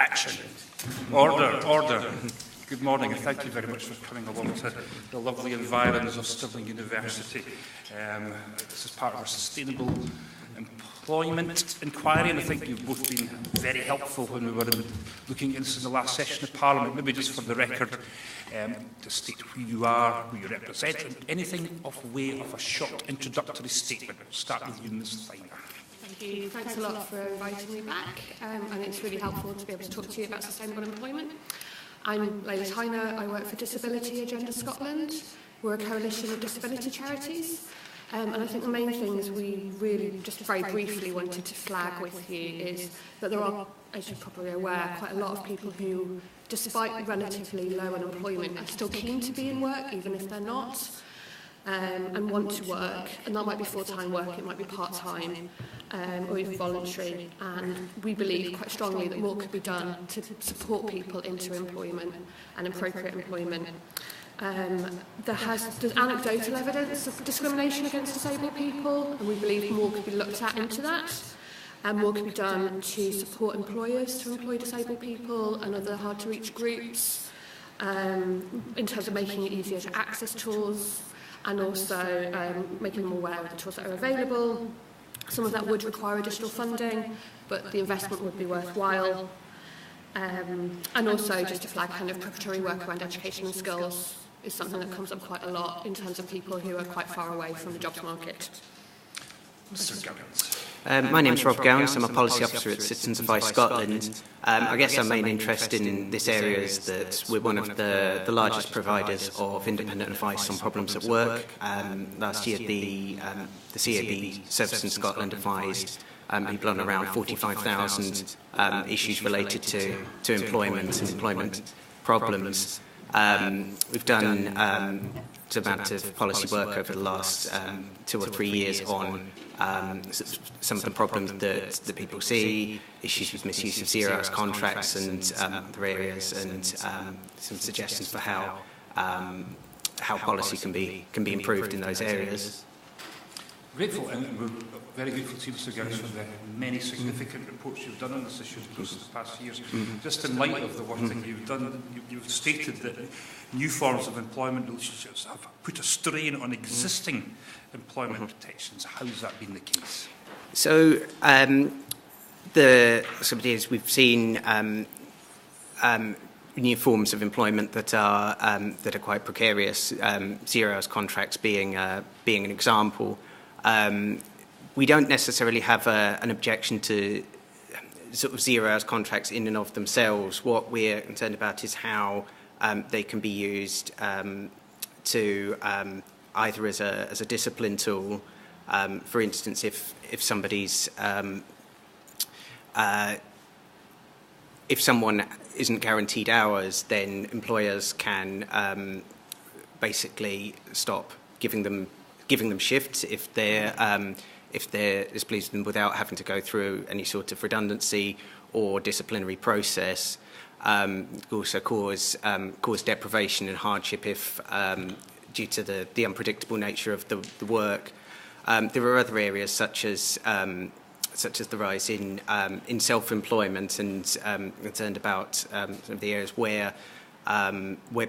Action. Order. Good morning, and thank you very much for coming along to the lovely environs of Stirling University. This is part of our sustainable employment inquiry, and I think you've both been very helpful when we were looking at this in the last session of Parliament. Maybe just for the record, to state who you are, who you represent, and anything of way of a short introductory statement. We'll start with you, Ms. Finer. Thank you. Thanks a lot for inviting me back. And it's really helpful to be able to talk to you about sustainable employment. I'm Leila Tyner. I work for Disability Agenda Scotland. We're a coalition of disability charities. And I think the main things we really just very briefly wanted to flag with you is that there are, as you're probably aware, quite a lot of people who, despite relatively low unemployment, are still keen to be in work, even if they're not, and want to work. And that might be full-time work, it might be part-time, or even voluntary. And we believe quite strongly that more could be done to support people into employment and appropriate employment. There's anecdotal evidence of discrimination against disabled people, and we believe more could be looked at into that, and more could be done to support employers to employ disabled people and other hard-to-reach groups, in terms of making it easier to access tools, and also making them aware of the tools that are available. Some of that would require additional funding, but the investment would be worthwhile. And also just to flag kind of preparatory work around education and skills is something that comes up quite a lot in terms of people who are quite far away from the jobs market. Mr. Gowans. My name is Rob Gowans. I'm a policy officer at Citizens Advice Scotland. I guess our main interest in this area is that we're one of the largest providers of independent advice on problems at work. Last year, the CAB service in Scotland advised people on around 45,000 issues related to employment and employment problems. We've done a amount of policy work over the last 2 or 3 years on some of the problems that people see, issues with misuse of zero-hours contracts and other areas, and some suggestions for how policy can be improved in those areas. Grateful, and we're very grateful to you, Mr. Gowans, for the many significant reports you've done on this issue across the past years. Just in light of the work that you've done, you've stated that new forms of employment relationships have put a strain on existing employment protections. How has that been the case? So, we've seen new forms of employment that are quite precarious. Zero-hours contracts being an example. We don't necessarily have an objection to sort of zero-hours contracts in and of themselves. What we're concerned about is how they can be used to either as a discipline tool. For instance, if someone isn't guaranteed hours, then employers can basically stop giving them shifts if they're displeased with them without having to go through any sort of redundancy or disciplinary process. Also cause deprivation and hardship if due to the unpredictable nature of the work. There are other areas such as the rise in self-employment, and concerned about some of the areas where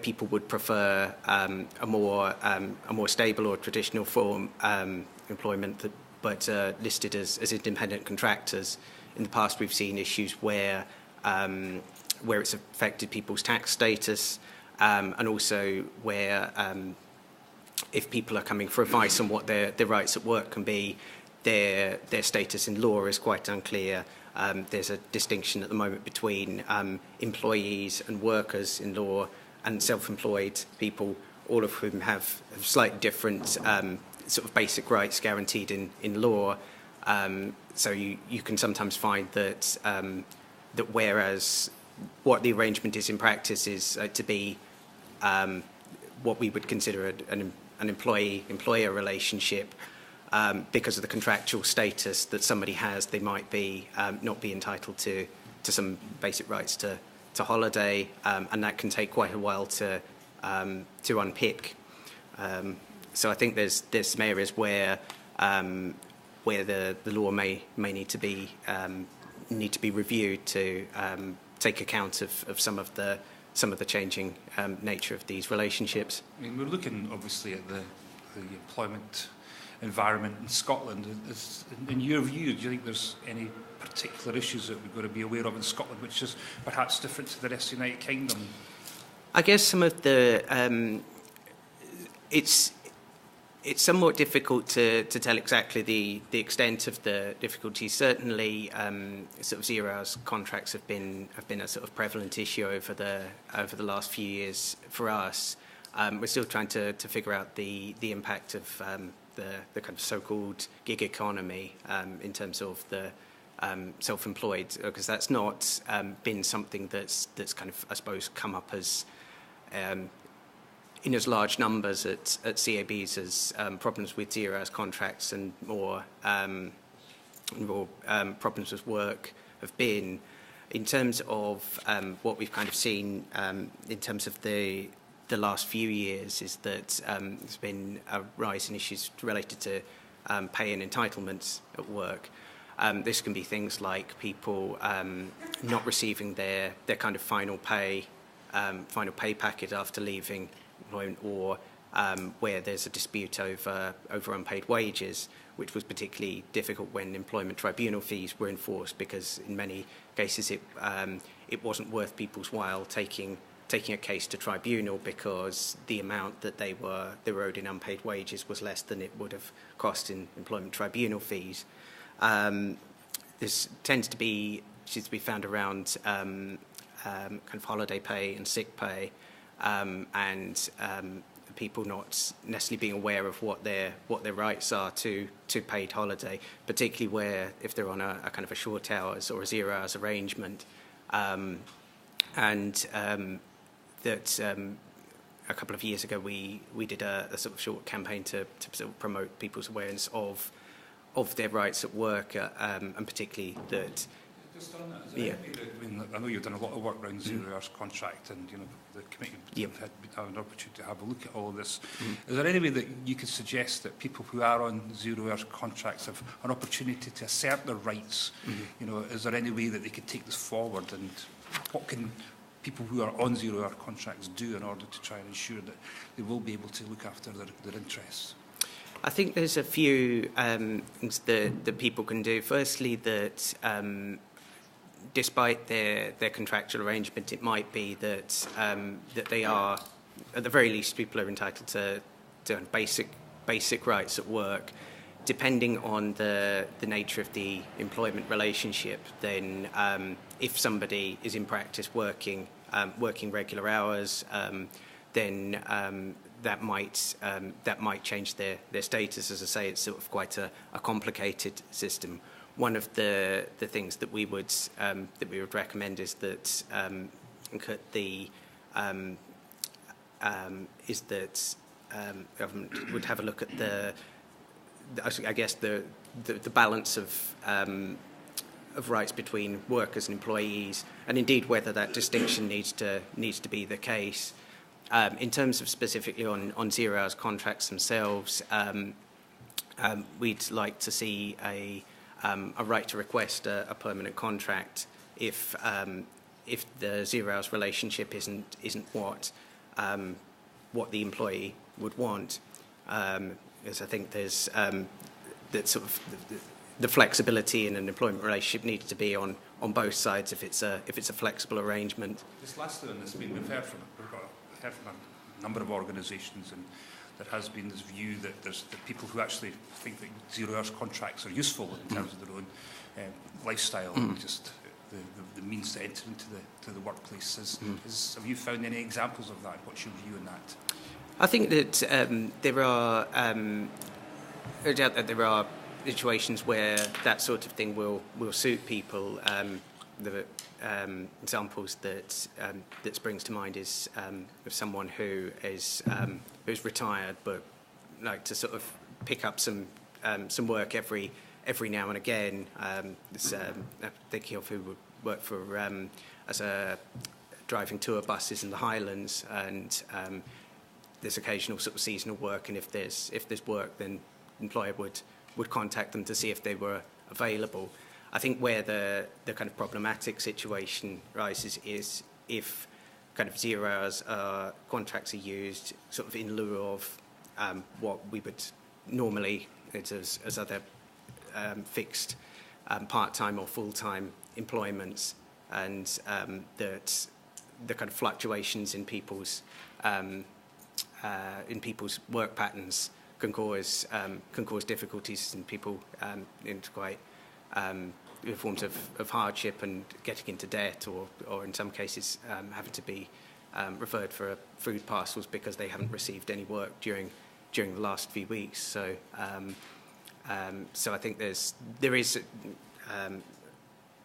people would prefer a more stable or traditional form employment, but listed as independent contractors. In the past, we've seen issues where it's affected people's tax status, and also where if people are coming for advice on what their rights at work can be, their status in law is quite unclear. There's a distinction at the moment between employees and workers in law and self-employed people, all of whom have slightly different sort of basic rights guaranteed in law. So you can sometimes find that whereas what the arrangement is in practice is to be what we would consider an employee-employer relationship, because of the contractual status that somebody has, they might be not be entitled to some basic rights to holiday, and that can take quite a while to unpick. So I think there's some areas where the law may need to be reviewed to take account of some of the changing nature of these relationships. I mean, we're looking obviously at the employment environment in Scotland. In your view, do you think there's any particular issues that we've got to be aware of in Scotland, which is perhaps different to the rest of the United Kingdom? I guess some of the it's somewhat difficult to tell exactly the extent of the difficulties. Certainly, sort of 0 hours contracts have been a sort of prevalent issue over the last few years for us. We're still trying to figure out the impact of the kind of so-called gig economy in terms of the self-employed, because that's not been something that's kind of, I suppose, come up as in as large numbers at CABs as problems with 0 hours contracts and more problems with work have been. In terms of what we've kind of seen in terms of the last few years is that there's been a rise in issues related to pay and entitlements at work. This can be things like people not receiving their kind of final pay packet after leaving employment, or where there's a dispute over unpaid wages, which was particularly difficult when employment tribunal fees were enforced, because in many cases it wasn't worth people's while taking a case to tribunal, because the amount that they were owed in unpaid wages was less than it would have cost in employment tribunal fees. This tends to be found around kind of holiday pay and sick pay, and people not necessarily being aware of what their rights are to paid holiday, particularly where if they're on a kind of a short hours or a 0 hours arrangement, that a couple of years ago we did a sort of short campaign to sort of promote people's awareness of their rights at work, and particularly that. Just on that, I know you've done a lot of work around 0 hours contract, and the committee have had an opportunity to have a look at all of this. Is there any way that you could suggest that people who are on 0 hours contracts have an opportunity to assert their rights? Is there any way that they could take this forward, and what can people who are on 0 hour contracts do in order to try and ensure that they will be able to look after their interests? I think there's a few things that people can do. Firstly, that despite their contractual arrangement, it might be that they are, at the very least, people are entitled to basic rights at work. Depending on the nature of the employment relationship, then if somebody is in practice working regular hours, then that might change their status. As I say, it's sort of quite a complicated system. One of the things that we would recommend is that government would have a look at the balance of rights between workers and employees, and indeed whether that distinction needs to be the case. In terms of specifically on 0 hours contracts themselves, we'd like to see a right to request a permanent contract if the 0 hours relationship isn't what the employee would want. Because I think there's that sort of the flexibility in an employment relationship needs to be on both sides if it's a flexible arrangement. This last one has been, we've heard from a number of organisations, and there has been this view that there's the people who actually think that 0 hours contracts are useful in terms of their own lifestyle and just the means to enter into the workplace. Have you found any examples of that? What's your view on that? I think that there are no doubt that there are situations where that sort of thing will suit people. The examples that springs to mind is of someone who is who's retired but like to sort of pick up some work every now and again. Thinking of who would work for as a driving tour buses in the Highlands, and there's occasional sort of seasonal work, and if there's work, then the employer would contact them to see if they were available. I think where the kind of problematic situation rises is if kind of 0 hours contracts are used sort of in lieu of what we would normally as other fixed part-time or full-time employments, and that the kind of fluctuations in people's work patterns can cause difficulties in people into quite forms of hardship and getting into debt, or in some cases having to be referred for food parcels because they haven't received any work during the last few weeks. So I think there's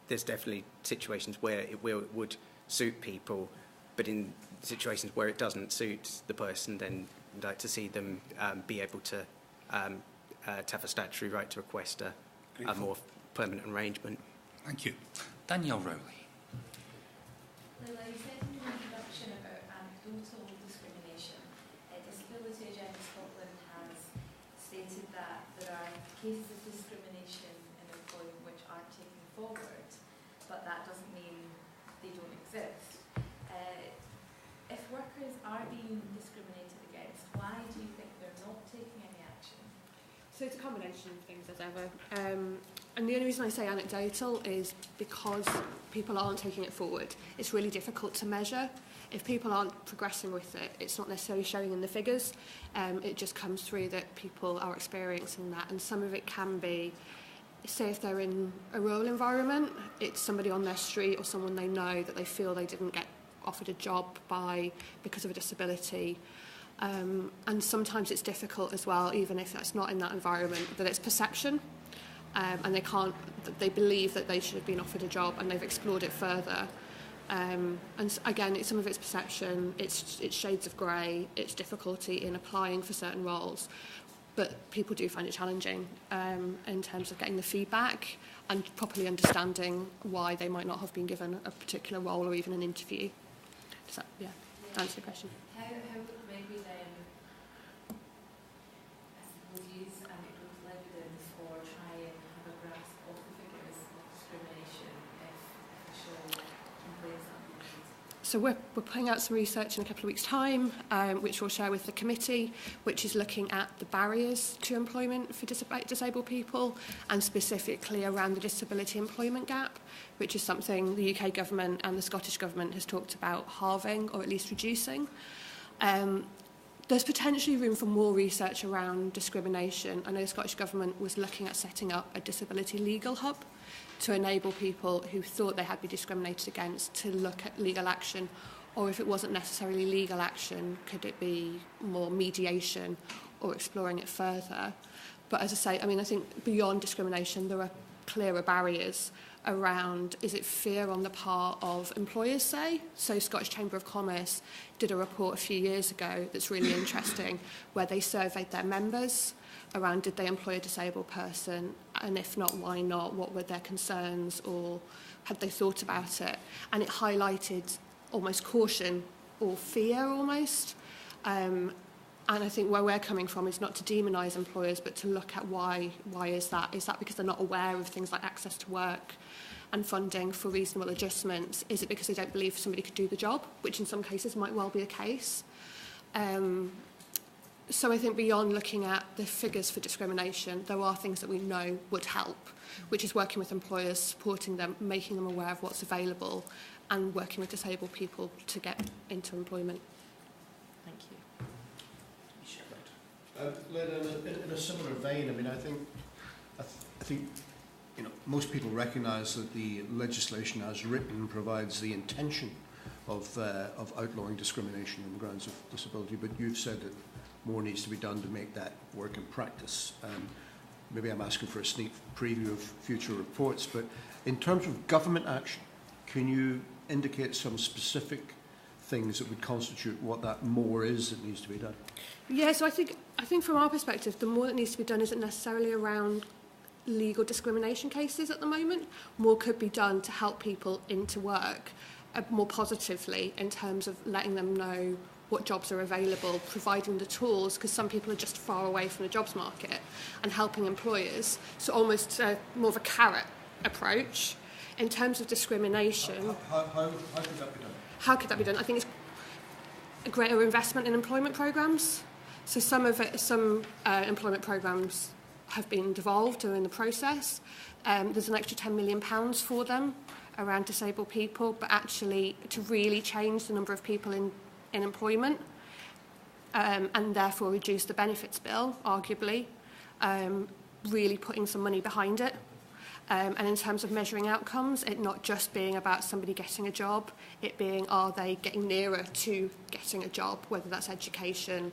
definitely situations where it would suit people, but in situations where it doesn't suit the person, then I'd like to see them be able to have a statutory right to request a more permanent arrangement. Thank you. Danielle Rowley. Lila, you said in your introduction about anecdotal discrimination. Disability Agenda Scotland has stated that there are cases of discrimination in employment which aren't taken forward, but that doesn't mean they don't exist. If workers are being discriminated against, why do you think they're not taking any action? So it's a combination of things as ever. And the only reason I say anecdotal is because people aren't taking it forward. It's really difficult to measure. If people aren't progressing with it, it's not necessarily showing in the figures. It just comes through that people are experiencing that. And some of it can be, say if they're in a rural environment, it's somebody on their street or someone they know that they feel they didn't get offered a job because of a disability. And sometimes it's difficult as well, even if that's not in that environment, that it's perception. And they believe that they should have been offered a job, and they've explored it further. And again, some of it's perception, it's shades of grey, it's difficulty in applying for certain roles. But people do find it challenging in terms of getting the feedback and properly understanding why they might not have been given a particular role or even an interview. Does that answer your question? How would we then, I suppose, use anecdotal evidence or try and have a grasp of the figures of discrimination if official complaints aren't being made? So we're putting out some research in a couple of weeks' time, which we'll share with the committee, which is looking at the barriers to employment for disabled people, and specifically around the disability employment gap, which is something the UK government and the Scottish government has talked about halving or at least reducing. There's potentially room for more research around discrimination. I know the Scottish government was looking at setting up a disability legal hub to enable people who thought they had been discriminated against to look at legal action, or if it wasn't necessarily legal action, could it be more mediation or exploring it further? But as I say, I think beyond discrimination, there are clearer barriers around, is it fear on the part of employers, say? So Scottish Chamber of Commerce did a report a few years ago that's really interesting, where they surveyed their members around did they employ a disabled person, and if not, why not? What were their concerns, or had they thought about it? And it highlighted almost caution or fear almost. And I think where we're coming from is not to demonise employers, but to look at why is that? Is that because they're not aware of things like access to work and funding for reasonable adjustments? Is it because they don't believe somebody could do the job, which in some cases might well be the case? So I think beyond looking at the figures for discrimination, there are things that we know would help, which is working with employers, supporting them, making them aware of what's available, and working with disabled people to get into employment. Thank you. Lynn, in a similar vein, I think most people recognise that the legislation as written provides the intention of outlawing discrimination on the grounds of disability, but you've said that more needs to be done to make that work in practice. Maybe I'm asking for a sneak preview of future reports, but in terms of government action, can you indicate some specific things that would constitute what that more is that needs to be done? Yeah, so I think from our perspective, the more that needs to be done isn't necessarily around legal discrimination cases at the moment. More could be done to help people into work more positively in terms of letting them know what jobs are available, providing the tools, because some people are just far away from the jobs market, and helping employers. So almost more of a carrot approach. In terms of discrimination, How could that be done? how could that be done? I think it's a greater investment in employment programmes. So some employment programmes have been devolved or in the process. There's an extra £10 million for them around disabled people, but actually to really change the number of people in employment and therefore reduce the benefits bill, arguably, really putting some money behind it. And in terms of measuring outcomes, it not just being about somebody getting a job, it being, are they getting nearer to getting a job, whether that's education,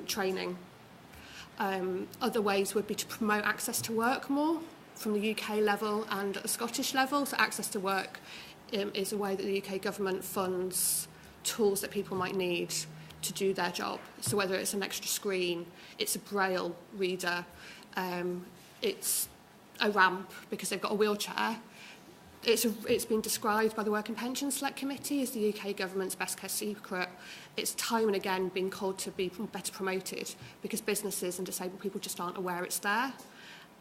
training. Other ways would be to promote access to work more from the UK level and at the Scottish level. So access to work is a way that the UK government funds tools that people might need to do their job. So whether it's an extra screen, it's a braille reader, it's a ramp because they've got a wheelchair. It's been described by the Work and Pensions Select Committee as the UK government's best kept secret. It's time and again been called to be better promoted because businesses and disabled people just aren't aware it's there.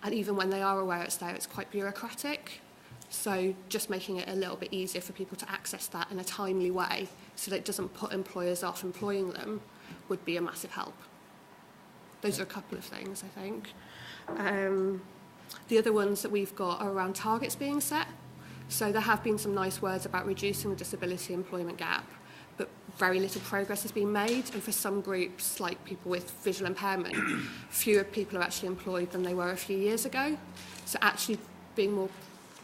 And even when they are aware it's there, it's quite bureaucratic. So just making it a little bit easier for people to access that in a timely way so that it doesn't put employers off employing them would be a massive help. Those are a couple of things, I think. The other ones that we've got are around targets being set. So there have been some nice words about reducing the disability employment gap, but very little progress has been made. And for some groups, like people with visual impairment, fewer people are actually employed than they were a few years ago. So actually being more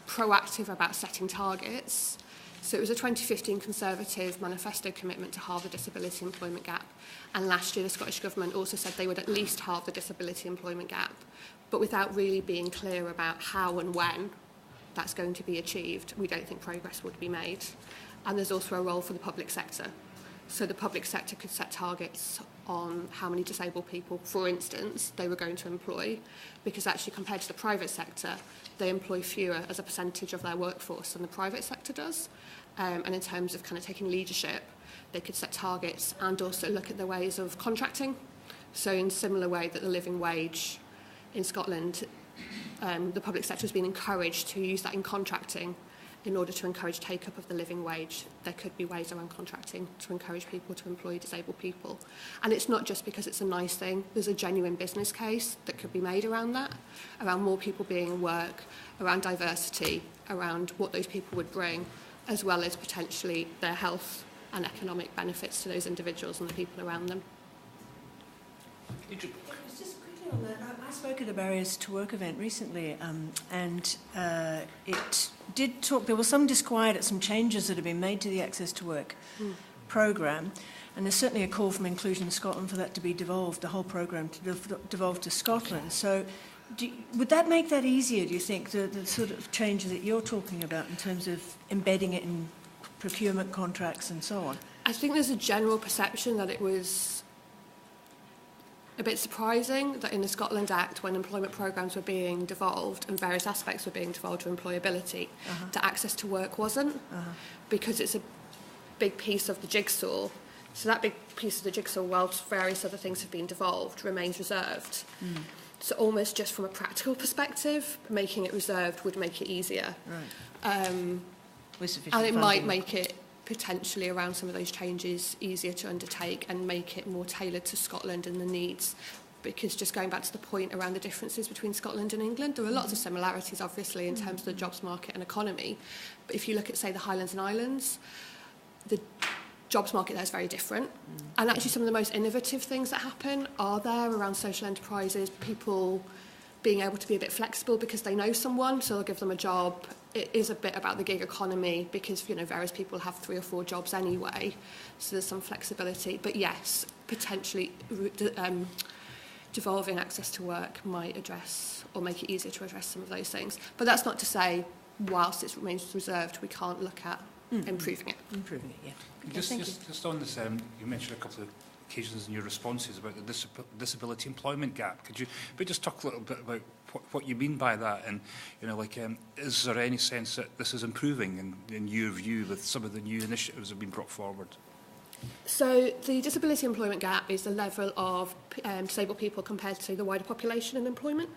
proactive about setting targets. So it was a 2015 Conservative manifesto commitment to halve the disability employment gap. And last year the Scottish Government also said they would at least halve the disability employment gap, but without really being clear about how and when that's going to be achieved, we don't think progress would be made. And there's also a role for the public sector. So the public sector could set targets on how many disabled people, for instance, they were going to employ, because actually compared to the private sector, they employ fewer as a percentage of their workforce than the private sector does. And in terms of kind of taking leadership, they could set targets and also look at the ways of contracting. So in similar way that the living wage in Scotland, the public sector has been encouraged to use that in contracting in order to encourage take-up of the living wage. There could be ways around contracting to encourage people to employ disabled people. And it's not just because it's a nice thing. There's a genuine business case that could be made around that, around more people being in work, around diversity, around what those people would bring, as well as potentially their health and economic benefits to those individuals and the people around them. Just quickly on that, I spoke at a Barriers to Work event recently, and it did talk, there was some disquiet at some changes that have been made to the Access to Work programme, and there's certainly a call from Inclusion Scotland for that to be devolved, the whole programme to devolve to Scotland. So would that make that easier, do you think, the sort of changes that you're talking about in terms of embedding it in procurement contracts and so on? I think there's a general perception that it was a bit surprising that in the Scotland Act, when employment programmes were being devolved and various aspects were being devolved to employability, that access to work wasn't, because it's a big piece of the jigsaw. So that big piece of the jigsaw, whilst various other things have been devolved, remains reserved. So almost just from a practical perspective, making it reserved would make it easier. Right. And it might make it potentially around some of those changes easier to undertake and make it more tailored to Scotland and the needs. Because just going back to the point around the differences between Scotland and England, there are lots of similarities obviously in terms of the jobs market and economy. But if you look at, say, the Highlands and Islands, the jobs market there is very different. And actually some of the most innovative things that happen are there around social enterprises, people being able to be a bit flexible because they know someone, so they'll give them a job. It is a bit about the gig economy because, you know, various people have 3 or 4 jobs anyway, so there's some flexibility. But yes, potentially devolving access to work might address or make it easier to address some of those things. But that's not to say, whilst it remains reserved, we can't look at improving it. Improving it, yeah. Okay, just on this, you mentioned a couple of occasions in your responses about the disability employment gap. Could you just talk a little bit about what you mean by that, and is there any sense that this is improving in your view with some of the new initiatives that have been brought forward? So the disability employment gap is the level of disabled people compared to the wider population in employment.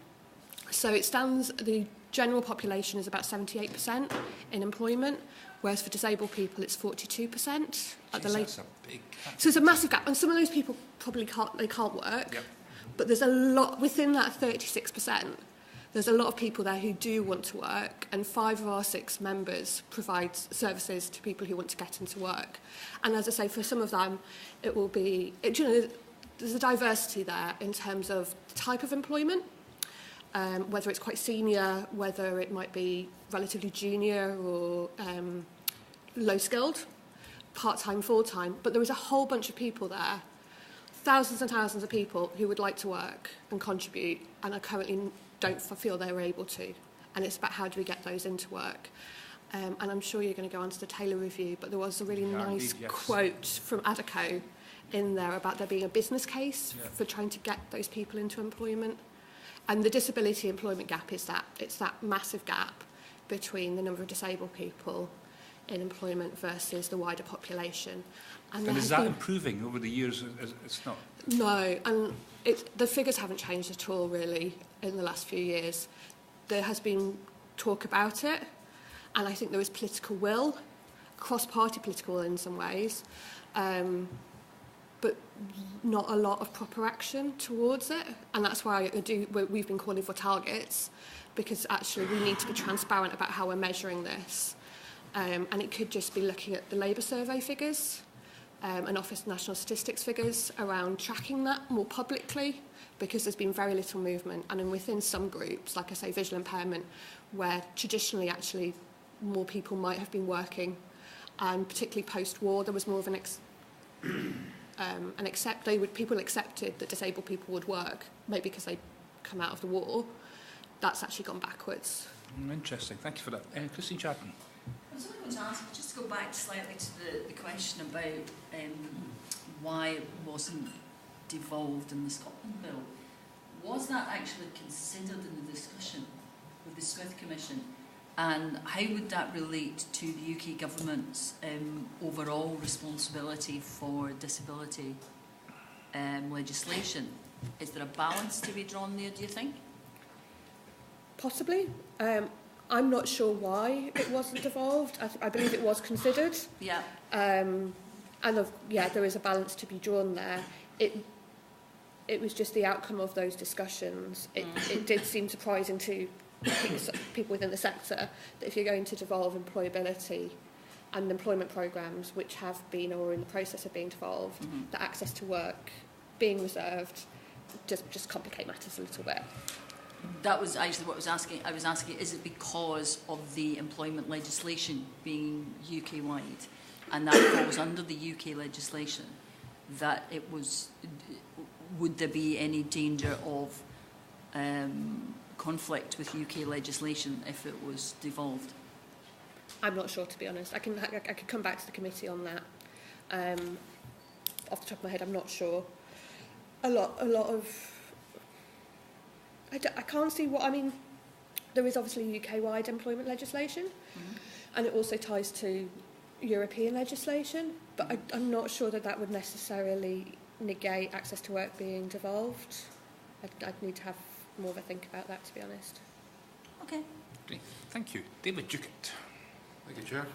So it stands, the general population is about 78% in employment, whereas for disabled people it's 42% at the That's a big gap. So it's a massive gap, and some of those people probably can't work. Yep. But there's a lot within that 36%. There's a lot of people there who do want to work, and 5 of our 6 members provide services to people who want to get into work. And as I say, for some of them, it will be, there's a diversity there in terms of the type of employment, whether it's quite senior, whether it might be relatively junior or low-skilled, part-time, full-time. But there is a whole bunch of people there, thousands and thousands of people who would like to work and contribute and are currently don't feel they're able to. And it's about how do we get those into work. And I'm sure you're going to go on to the Taylor review, but there was a really nice indeed, yes. quote from ADICO in there about there being a business case for trying to get those people into employment. And the disability employment gap is that. It's that massive gap between the number of disabled people in employment versus the wider population. And is that improving over the years? It's not? No, and the figures haven't changed at all, really, in the last few years. There has been talk about it, and I think there is political will, cross-party political will in some ways, but not a lot of proper action towards it. And that's why we've been calling for targets, because actually we need to be transparent about how we're measuring this. And it could just be looking at the Labour survey figures and Office of National Statistics figures around tracking that more publicly, because there's been very little movement. And then within some groups, like I say, visual impairment, where traditionally actually more people might have been working, and particularly post-war, there was more of people accepted that disabled people would work, maybe because they'd come out of the war. That's actually gone backwards. Interesting. Thank you for that. Christine Chapman. I was only going to ask, just to go back slightly to the question about why it wasn't devolved in the Scotland Bill. Was that actually considered in the discussion with the Smith Commission? And how would that relate to the UK government's overall responsibility for disability legislation? Is there a balance to be drawn there, do you think? Possibly. I'm not sure why it wasn't devolved. I believe it was considered. Yeah. There is a balance to be drawn there. It was just the outcome of those discussions. It did seem surprising to people within the sector that if you're going to devolve employability and employment programmes which have been or are in the process of being devolved, that access to work being reserved just complicate matters a little bit. That was actually what I was asking, is it because of the employment legislation being UK-wide, and that falls under the UK legislation, that it was, would there be any danger of conflict with UK legislation if it was devolved? I'm not sure, to be honest. I could come back to the committee on that. Off the top of my head, I'm not sure. A lot of... I can't see what... I mean, there is obviously UK-wide employment legislation, and it also ties to European legislation, but I'm not sure that would necessarily negate access to work being devolved. I'd need to have more of a think about that, to be honest. Okay. Okay. Thank you. David Duckett. Thank you, Chair.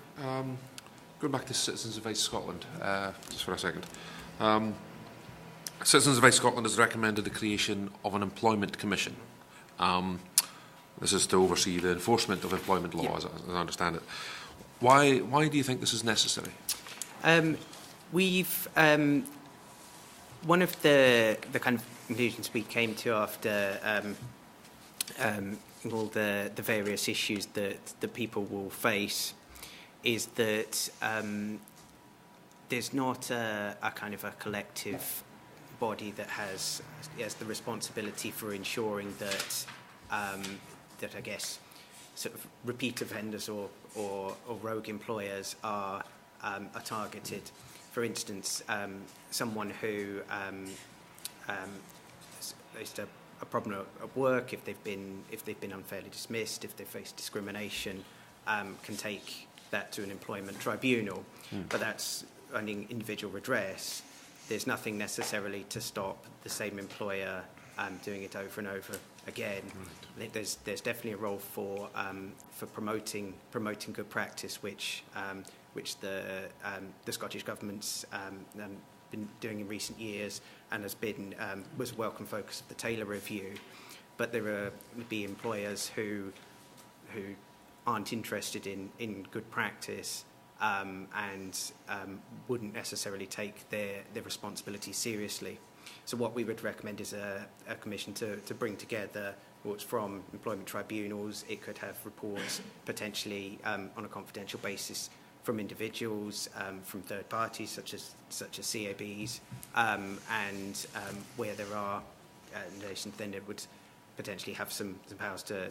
Going back to Citizens Advice Scotland, just for a second. Citizens Advice Scotland has recommended the creation of an employment commission. This is to oversee the enforcement of employment law, as I understand it. Why do you think this is necessary? We've one of the kind of conclusions we came to after all the various issues that the people will face is that there's not a kind of a collective body that has the responsibility for ensuring that that I guess sort of repeat offenders or rogue employers are targeted. For instance, someone who faced a problem at work, if they've been unfairly dismissed, if they face discrimination, can take that to an employment tribunal. But that's an individual redress. There's nothing necessarily to stop the same employer doing it over and over again, I think there's definitely a role for promoting good practice, which the Scottish government's been doing in recent years, and was a welcome focus of the Taylor Review. But there would be employers who aren't interested in good practice and wouldn't necessarily take their responsibility seriously. So what we would recommend is a commission to bring together reports from employment tribunals. It could have reports potentially on a confidential basis from individuals, from third parties such as CABs, and where there are nations, then it would potentially have some powers to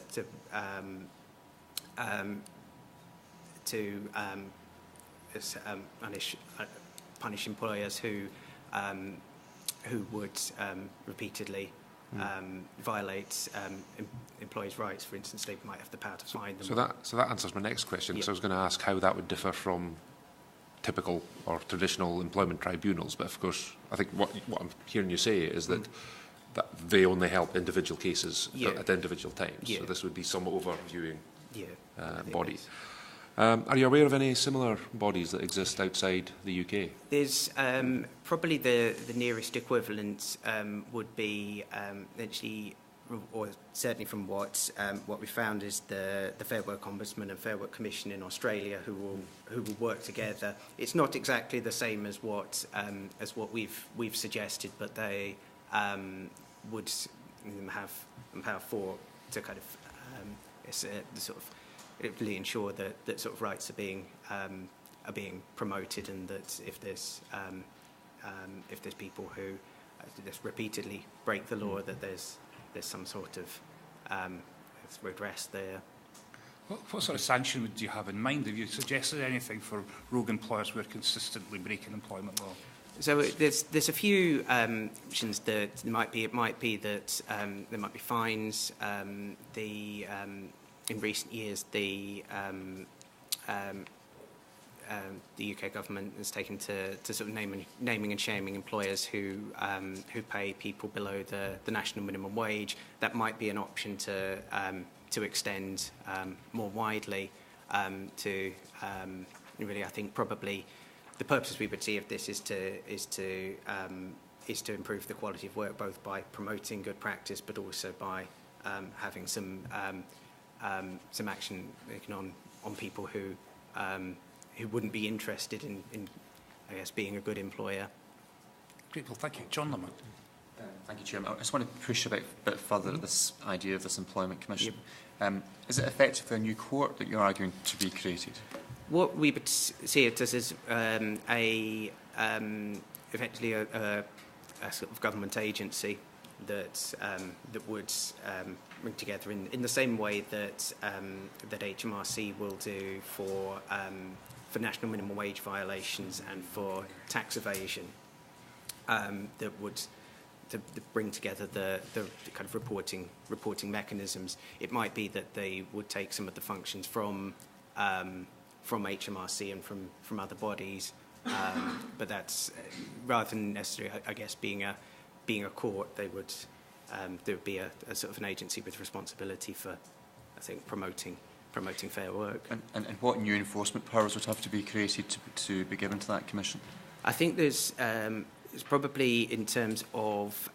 punish employers who would repeatedly violate employees' rights. For instance, they might have the power to fine them. So that answers my next question. Because I was going to ask how that would differ from typical or traditional employment tribunals. But of course, I think what I'm hearing you say is that they only help individual cases at individual times. So this would be some overviewing body. Are you aware of any similar bodies that exist outside the UK? There's probably the nearest equivalent would be actually, or certainly from what we found, is the Fair Work Ombudsman and Fair Work Commission in Australia, who will work together. It's not exactly the same as what we've suggested, but they would have power to kind of really ensure that sort of rights are being promoted, and that if there's people who just repeatedly break the law, that there's some sort of redress there. What sort of sanction would you have in mind? Have you suggested anything for rogue employers who are consistently breaking employment law? So there's a few options that it might be that there might be fines. In recent years, the UK government has taken to sort of naming and shaming employers who pay people below the national minimum wage. That might be an option to extend more widely to really, I think probably the purposes we would see of this is to improve the quality of work, both by promoting good practice, but also by having some action taken on people who wouldn't be interested in I guess, being a good employer. Great, well, thank you. John Lamont. Thank you, Chairman. I just want to push a bit further at this idea of this employment commission. Yep. Is it effectively a new court that you're arguing to be created? What we would see it as is effectively a sort of government agency that would bring together in the same way that HMRC will do for national minimum wage violations and for tax evasion. That would to bring together the kind of reporting mechanisms. It might be that they would take some of the functions from HMRC and from other bodies, but that's rather than necessarily, I guess, being a court, there would be a sort of an agency with responsibility for, I think, promoting fair work. And what new enforcement powers would have to be created to be given to that commission? I think there's probably, in terms of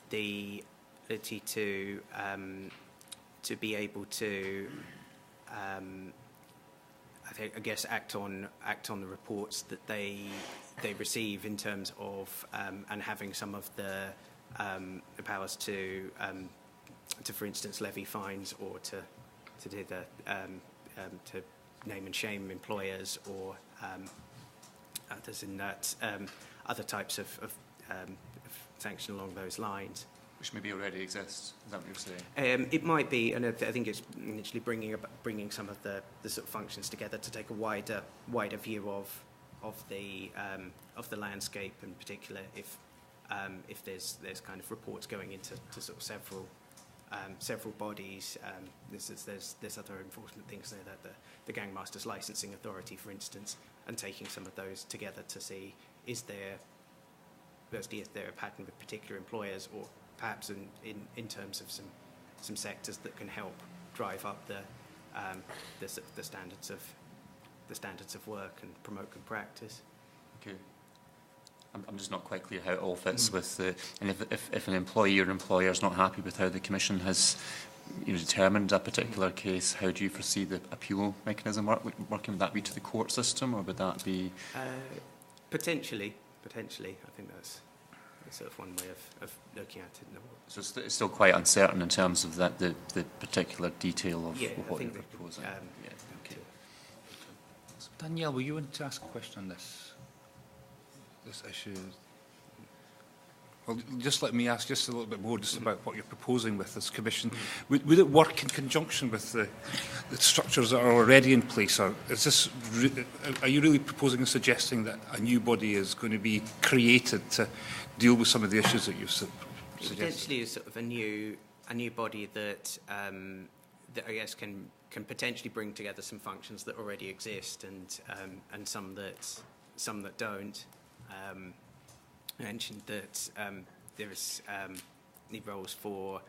the ability to be able to, I guess, act on the reports that they receive, in terms of and having some of the powers to, for instance, levy fines, or to do the to name and shame employers, or others in that, other types of sanction along those lines. Which maybe already exists. Is that what you're saying? It might be, and I think it's literally bringing some of the sort of functions together to take a wider view of the landscape, in particular if there's kind of reports going into sort of several bodies. There's other enforcement things there, that the Gangmasters Licensing Authority, for instance, and taking some of those together to see, is there a pattern with particular employers, or perhaps in terms of some sectors that can help drive up the standards of work and promote good practice. Okay. I'm just not quite clear how it all fits with the. And if an employee or employer is not happy with how the Commission has determined a particular case, how do you foresee the appeal mechanism working? Would that be to the court system, or would that be? Potentially. I think that's sort of one way of looking at it. So it's still quite uncertain in terms of that the particular detail of what you're proposing. Okay. Danielle, were you want to ask a question on this issue? Well, just let me ask just a little bit more just about what you're proposing with this commission. Would it work in conjunction with the structures that are already in place, or are you really proposing and suggesting that a new body is going to be created to deal with some of the issues that you've suggested? Potentially, is sort of a new body that I guess can potentially bring together some functions that already exist and some that don't. I mentioned that there is need roles for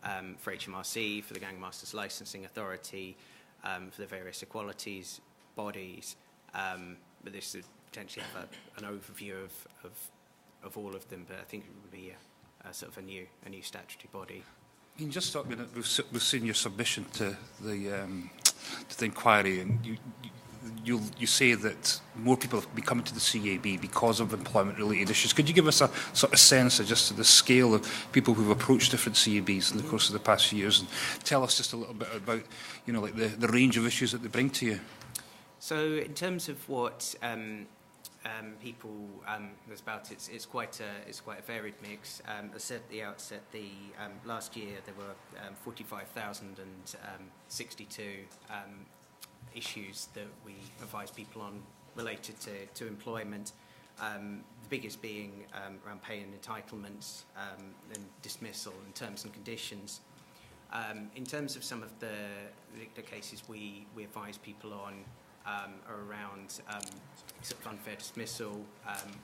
HMRC, for the Gangmasters Licensing Authority, for the various equalities bodies, but this would potentially have an overview of all of them. But I think it would be a sort of a new statutory body. I mean, just talk a minute. We've seen your submission to the inquiry, and you say that more people have been coming to the CAB because of employment-related issues. Could you give us a sort of sense of just the scale of people who've approached different CABs in the course of the past few years, and tell us just a little bit about, like the range of issues that they bring to you? So, in terms of what people there's about, it's quite a varied mix. As I said at the outset, last year there were 45,062 issues that we advise people on related to employment. The biggest being around pay and entitlements, and dismissal and terms and conditions. In terms of some of the cases we advise people on are around sort of unfair dismissal,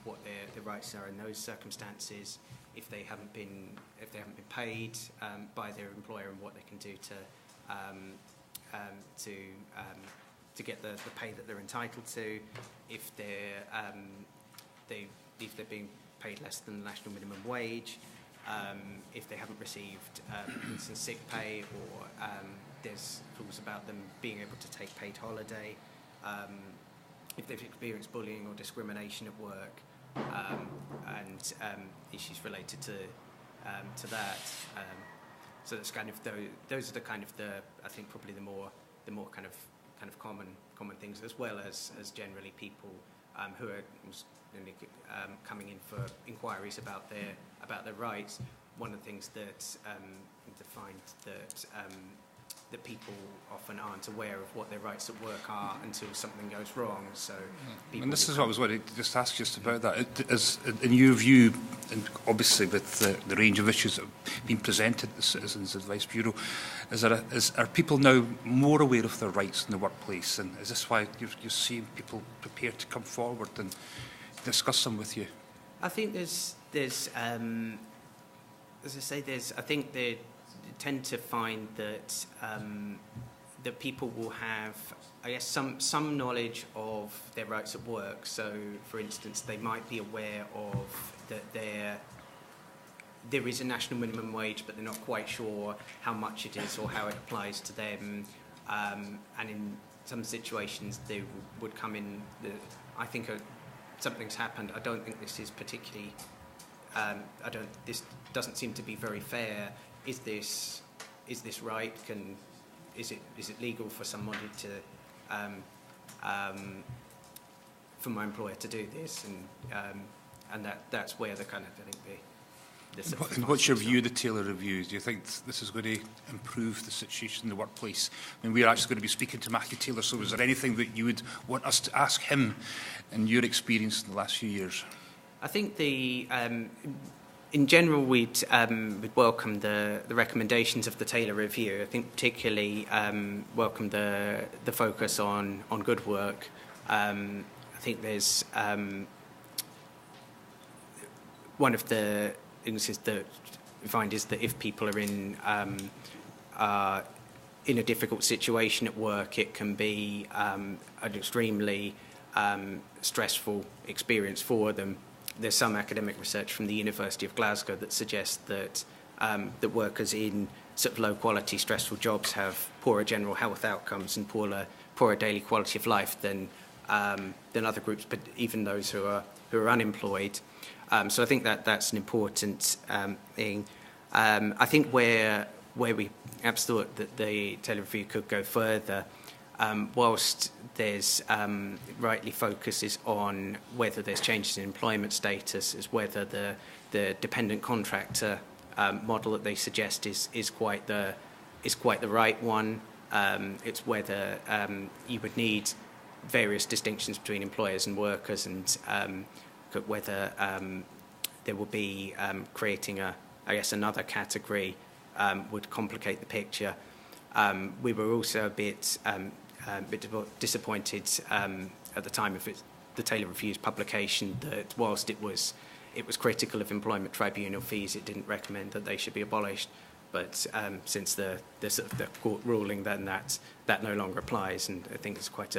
what their rights are in those circumstances, if they haven't been paid by their employer, and what they can do to get the pay that they're entitled to, if they're being paid less than the national minimum wage, if they haven't received instant sick pay, or there's rules about them being able to take paid holiday, if they've experienced bullying or discrimination at work, and issues related to that. So that's kind of those are the kind of I think probably the more kind of common things, as well as generally people who are coming in for inquiries about their rights. One of the things that I find that people often aren't aware of what their rights at work are until something goes wrong. So, and this is what I was wanting to just ask just about that. As in your view, and obviously with the range of issues that have been presented to the Citizens Advice Bureau, are people now more aware of their rights in the workplace? And is this why you're seeing people prepared to come forward and discuss them with you? I think there's as I say, I think they tend to find that that people will have, I guess, some knowledge of their rights at work. So, for instance, they might be aware of that there is a national minimum wage, but they're not quite sure how much it is or how it applies to them. And in some situations, they would come in. I think something's happened. I don't think this is particularly. This doesn't seem to be very fair. Is this right? Is it legal for somebody to for my employer to do this? And that's where the kind of, I think and what's your view of the Taylor review? Do you think this is going to improve the situation in the workplace? I mean, we're actually going to be speaking to Matthew Taylor, so is there anything that you would want us to ask him in your experience in the last few years? I think in general, we'd welcome the recommendations of the Taylor Review. I think particularly welcome the focus on good work. I think there's one of the things is that find is that if people are in a difficult situation at work, it can be an extremely stressful experience for them. There's some academic research from the University of Glasgow that suggests that that workers in sort of low-quality, stressful jobs have poorer general health outcomes and poorer daily quality of life than other groups, but even those who are unemployed. So I think that's an important thing. I think where we perhaps thought that the Taylor Review could go further, whilst there's rightly focuses on whether there's changes in employment status, is whether the dependent contractor model that they suggest is quite the right one. It's whether you would need various distinctions between employers and workers, and whether there will be creating another category would complicate the picture. We were also a bit disappointed at the time of the Taylor Review's publication that whilst it was critical of employment tribunal fees, it didn't recommend that they should be abolished. But since the court ruling, then that no longer applies, and I think it's quite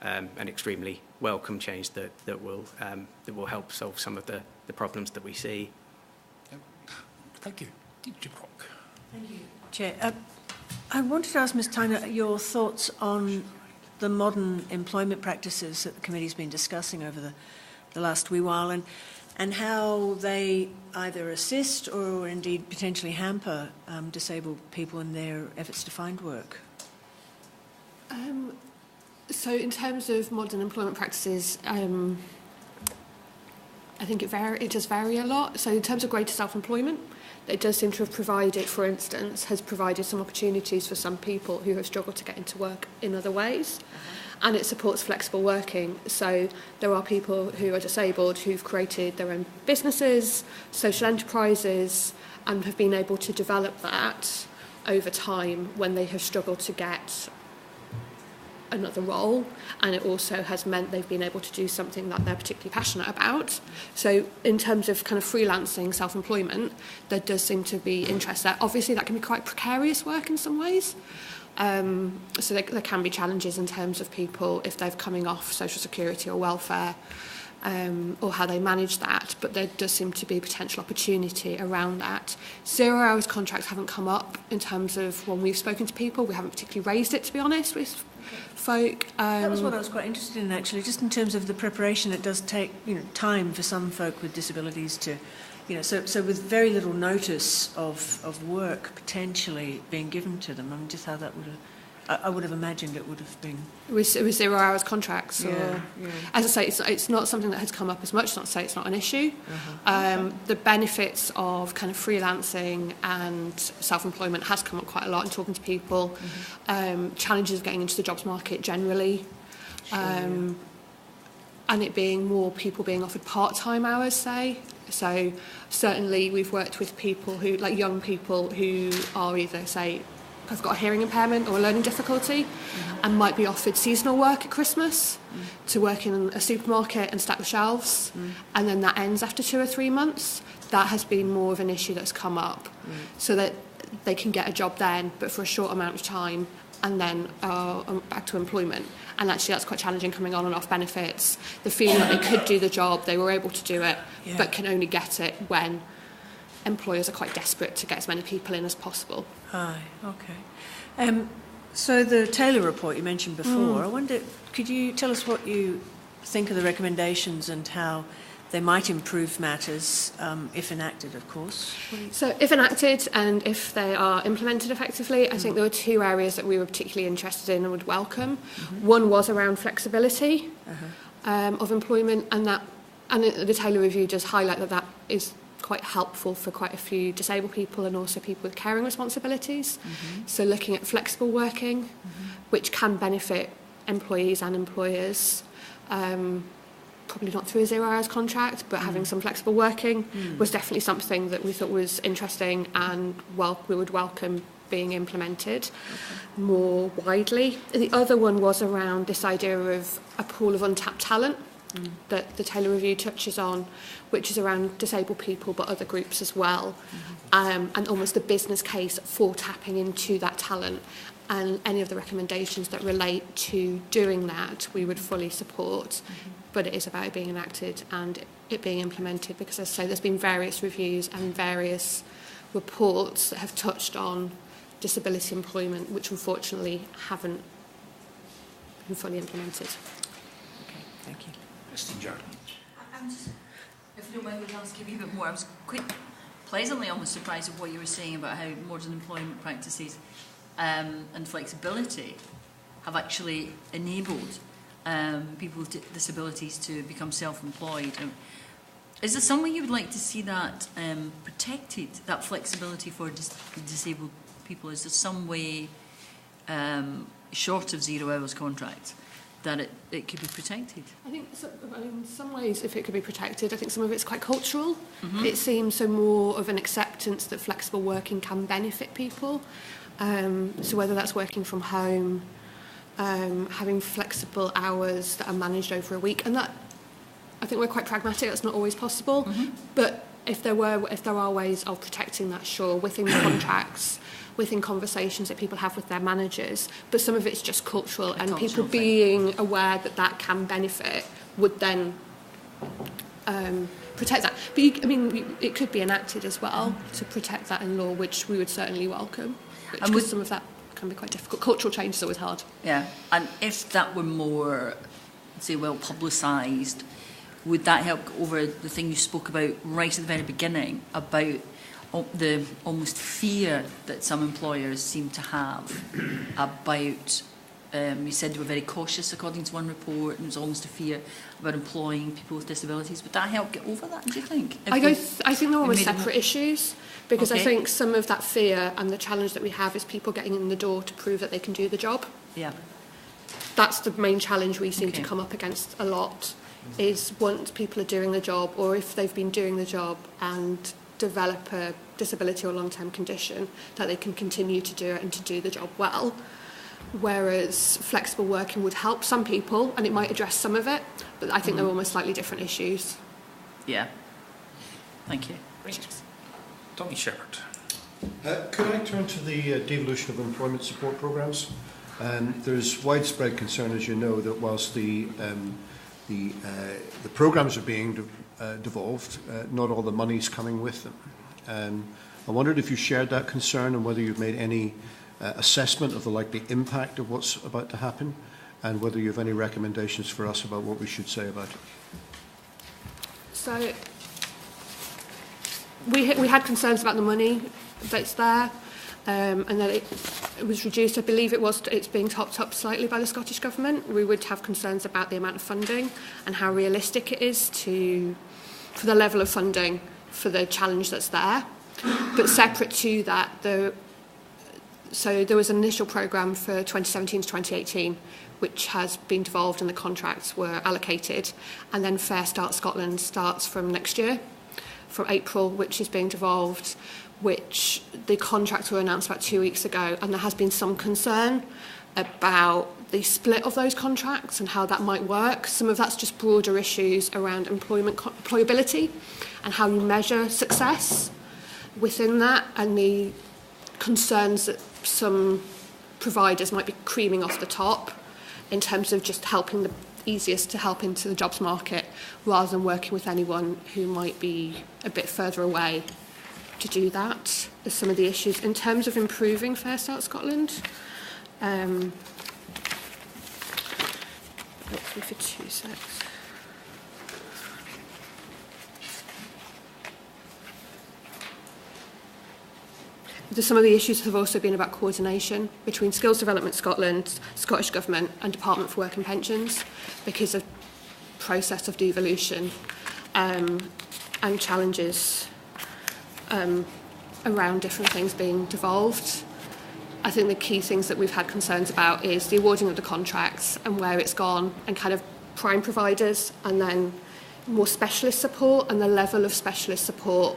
an extremely welcome change that will help solve some of the problems that we see. Thank you. Dr. Brock. Thank you, Chair. I wanted to ask Ms. Tyner your thoughts on the modern employment practices that the committee's been discussing over the last wee while, and how they either assist or indeed potentially hamper disabled people in their efforts to find work. So in terms of modern employment practices, I think it does vary a lot. So in terms of greater self-employment, it does seem to have provided, for instance, has provided some opportunities for some people who have struggled to get into work in other ways. And it supports flexible working. So there are people who are disabled who've created their own businesses, social enterprises, and have been able to develop that over time when they have struggled to get another role, and it also has meant they've been able to do something that they're particularly passionate about. So in terms of kind of freelancing, self-employment, there does seem to be interest there. Obviously that can be quite precarious work in some ways. So there can be challenges in terms of people if they're coming off social security or welfare, or how they manage that, but there does seem to be potential opportunity around that. 0 hours contracts haven't come up in terms of when we've spoken to people. We haven't particularly raised it, to be honest, with folk. That was what I was quite interested in, actually, just in terms of the preparation. It does take time for some folk with disabilities to, so with very little notice of work potentially being given to them. I mean, just how that would have, I would have imagined it would have been. With 0 hours contracts? Yeah. As I say, it's not something that has come up as much, not to say it's not an issue. The benefits of kind of freelancing and self-employment has come up quite a lot in talking to people. Challenges of getting into the jobs market generally. And it being more people being offered part-time hours, say. So certainly we've worked with people who, like young people who are either, say, have got a hearing impairment or a learning difficulty and might be offered seasonal work at Christmas to work in a supermarket and stack the shelves, and then that ends after 2 or 3 months. That has been more of an issue that's come up, so that they can get a job then, but for a short amount of time, and then back to employment. And actually that's quite challenging, coming on and off benefits, the feeling that they could do the job, they were able to do it, but can only get it when employers are quite desperate to get as many people in as possible. Aye, okay. So the Taylor report you mentioned before, I wonder, could you tell us what you think of the recommendations and how they might improve matters if enacted, of course? So if enacted and if they are implemented effectively, I think there were 2 areas that we were particularly interested in and would welcome. One was around flexibility of employment, and the Taylor Review does highlight that is quite helpful for quite a few disabled people and also people with caring responsibilities. So looking at flexible working, which can benefit employees and employers, probably not through a 0 hours contract, but having some flexible working was definitely something that we thought was interesting and we would welcome being implemented more widely. The other one was around this idea of a pool of untapped talent. that the Taylor Review touches on, which is around disabled people but other groups as well, and almost the business case for tapping into that talent. And any of the recommendations that relate to doing that, we would fully support. But it is about it being enacted and it being implemented, because as I say, there's been various reviews and various reports that have touched on disability employment, which unfortunately haven't been fully implemented. Okay, thank you. Mr. Jordan. I'm just, if you don't mind me asking a wee bit more, I was quite pleasantly almost surprised at what you were saying about how modern employment practices and flexibility have actually enabled people with disabilities to become self-employed. Is there some way you would like to see that protected, that flexibility for disabled people? Is there some way, short of 0 hours contracts, that it could be protected? I think in some ways, if it could be protected, I think some of it's quite cultural. It seems so more of an acceptance that flexible working can benefit people. So whether that's working from home, having flexible hours that are managed over a week, and that, I think we're quite pragmatic, that's not always possible, but if there are ways of protecting that, sure, within contracts, within conversations that people have with their managers, but some of it's just cultural, and people being aware that that can benefit would then protect that. But it could be enacted as well to protect that in law, which we would certainly welcome. Because some of that can be quite difficult. Cultural change is always hard. Yeah, and if that were more, say, well publicised, would that help over the thing you spoke about right at the very beginning about the almost fear that some employers seem to have about, you said they were very cautious according to one report, and there was almost a fear about employing people with disabilities. Would that help get over that, do you think? I think they're almost separate issues, because I think some of that fear and the challenge that we have is people getting in the door to prove that they can do the job. Yeah. That's the main challenge we seem to come up against a lot, is once people are doing the job, or if they've been doing the job and develop a disability or long-term condition, that they can continue to do it and to do the job well. Whereas flexible working would help some people and it might address some of it, but I think they're almost slightly different issues. Yeah. Thank you. Tommy Shepherd. Could I turn to the devolution of employment support programmes? There's widespread concern, as you know, that whilst the programmes are being devolved, not all the money's coming with them. I wondered if you shared that concern and whether you've made any assessment of the likely impact of what's about to happen, and whether you have any recommendations for us about what we should say about it. So we had concerns about the money that's there, and that it was reduced. I believe it's being topped up slightly by the Scottish Government. We would have concerns about the amount of funding and how realistic it is for the level of funding for the challenge that's there. But separate to that, so there was an initial programme for 2017 to 2018, which has been devolved and the contracts were allocated. And then Fair Start Scotland starts from next year, from April, which is being devolved, which the contracts were announced about 2 weeks ago. And there has been some concern about the split of those contracts and how that might work. Some of that's just broader issues around employability and how you measure success within that, and the concerns that some providers might be creaming off the top in terms of just helping the easiest to help into the jobs market rather than working with anyone who might be a bit further away to do that. There's some of the issues in terms of improving Fair Start Scotland. Wait for 2 seconds. Some of the issues have also been about coordination between Skills Development Scotland, Scottish Government and Department for Work and Pensions, because of process of devolution and challenges around different things being devolved. I think the key things that we've had concerns about is the awarding of the contracts and where it's gone, and kind of prime providers, and then more specialist support, and the level of specialist support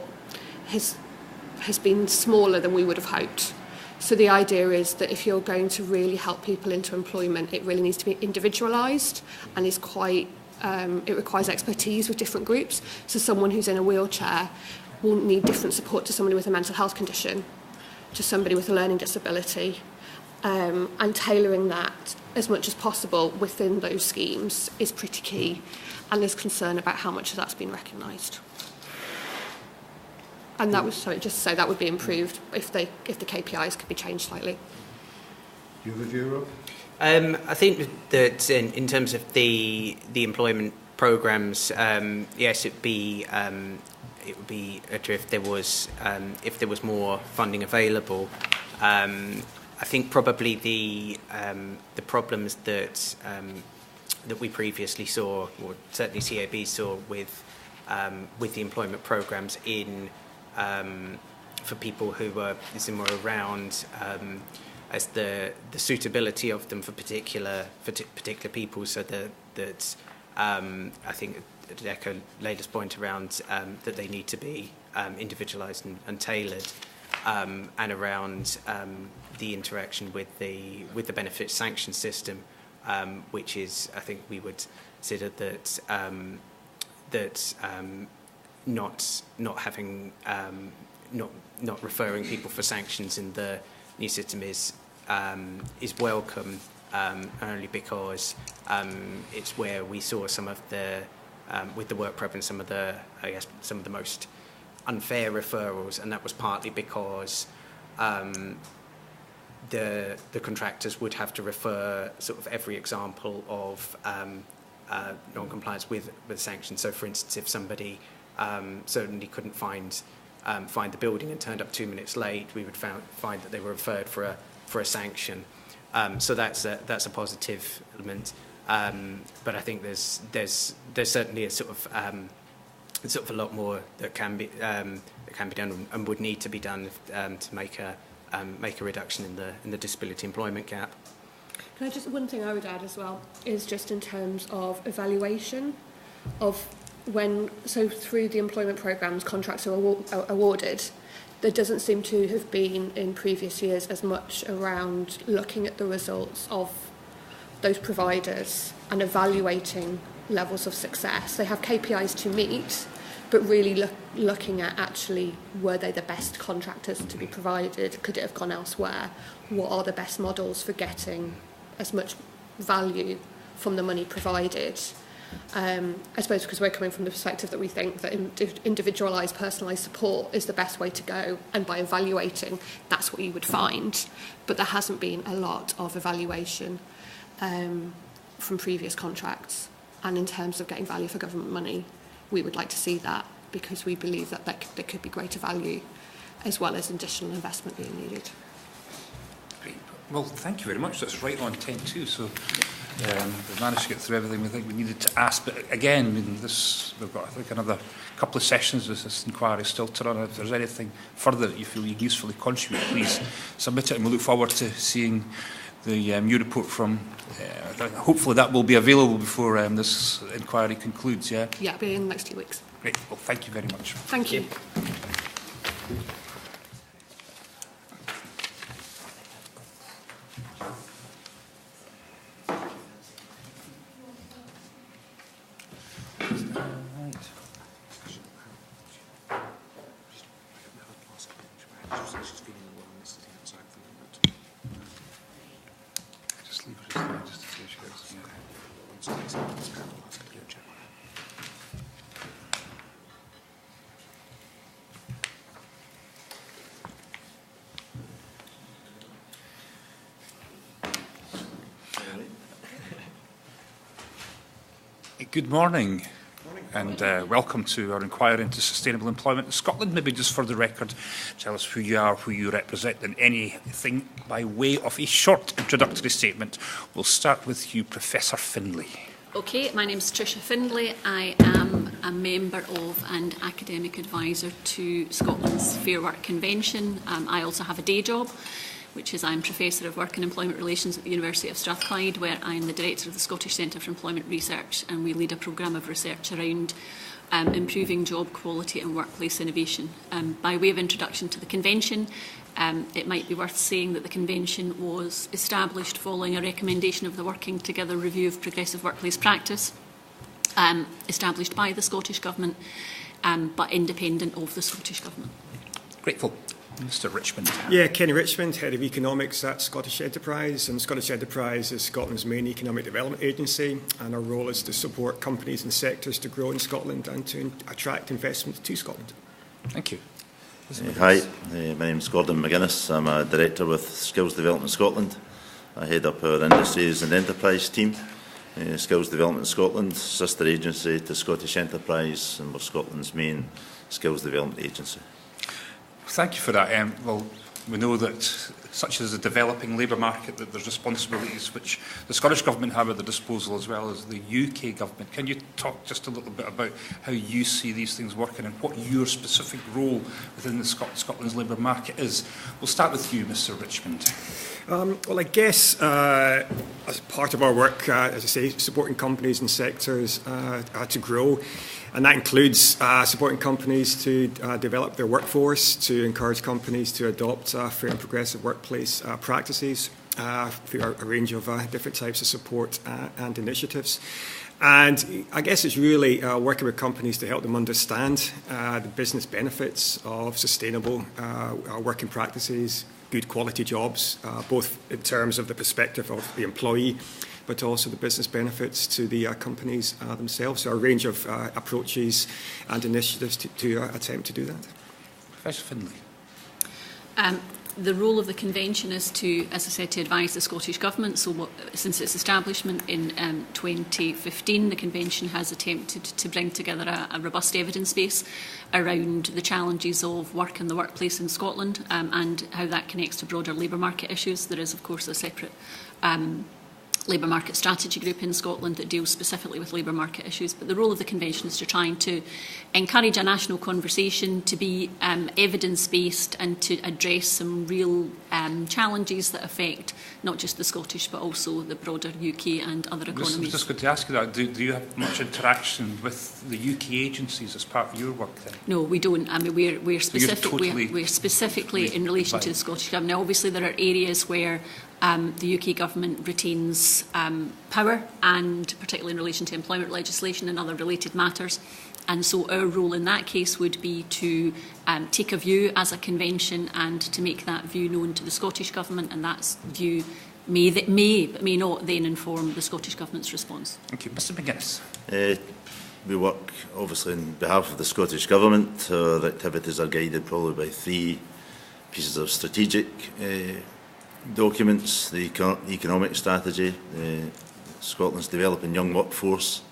has been smaller than we would have hoped. So the idea is that if you're going to really help people into employment, it really needs to be individualised and is quite it requires expertise with different groups. So someone who's in a wheelchair will need different support to somebody with a mental health condition, to somebody with a learning disability, and tailoring that as much as possible within those schemes is pretty key, and there's concern about how much of that's been recognised. And that was, sorry, just so that would be improved if the KPIs could be changed slightly. Do you have a view, Rob? I think that in terms of the employment programmes, yes, it would be better if there was more funding available. I think probably the problems that we previously saw, or certainly CAB saw with the employment programmes for people who were more around, as the suitability of them for particular people, so that I think to echo Leila's point around that they need to be individualised and tailored, and around the interaction with the benefits sanction system, which is, I think we would consider that not having not referring people for sanctions in the new system is welcome, only because it's where we saw some of the with the work prep and some of the most unfair referrals, and that was partly because the contractors would have to refer sort of every example of non-compliance with sanctions. So, for instance, if somebody certainly couldn't find the building and turned up 2 minutes late, we would find that they were referred for a sanction. So that's a positive element. But I think there's certainly a sort of a lot more that can be done and would need to be done to make a reduction in the disability employment gap. Can I just, one thing I would add as well is just in terms of evaluation of so through the employment programmes contracts are awarded, there doesn't seem to have been in previous years as much around looking at the results of those providers and evaluating levels of success. They have KPIs to meet, but really looking at actually, were they the best contractors to be provided? Could it have gone elsewhere? What are the best models for getting as much value from the money provided? I suppose because we're coming from the perspective that we think that individualised, personalised support is the best way to go, and by evaluating, that's what you would find. But there hasn't been a lot of evaluation from previous contracts, and in terms of getting value for government money, we would like to see that, because we believe that there could be greater value as well as additional investment being needed. Great. Well, thank you very much. That's right on 10-2. So we've managed to get through everything we think we needed to ask. But again, I mean, we've got, I think, another couple of sessions with this inquiry still to run. If there's anything further that you feel you can usefully contribute, please submit it, and we look forward to seeing the new report from. Hopefully that will be available before this inquiry concludes. Yeah. Yeah, it'll be in the next 2 weeks. Great. Well, thank you very much. Thank you. Good morning, and welcome to our inquiry into sustainable employment in Scotland. Maybe just for the record, tell us who you are, who you represent, and anything by way of a short introductory statement. We'll start with you, Professor Findlay. Okay, my name is Tricia Findlay. I am a member of and academic advisor to Scotland's Fair Work Convention. I also have a day job, which is I'm Professor of Work and Employment Relations at the University of Strathclyde, where I'm the Director of the Scottish Centre for Employment Research, and we lead a programme of research around improving job quality and workplace innovation. By way of introduction to the Convention, it might be worth saying that the Convention was established following a recommendation of the Working Together Review of Progressive Workplace Practice. established by the Scottish Government, but independent of the Scottish Government. Grateful. Mr Richmond. Yeah, Kenny Richmond, Head of Economics at Scottish Enterprise. And Scottish Enterprise is Scotland's main economic development agency, and our role is to support companies and sectors to grow in Scotland and to attract investment to Scotland. Thank you. Hi, my name is Gordon McGuinness. I'm a Director with Skills Development Scotland. I head up our Industries and Enterprise team. Skills Development Scotland, sister agency to Scottish Enterprise, and we're Scotland's main skills development agency. Thank you for that. Well, we know that, such as the developing labour market, that there's responsibilities which the Scottish Government have at their disposal as well as the UK Government. Can you talk just a little bit about how you see these things working and what your specific role within the Scotland's labour market is? We'll start with you, Mr Richmond. Well, I guess as part of our work, as I say, supporting companies and sectors to grow, and that includes supporting companies to develop their workforce, to encourage companies to adopt fair and progressive workplace practices through a range of different types of support and initiatives. And I guess it's really working with companies to help them understand the business benefits of sustainable working practices, good quality jobs, both in terms of the perspective of the employee, but also the business benefits to the companies themselves. So a range of approaches and initiatives to attempt to do that. Professor Finlay. The role of the convention is to, as I said, to advise the Scottish Government. So since its establishment in 2015, the convention has attempted to bring together a robust evidence base around the challenges of work in the workplace in Scotland and how that connects to broader labour market issues. There is, of course, a separate labour market strategy group in Scotland that deals specifically with labour market issues, but the role of the convention is to try to encourage a national conversation, to be evidence-based and to address some real challenges that affect not just the Scottish but also the broader UK and other economies. I was just going to ask you that. Do you have much interaction with the UK agencies as part of your work then? No, we don't. I mean, we're specifically in relation to the Scottish Government. Now, obviously there are areas where the UK Government retains power, and particularly in relation to employment legislation and other related matters. And so our role in that case would be to take a view as a convention and to make that view known to the Scottish Government, and that view may but may not then inform the Scottish Government's response. Thank you. Mr McGuinness. We work obviously on behalf of the Scottish Government. Our activities are guided probably by three pieces of strategic documents: the economic strategy, Scotland's developing young workforce,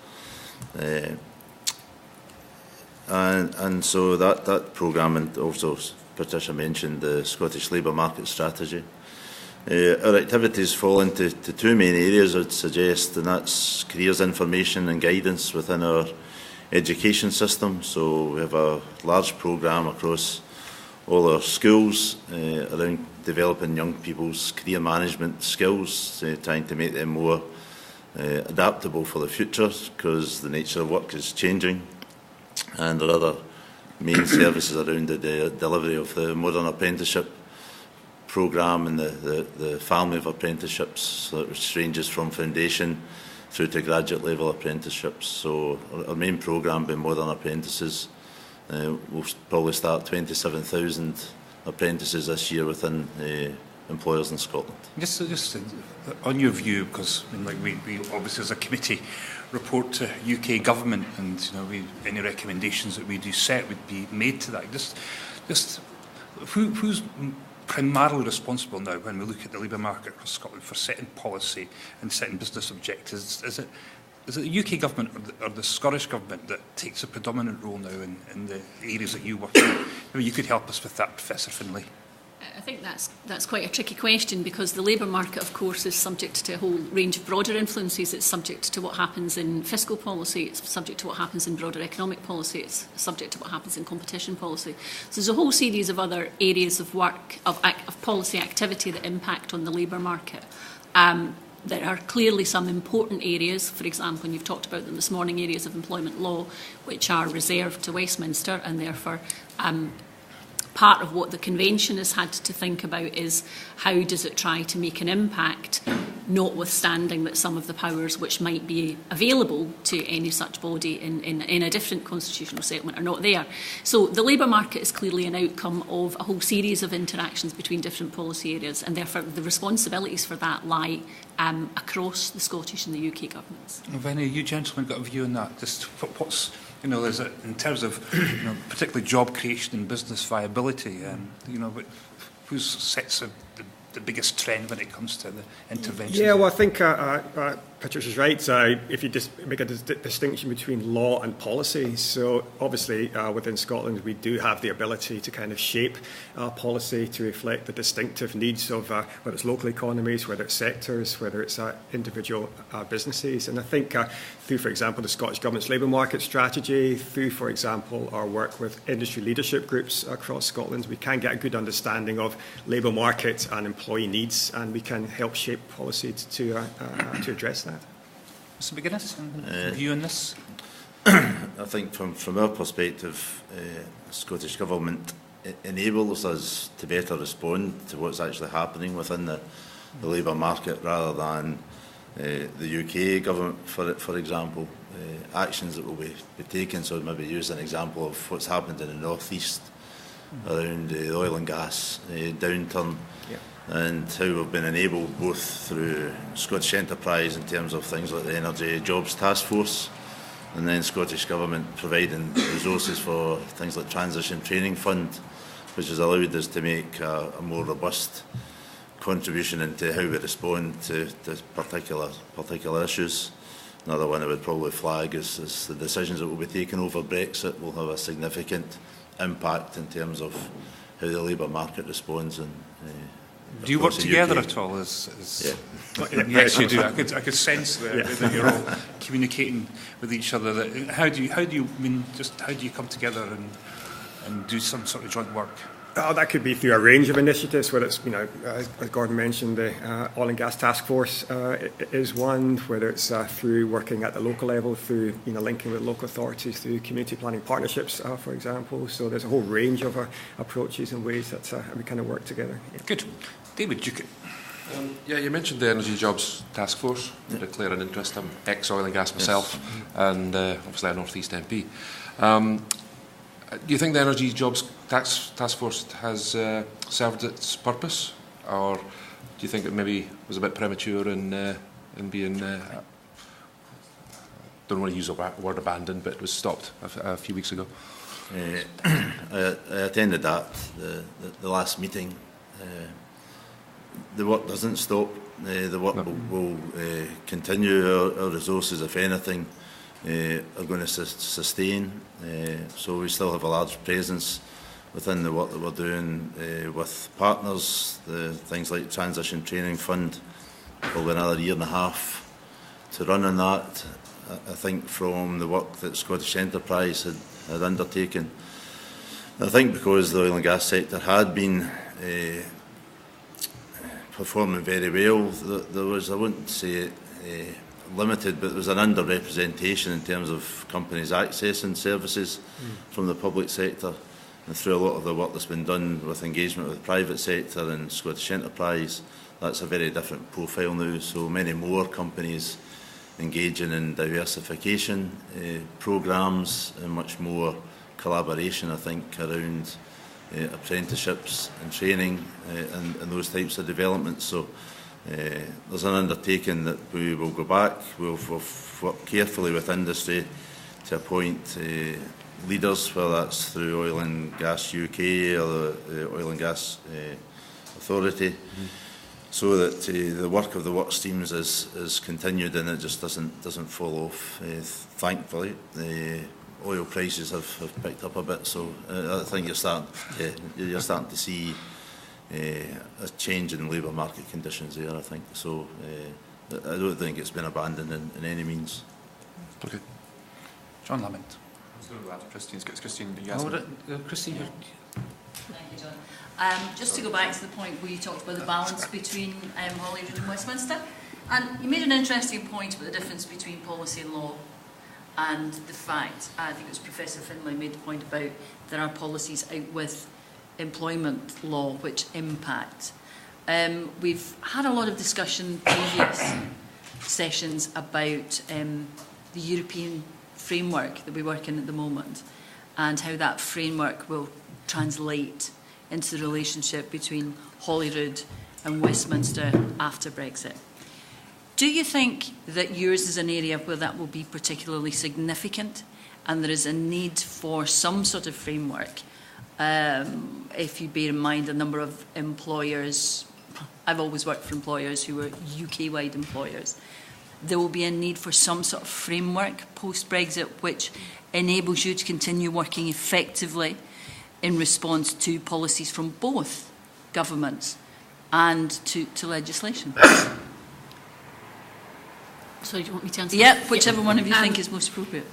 and so that programme, and also Patricia mentioned the Scottish labour market strategy. Our activities fall into two main areas, I'd suggest, and that's careers information and guidance within our education system. So we have a large programme across all our schools around developing young people's career management skills, trying to make them more adaptable for the future, because the nature of work is changing. And there are other main services around the delivery of the modern apprenticeship programme and the family of apprenticeships, which ranges from foundation through to graduate level apprenticeships. So our main programme being modern apprentices. We'll probably start 27,000 apprentices this year within employers in Scotland. Just on your view, because we obviously as a committee report to UK Government, and any recommendations that we do set would be made to that. Just who's primarily responsible now when we look at the labour market across Scotland for setting policy and setting business objectives? Is it the UK Government or the Scottish Government that takes a predominant role now in the areas that you work in? Maybe you could help us with that, Professor Finlay. I think that's quite a tricky question, because the labour market, of course, is subject to a whole range of broader influences. It's subject to what happens in fiscal policy, it's subject to what happens in broader economic policy, it's subject to what happens in competition policy. So there's a whole series of other areas of work, of policy activity that impact on the labour market. There are clearly some important areas, for example, and you've talked about them this morning, areas of employment law, which are reserved to Westminster and therefore part of what the convention has had to think about is how does it try to make an impact, notwithstanding that some of the powers which might be available to any such body in a different constitutional settlement are not there. So the labour market is clearly an outcome of a whole series of interactions between different policy areas, and therefore the responsibilities for that lie across the Scottish and the UK governments. Have any of you gentlemen got a view on that? Just what's, you know, there's in terms of, you know, particularly job creation and business viability, you know, who sets the biggest trend when it comes to the intervention? Yeah, well, I think Patricia's right. If you just make a distinction between law and policy, so obviously within Scotland we do have the ability to kind of shape policy to reflect the distinctive needs of whether it's local economies, whether it's sectors, whether it's individual businesses. And I think through, for example, the Scottish Government's labour market strategy, through, for example, our work with industry leadership groups across Scotland, we can get a good understanding of labour market and employee needs, and we can help shape policy to address that. Mr McGuinness, view on this? I think from our perspective, the Scottish Government enables us to better respond to what's actually happening within the labour market, rather than the UK Government, for example. Actions that will be taken, so maybe use an example of what's happened in the North East around the oil and gas downturn. Yeah. And how we've been enabled both through Scottish Enterprise in terms of things like the Energy Jobs Task Force, and then Scottish Government providing resources for things like Transition Training Fund, which has allowed us to make a more robust contribution into how we respond to particular issues. Another one I would probably flag is the decisions that will be taken over Brexit will have a significant impact in terms of how the labour market responds. And do you work together at all? Yeah. Yes, you do. I could sense that you're all communicating with each other. How do you come together and do some sort of joint work? That could be through a range of initiatives, whether it's, as Gordon mentioned, the Oil and Gas Task Force is one, whether it's through working at the local level, through linking with local authorities, through community planning partnerships, for example. So there's a whole range of approaches and ways that we kind of work together. Yeah. Good. David Duke. Yeah, you mentioned the Energy Jobs Task Force. I declare an interest. I'm ex-oil and gas myself, and obviously a North East MP. Do you think the Energy Jobs Task Force has served its purpose, or do you think it maybe was a bit premature in being, don't want to use the word abandoned, but it was stopped a few weeks ago? I attended that, the last meeting. The work doesn't stop. The work will continue. Our resources, if anything, are going to sustain. So we still have a large presence within the work that we're doing with partners. Things like Transition Training Fund, probably another year and a half to run on that. I think from the work that Scottish Enterprise had undertaken. I think because the oil and gas sector had been performing very well, there was, I wouldn't say limited, but there was an underrepresentation in terms of companies accessing services from the public sector. And through a lot of the work that's been done with engagement with the private sector and Scottish Enterprise, that's a very different profile now. So many more companies engaging in diversification programmes and much more collaboration, I think, around apprenticeships and training and those types of developments. So there's an undertaking that we will go back. We'll work carefully with industry to appoint leaders, whether that's through Oil and Gas UK or the Oil and Gas Authority, so that the work of the work streams is continued and it just doesn't fall off. Thankfully, the oil prices have picked up a bit, so I think you're starting to see a change in labour market conditions there, I think. So I don't think it's been abandoned in any means. Okay. John Lamont. I was going to go after Christine. Christine, Christine. Thank you, John. Just to go back to the point where you talked about the balance between Holyrood and Westminster, and you made an interesting point about the difference between policy and law, and the fact, I think it was Professor Finlay made the point about there are policies out with employment law which impact. We've had a lot of discussion previous sessions about the European framework that we work in at the moment and how that framework will translate into the relationship between Holyrood and Westminster after Brexit. Do you think that yours is an area where that will be particularly significant and there is a need for some sort of framework? If you bear in mind a number of employers, I've always worked for employers who were UK-wide employers, there will be a need for some sort of framework post-Brexit which enables you to continue working effectively in response to policies from both governments and to legislation. Sorry, do you want me to answer? Yeah, whichever one of you think is most appropriate.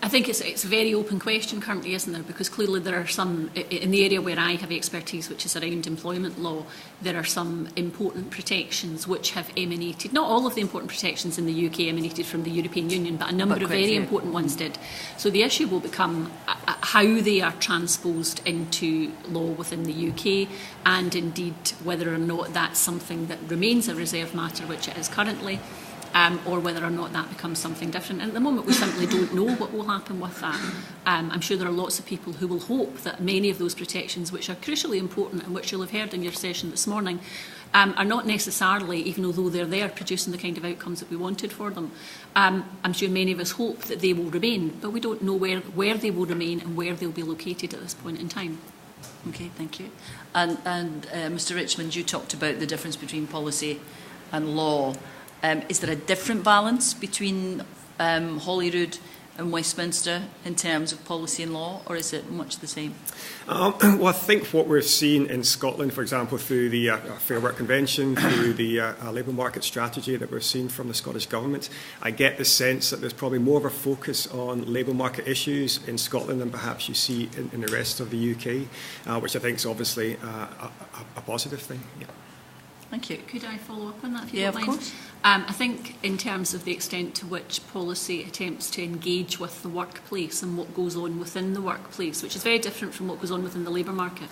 I think it's a very open question currently, isn't there? Because clearly there are some, in the area where I have expertise, which is around employment law, there are some important protections which have emanated, not all of the important protections in the UK emanated from the European Union, but a number of very important ones did. So the issue will become how they are transposed into law within the UK, and indeed whether or not that's something that remains a reserved matter, which it is currently, or whether or not that becomes something different. And at the moment, we simply don't know what will happen with that. I'm sure there are lots of people who will hope that many of those protections, which are crucially important and which you'll have heard in your session this morning, are not necessarily, even though they're there, producing the kind of outcomes that we wanted for them. I'm sure many of us hope that they will remain, but we don't know where they will remain and where they'll be located at this point in time. Okay, thank you. And Mr. Richmond, you talked about the difference between policy and law. Is there a different balance between Holyrood and Westminster in terms of policy and law, or is it much the same? Well, I think what we've seen in Scotland, for example, through the Fair Work Convention, through the labour market strategy that we've seen from the Scottish Government, I get the sense that there's probably more of a focus on labour market issues in Scotland than perhaps you see in the rest of the UK, which I think is obviously a positive thing. Yeah. Thank you. Could I follow up on that, if you don't mind? Of course. I think in terms of the extent to which policy attempts to engage with the workplace and what goes on within the workplace, which is very different from what goes on within the labour market.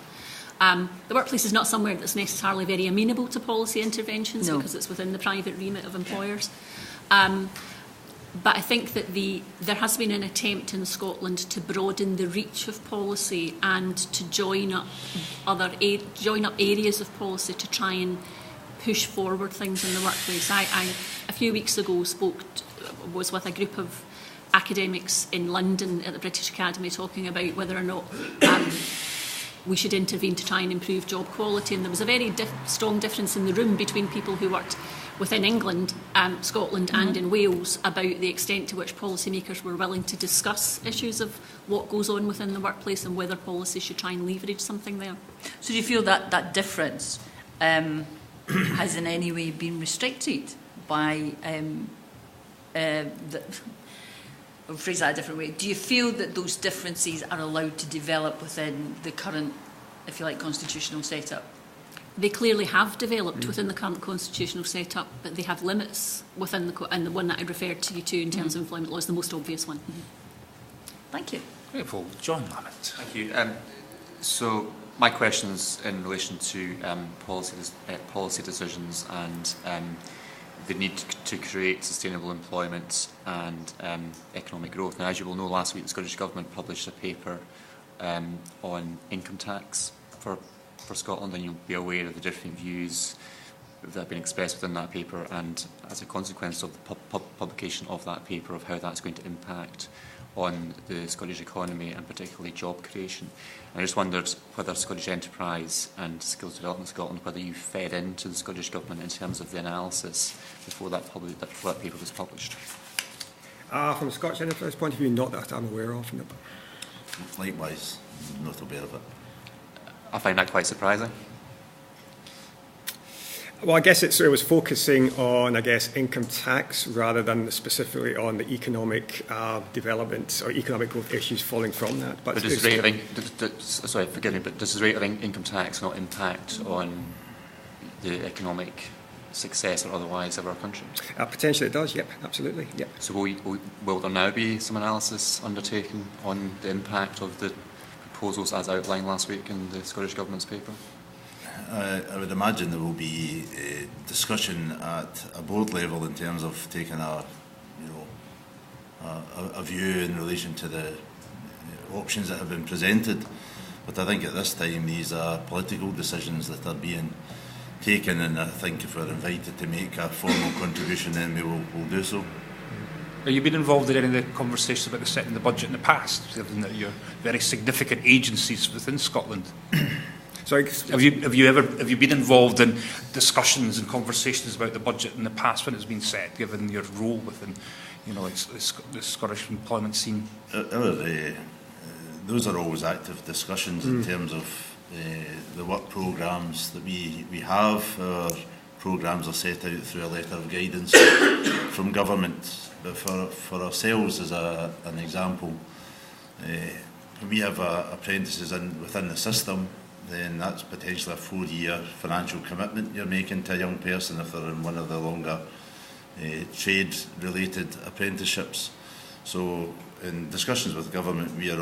The workplace is not somewhere that's necessarily very amenable to policy interventions because it's within the private remit of employers. But I think that there has been an attempt in Scotland to broaden the reach of policy and to join up areas of policy to try and push forward things in the workplace. I a few weeks ago was with a group of academics in London at the British Academy talking about whether or not we should intervene to try and improve job quality, and there was a very strong difference in the room between people who worked within England, Scotland and in Wales about the extent to which policymakers were willing to discuss issues of what goes on within the workplace and whether policy should try and leverage something there. So do you feel that difference has in any way been restricted by, I'll phrase that a different way, do you feel that those differences are allowed to develop within the current, if you like, constitutional setup? They clearly have developed within the current constitutional setup, but they have limits within and the one that I referred to you to in terms of employment law is the most obvious one. Thank you. Grateful. John Lamont. Thank you. So my question's in relation to policy decisions and the need to create sustainable employment and economic growth. Now, as you will know, last week the Scottish Government published a paper on income tax for Scotland, and you'll be aware of the different views that have been expressed within that paper, and as a consequence of the publication of that paper, of how that's going to impact on the Scottish economy and particularly job creation. And I just wondered whether Scottish Enterprise and Skills Development Scotland, whether you fed into the Scottish Government in terms of the analysis before that paper was published. From a Scottish Enterprise point of view, not that I'm aware of. No. Likewise, not aware of it. I find that quite surprising. Well, I guess it was focusing on, income tax rather than specifically on the economic development or economic growth issues falling from that. But does the rate of does the rate of income tax not impact on the economic success or otherwise of our country? Potentially it does, yep, absolutely, yep. So will there now be some analysis undertaken on the impact of the proposals as outlined last week in the Scottish Government's paper? I would imagine there will be a discussion at a board level in terms of taking a view in relation to the options that have been presented. But I think at this time these are political decisions that are being taken, and I think if we're invited to make a formal contribution, then we'll do so. Have you been involved in any of the conversations about the setting the budget in the past, given that you're very significant agencies within Scotland? Sorry, have you been involved in discussions and conversations about the budget in the past when it's been set, given your role within, the Scottish employment scene? Those are always active discussions in terms of the work programmes that we have. Our programmes are set out through a letter of guidance from government. But for ourselves, as an example, we have apprentices within the system. Then that's potentially a 4-year financial commitment you're making to a young person if they're in one of the longer trade-related apprenticeships. So in discussions with government, we are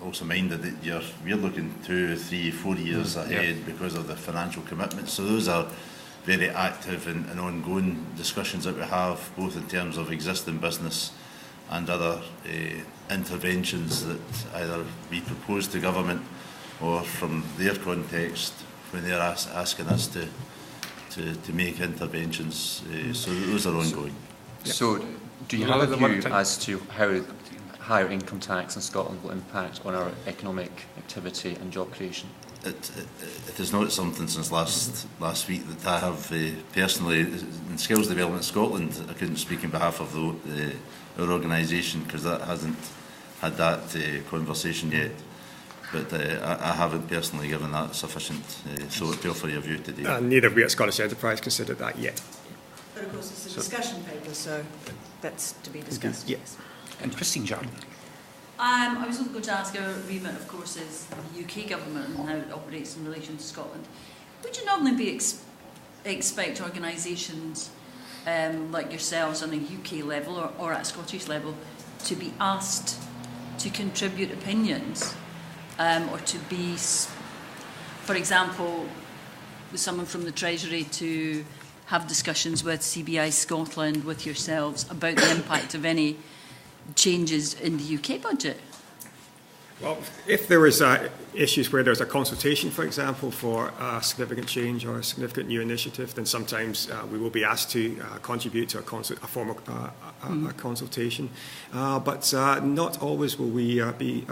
also minded that we're looking 2, 3, 4 years ahead because of the financial commitment. So those are very active and ongoing discussions that we have, both in terms of existing business and other interventions that either we propose to government or from their context when they're asking us to make interventions. So those are ongoing. So do you have a view as to how higher income tax in Scotland will impact on our economic activity and job creation? It is not something since last week that I have personally, in Skills Development Scotland, I couldn't speak on behalf of our organisation because that hasn't had that conversation yet. But I haven't personally given that sufficient thought to offer your view today. Neither have we at Scottish Enterprise considered that yet. But of course it's a discussion paper, so that's to be discussed. Yes. And Christine Jarman. I was also going to ask, our remit, of course, is the UK government and how it operates in relation to Scotland. Would you normally expect organisations like yourselves on a UK level or at a Scottish level to be asked to contribute opinions or to be, for example, with someone from the Treasury to have discussions with CBI Scotland, with yourselves, about the impact of any changes in the UK budget? Well, if there is issues where there's a consultation, for example, for a significant change or a significant new initiative, then sometimes we will be asked to contribute to a formal consultation. But not always will we be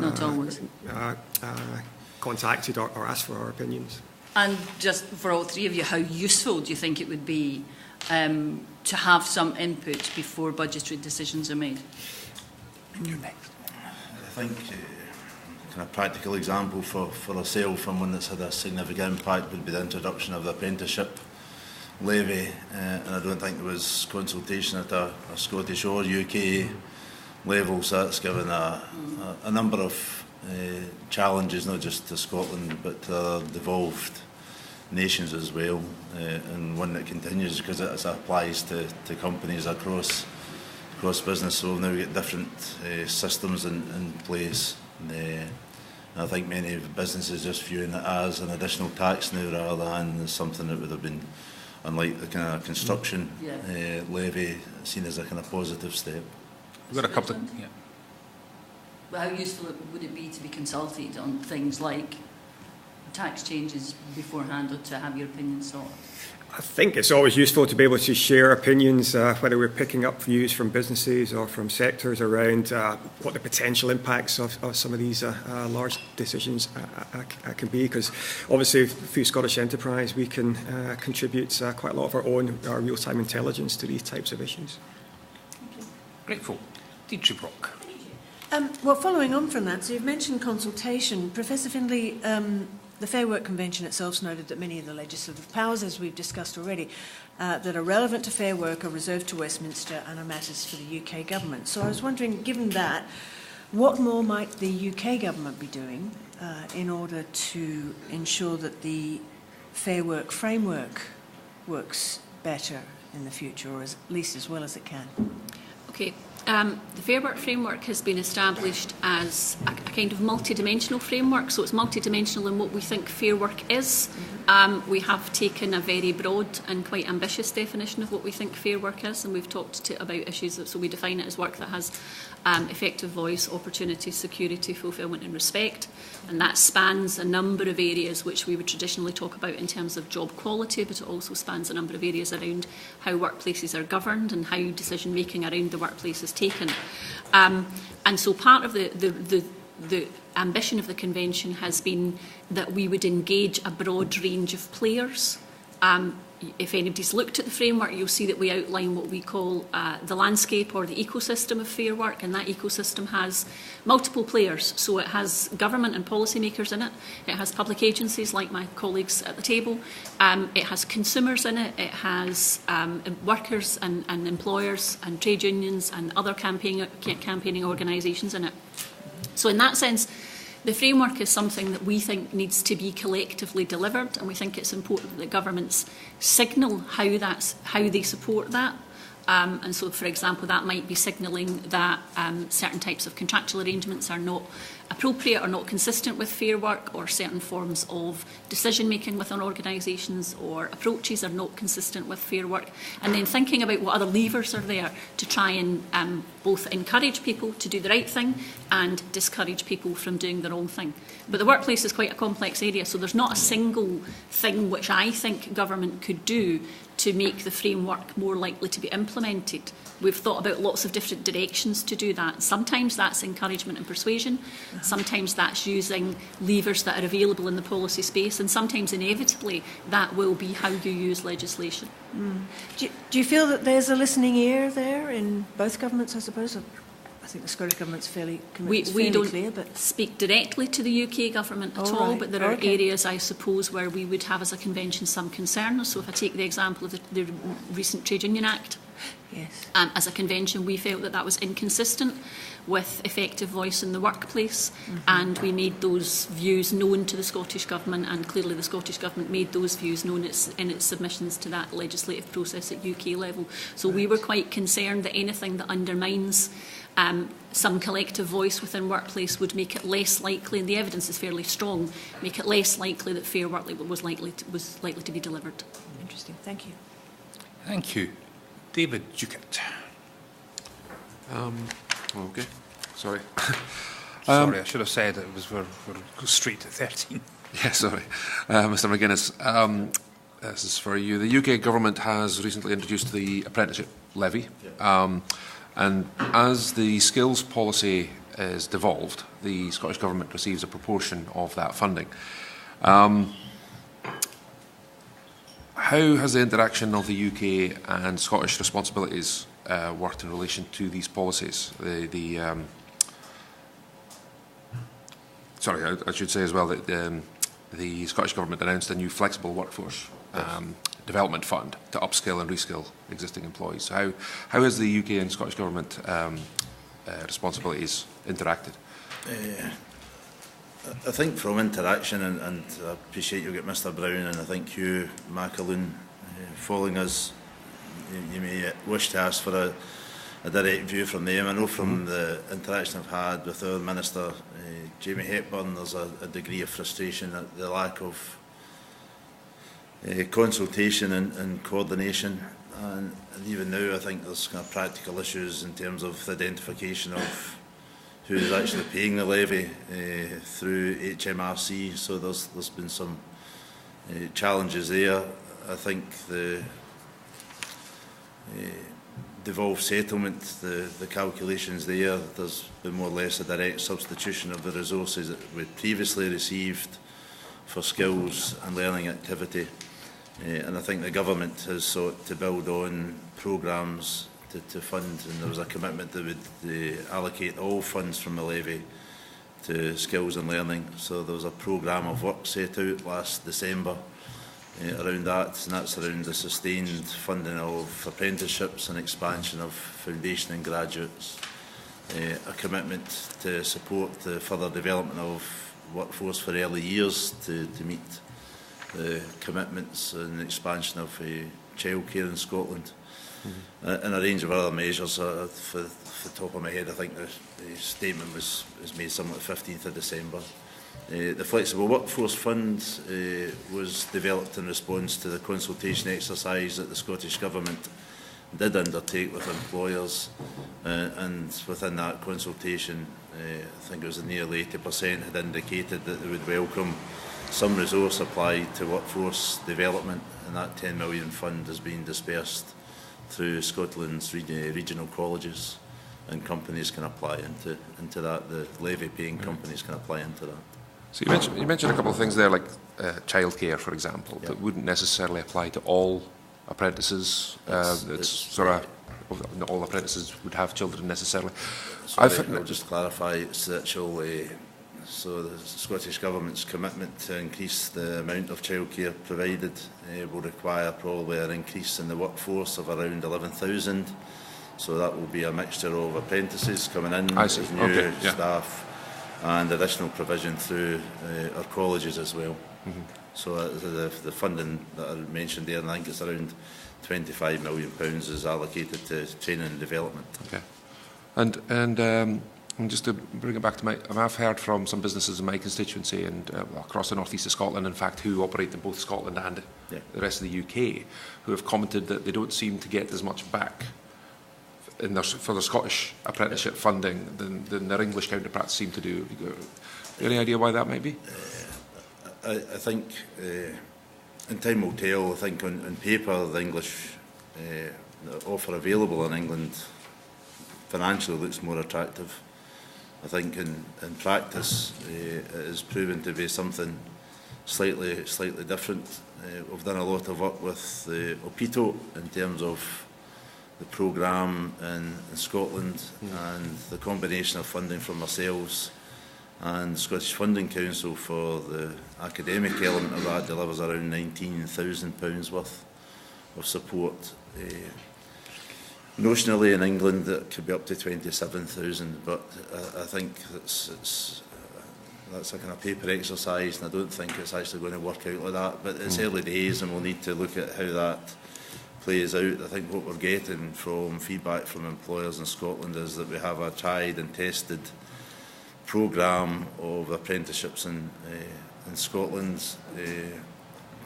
contacted or asked for our opinions. And just for all three of you, how useful do you think it would be to have some input before budgetary decisions are made? You're next. I think a practical example for ourselves and one that's had a significant impact would be the introduction of the apprenticeship levy, and I don't think there was consultation at a Scottish or UK level, so that's given a number of challenges, not just to Scotland but to devolved nations as well, and one that continues because it applies to companies across business. So we've now got different systems in place. And I think many businesses just viewing it as an additional tax now rather than as something that would have been, unlike the kind of construction levy, seen as a kind of positive step. We've got a couple of... Yeah. Well, how useful would it be to be consulted on things like tax changes beforehand or to have your opinion sought? I think it's always useful to be able to share opinions, whether we're picking up views from businesses or from sectors around what the potential impacts of some of these large decisions can be, because obviously through Scottish Enterprise we can contribute quite a lot of our own real-time intelligence to these types of issues. Grateful. Deirdre Brock. Well, following on from that, so you've mentioned consultation. Professor Findlay, the Fair Work Convention itself noted that many of the legislative powers, as we've discussed already, that are relevant to fair work are reserved to Westminster and are matters for the UK government. So I was wondering, given that, what more might the UK government be doing in order to ensure that the Fair Work framework works better in the future, or at least as well as it can? Okay. The Fair Work framework has been established as a kind of multidimensional framework, so it's multidimensional in what we think fair work is. We have taken a very broad and quite ambitious definition of what we think fair work is, and we've talked about issues, so we define it as work that has effective voice, opportunity, security, fulfilment and respect, and that spans a number of areas which we would traditionally talk about in terms of job quality, but it also spans a number of areas around how workplaces are governed and how decision making around the workplace is taken. And so part of the ambition of the Convention has been that we would engage a broad range of players. If anybody's looked at the framework, you'll see that we outline what we call the landscape or the ecosystem of fair work, and that ecosystem has multiple players. So it has government and policymakers in it, it has public agencies like my colleagues at the table, it has consumers in it, it has workers and employers and trade unions and other campaigning organisations in it. So in that sense, the framework is something that we think needs to be collectively delivered, and we think it's important that governments signal how they support that. And so, for example, that might be signalling that certain types of contractual arrangements are not appropriate or not consistent with fair work, or certain forms of decision-making within organisations or approaches are not consistent with fair work. And then thinking about what other levers are there to try and both encourage people to do the right thing and discourage people from doing the wrong thing. But the workplace is quite a complex area, so there's not a single thing which I think government could do to make the framework more likely to be implemented. We've thought about lots of different directions to do that. Sometimes that's encouragement and persuasion, sometimes that's using levers that are available in the policy space, and sometimes inevitably that will be how you use legislation. Do you feel that there's a listening ear there in both governments, I suppose? I think the Scottish Government's fairly we don't clear, but speak directly to the UK Government at all, but there are areas, I suppose, where we would have as a convention some concern. So if I take the example of the recent Trade Union Act, yes. As a convention we felt that was inconsistent with effective voice in the workplace, and we made those views known to the Scottish Government, and clearly the Scottish Government made those views known in its submissions to that legislative process at UK level. So we were quite concerned that anything that undermines some collective voice within workplace would make it less likely, and the evidence is fairly strong, make it less likely that fair work was likely to be delivered. Interesting, thank you. Thank you. David Ducat. Okay, sorry. Sorry, I should have said it was we're straight to 13. Yeah, sorry. Mr McGuinness, this is for you. The UK Government has recently introduced the apprenticeship levy. And as the skills policy is devolved, the Scottish Government receives a proportion of that funding. How has the interaction of the UK and Scottish responsibilities worked in relation to these policies? Sorry, I should say as well that the Scottish Government announced a new flexible workforce development fund to upskill and reskill existing employees. So how has the UK and Scottish Government responsibilities interacted? I think from interaction, and I appreciate you'll get Mr Brown and I think Hugh McAloon following us, you may wish to ask for a direct view from them. I know from the interaction I've had with our Minister, Jamie Hepburn, there's a degree of frustration at the lack of consultation and coordination, and even now I think there's kind of practical issues in terms of the identification of who is actually paying the levy through HMRC, so there's been some challenges there. I think the devolved settlement, the calculations there's been more or less a direct substitution of the resources that we previously received for skills and learning activity. And I think the government has sought to build on programmes to fund, and there was a commitment that would allocate all funds from the levy to skills and learning. So there was a programme of work set out last December around that, and that's around the sustained funding of apprenticeships and expansion of foundation and graduates, a commitment to support the further development of workforce for early years to meet the commitments and expansion of childcare in Scotland. and a range of other measures. For the top of my head, I think the statement was made somewhat the 15th of December. The Flexible Workforce Fund was developed in response to the consultation exercise that the Scottish Government did undertake with employers, and within that consultation, I think it was nearly 80% had indicated that they would welcome some resource applied to workforce development, and that 10 million fund has been dispersed through Scotland's regional colleges, and companies can apply into that. The levy-paying companies can apply into that. So you mentioned a couple of things there, like childcare, for example, that wouldn't necessarily apply to all apprentices. It's sort of not all apprentices would have children necessarily. I'll just clarify. It's actually so the Scottish Government's commitment to increase the amount of childcare provided will require probably an increase in the workforce of around 11,000. So that will be a mixture of apprentices coming in as new staff, and additional provision through our colleges as well. So the funding that I mentioned there, I think it's around £25 million is allocated to training and development. Okay. And just to bring it back to I've heard from some businesses in my constituency and across the northeast of Scotland, in fact, who operate in both Scotland and the rest of the UK, who have commented that they don't seem to get as much back for their Scottish apprenticeship funding than their English counterparts seem to do. Any idea why that might be? I think in time will tell. I think on paper the English offer available in England financially looks more attractive. I think in practice it is proven to be something slightly different. We've done a lot of work with the OPITO in terms of the programme in Scotland, and the combination of funding from ourselves and the Scottish Funding Council for the academic element of that delivers around £19,000 worth of support. Notionally in England that could be up to 27,000, but I think that's a kind of paper exercise, and I don't think it's actually going to work out like that. But it's early days, and we'll need to look at how that plays out. I think what we're getting from feedback from employers in Scotland is that we have a tried and tested programme of apprenticeships in Scotland,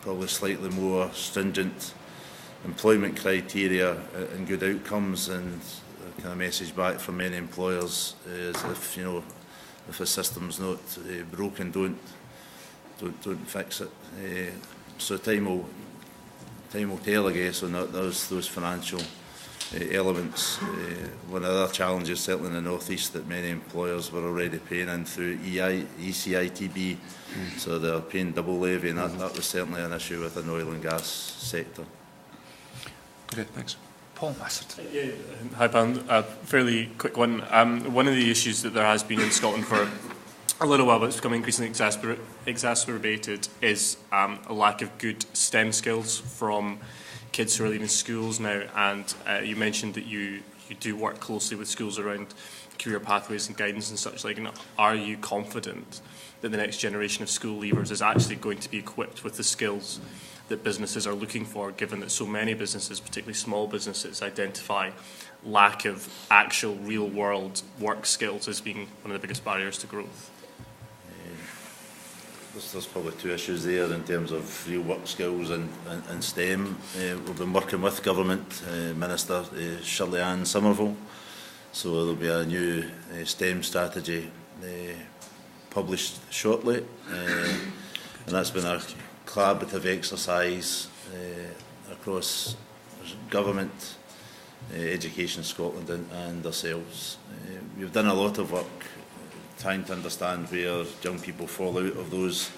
probably slightly more stringent employment criteria and good outcomes, and the kind of message back from many employers is if a system's not broken, don't fix it. So time will tell, I guess, on those financial elements. One of the other challenges, certainly in the North East, that many employers were already paying in through ECITB, so they're paying double levy, and that was certainly an issue with the oil and gas sector. Okay, thanks. Paul Massett. Yeah, hi, Pan. A fairly quick one. One of the issues that there has been in Scotland for a little while, but it's becoming increasingly exacerbated, is a lack of good STEM skills from kids who are leaving schools now. And you mentioned that you do work closely with schools around career pathways and guidance and such like. And are you confident that the next generation of school leavers is actually going to be equipped with the skills that businesses are looking for, given that so many businesses, particularly small businesses, identify lack of actual real-world work skills as being one of the biggest barriers to growth? There's probably two issues there in terms of real work skills and STEM. We've been working with Government Minister Shirley Ann Somerville, so there'll be a new STEM strategy published shortly, and that's been a collaborative exercise across Government, Education Scotland and ourselves. We've done a lot of work trying to understand where young people fall out of those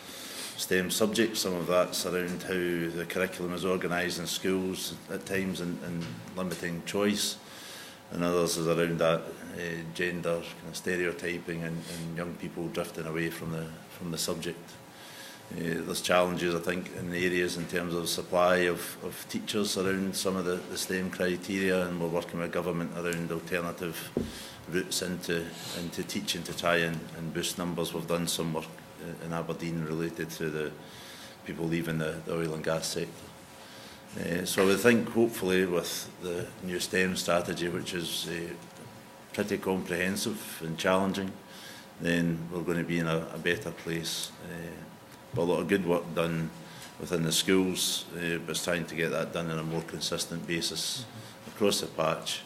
STEM subjects. Some of that's around how the curriculum is organised in schools at times and limiting choice, and others is around that gender kind of stereotyping and young people drifting away from the subject. There's challenges, I think, in areas in terms of supply of teachers around some of the STEM criteria, and we're working with Government around alternative routes into teaching to try and boost numbers. We've done some work in Aberdeen related to the people leaving the oil and gas sector. So I would think, hopefully, with the new STEM strategy, which is pretty comprehensive and challenging, then we're going to be in a better place. But a lot of good work done within the schools, but it's trying to get that done on a more consistent basis across the patch,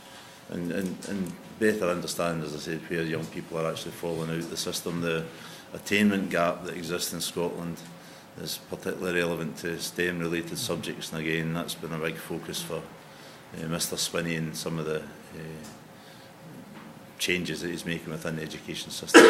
and better understand, as I said, where young people are actually falling out of the system. The attainment gap that exists in Scotland is particularly relevant to STEM-related subjects, and again, that's been a big focus for Mr Spinney and some of the changes that he's making within the education system.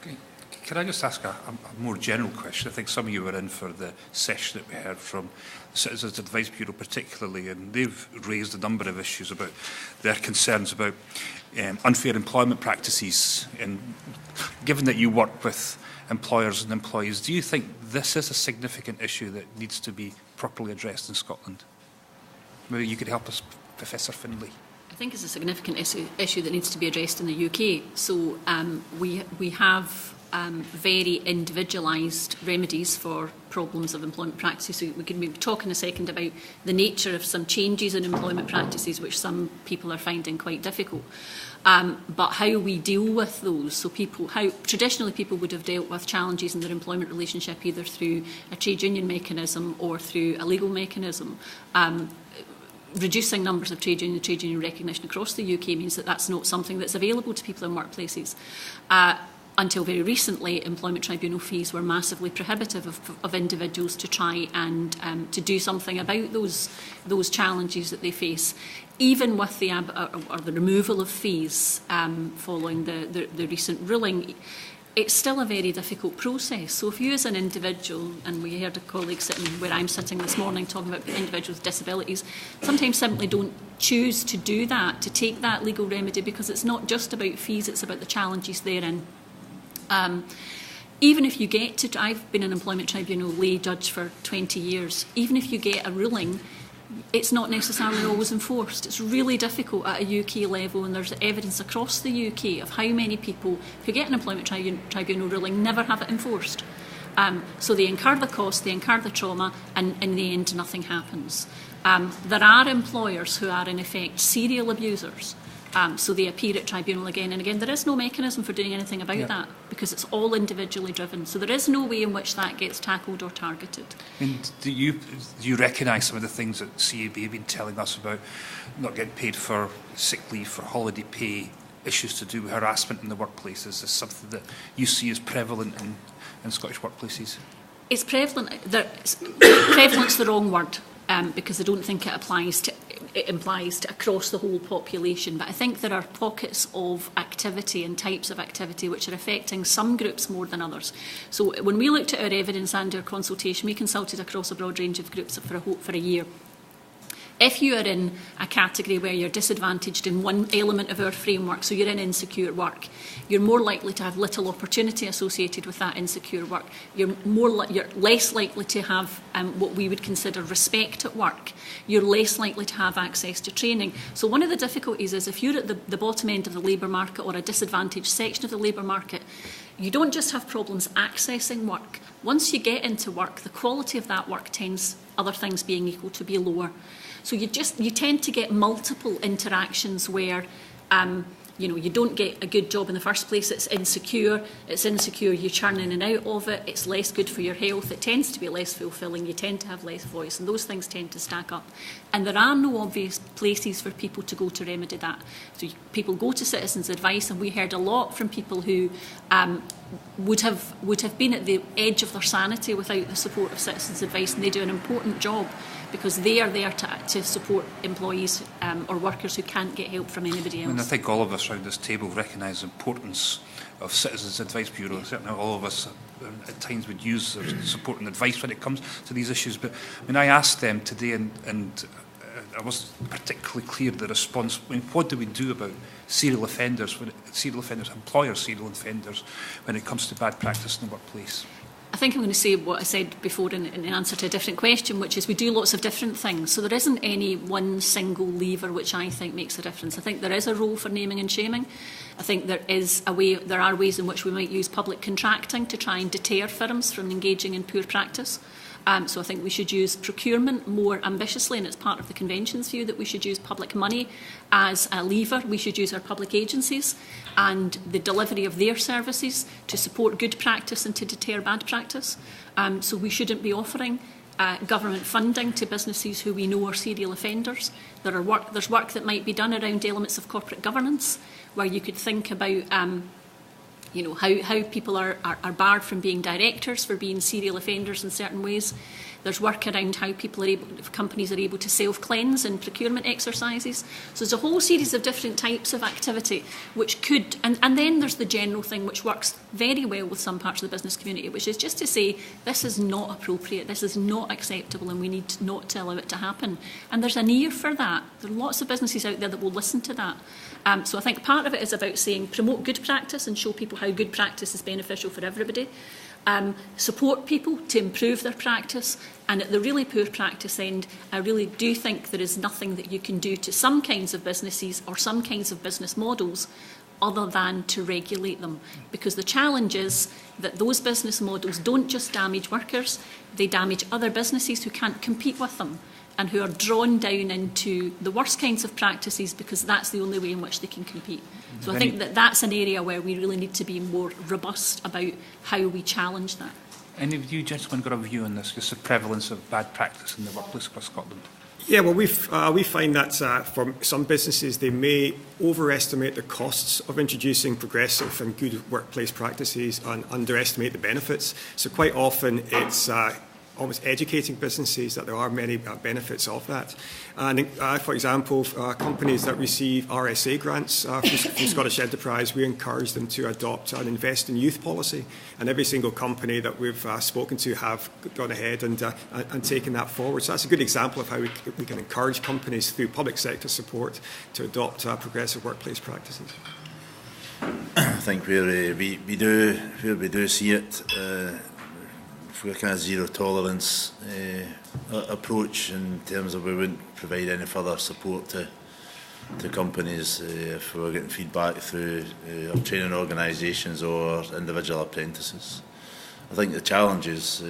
Okay. Can I just ask a more general question? I think some of you were in for the session that we heard from the Citizens Advice Bureau particularly, and they've raised a number of issues about their concerns about unfair employment practices. And given that you work with employers and employees, do you think this is a significant issue that needs to be properly addressed in Scotland? Maybe you could help us, Professor Findlay. I think it's a significant issue that needs to be addressed in the UK. So we have very individualised remedies for problems of employment practices. So we can be talking a second about the nature of some changes in employment practices which some people are finding quite difficult. But how we deal with those, so how traditionally people would have dealt with challenges in their employment relationship either through a trade union mechanism or through a legal mechanism. Reducing numbers of trade union recognition across the UK means that that's not something that's available to people in workplaces. Until very recently, employment tribunal fees were massively prohibitive of individuals to try and to do something about those challenges that they face. Even with the removal of fees following the recent ruling, it's still a very difficult process. So if you as an individual, and we heard a colleague sitting where I'm sitting this morning talking about individuals with disabilities, sometimes simply don't choose to do that, to take that legal remedy, because it's not just about fees, it's about the challenges therein. Even if you get to, I've been an employment tribunal lay judge for 20 years, even if you get a ruling, it's not necessarily always enforced. It's really difficult at a UK level, and there's evidence across the UK of how many people who get an employment tribunal ruling never have it enforced. So they incur the cost, they incur the trauma, and in the end nothing happens. There are employers who are in effect serial abusers. So they appear at tribunal again and again. There is no mechanism for doing anything about that because it's all individually driven. So there is no way in which that gets tackled or targeted. And do you recognise some of the things that CAB have been telling us about not getting paid for sick leave, for holiday pay, issues to do with harassment in the workplace? Is this something that you see as prevalent in Scottish workplaces? It's prevalent. Prevalent's the wrong word. Because I don't think it implies to across the whole population. But I think there are pockets of activity and types of activity which are affecting some groups more than others. So when we looked at our evidence and our consultation, we consulted across a broad range of groups for a year. If you are in a category where you're disadvantaged in one element of our framework, so you're in insecure work, you're more likely to have little opportunity associated with that insecure work. You're less likely to have what we would consider respect at work. You're less likely to have access to training. So one of the difficulties is if you're at the bottom end of the labour market or a disadvantaged section of the labour market, you don't just have problems accessing work. Once you get into work, the quality of that work tends, other things being equal, to be lower. So you tend to get multiple interactions where you don't get a good job in the first place. It's insecure, you churn in and out of it, it's less good for your health, it tends to be less fulfilling, you tend to have less voice, and those things tend to stack up. And there are no obvious places for people to go to remedy that. So people go to Citizens Advice, and we heard a lot from people who would have been at the edge of their sanity without the support of Citizens Advice, and they do an important job because they are there to support employees or workers who can't get help from anybody else. And I think all of us around this table recognise the importance of Citizens Advice Bureau. Certainly all of us at times would use their support and advice when it comes to these issues. But I asked them today, and I wasn't particularly clear the response. What do we do about serial offenders, employer serial offenders, when it comes to bad practice in the workplace? I think I'm going to say what I said before in answer to a different question, which is we do lots of different things. So there isn't any one single lever which I think makes a difference. I think there is a role for naming and shaming. I think there are ways in which we might use public contracting to try and deter firms from engaging in poor practice. So I think we should use procurement more ambitiously, and it's part of the Convention's view that we should use public money as a lever. We should use our public agencies and the delivery of their services to support good practice and to deter bad practice. So we shouldn't be offering government funding to businesses who we know are serial offenders. There's work that might be done around elements of corporate governance, where you could think about how people are barred from being directors for being serial offenders in certain ways. There's work around how companies are able to self-cleanse in procurement exercises. So there's a whole series of different types of activity which could, and then there's the general thing which works very well with some parts of the business community, which is just to say, this is not appropriate, this is not acceptable, and we need not to allow it to happen. And there's an ear for that. There are lots of businesses out there that will listen to that. So I think part of it is about saying, promote good practice and show people how good practice is beneficial for everybody. Support people to improve their practice, and at the really poor practice end, I really do think there is nothing that you can do to some kinds of businesses or some kinds of business models other than to regulate them, because the challenge is that those business models don't just damage workers, they damage other businesses who can't compete with them and who are drawn down into the worst kinds of practices because that's the only way in which they can compete. So I think that that's an area where we really need to be more robust about how we challenge that. Any of you gentlemen got a view on this, just the prevalence of bad practice in the workplace across Scotland? Yeah, well, we find that for some businesses, they may overestimate the costs of introducing progressive and good workplace practices and underestimate the benefits. So quite often it's almost educating businesses that there are many benefits of that. And for example, companies that receive RSA grants from Scottish Enterprise, we encourage them to adopt an invest in youth policy. And every single company that we've spoken to have gone ahead and taken that forward. So that's a good example of how we can encourage companies through public sector support to adopt progressive workplace practices. I think where we do see it, for a kind of zero tolerance approach in terms of we wouldn't provide any further support to companies if we were getting feedback through our training organisations or individual apprentices. I think the challenge is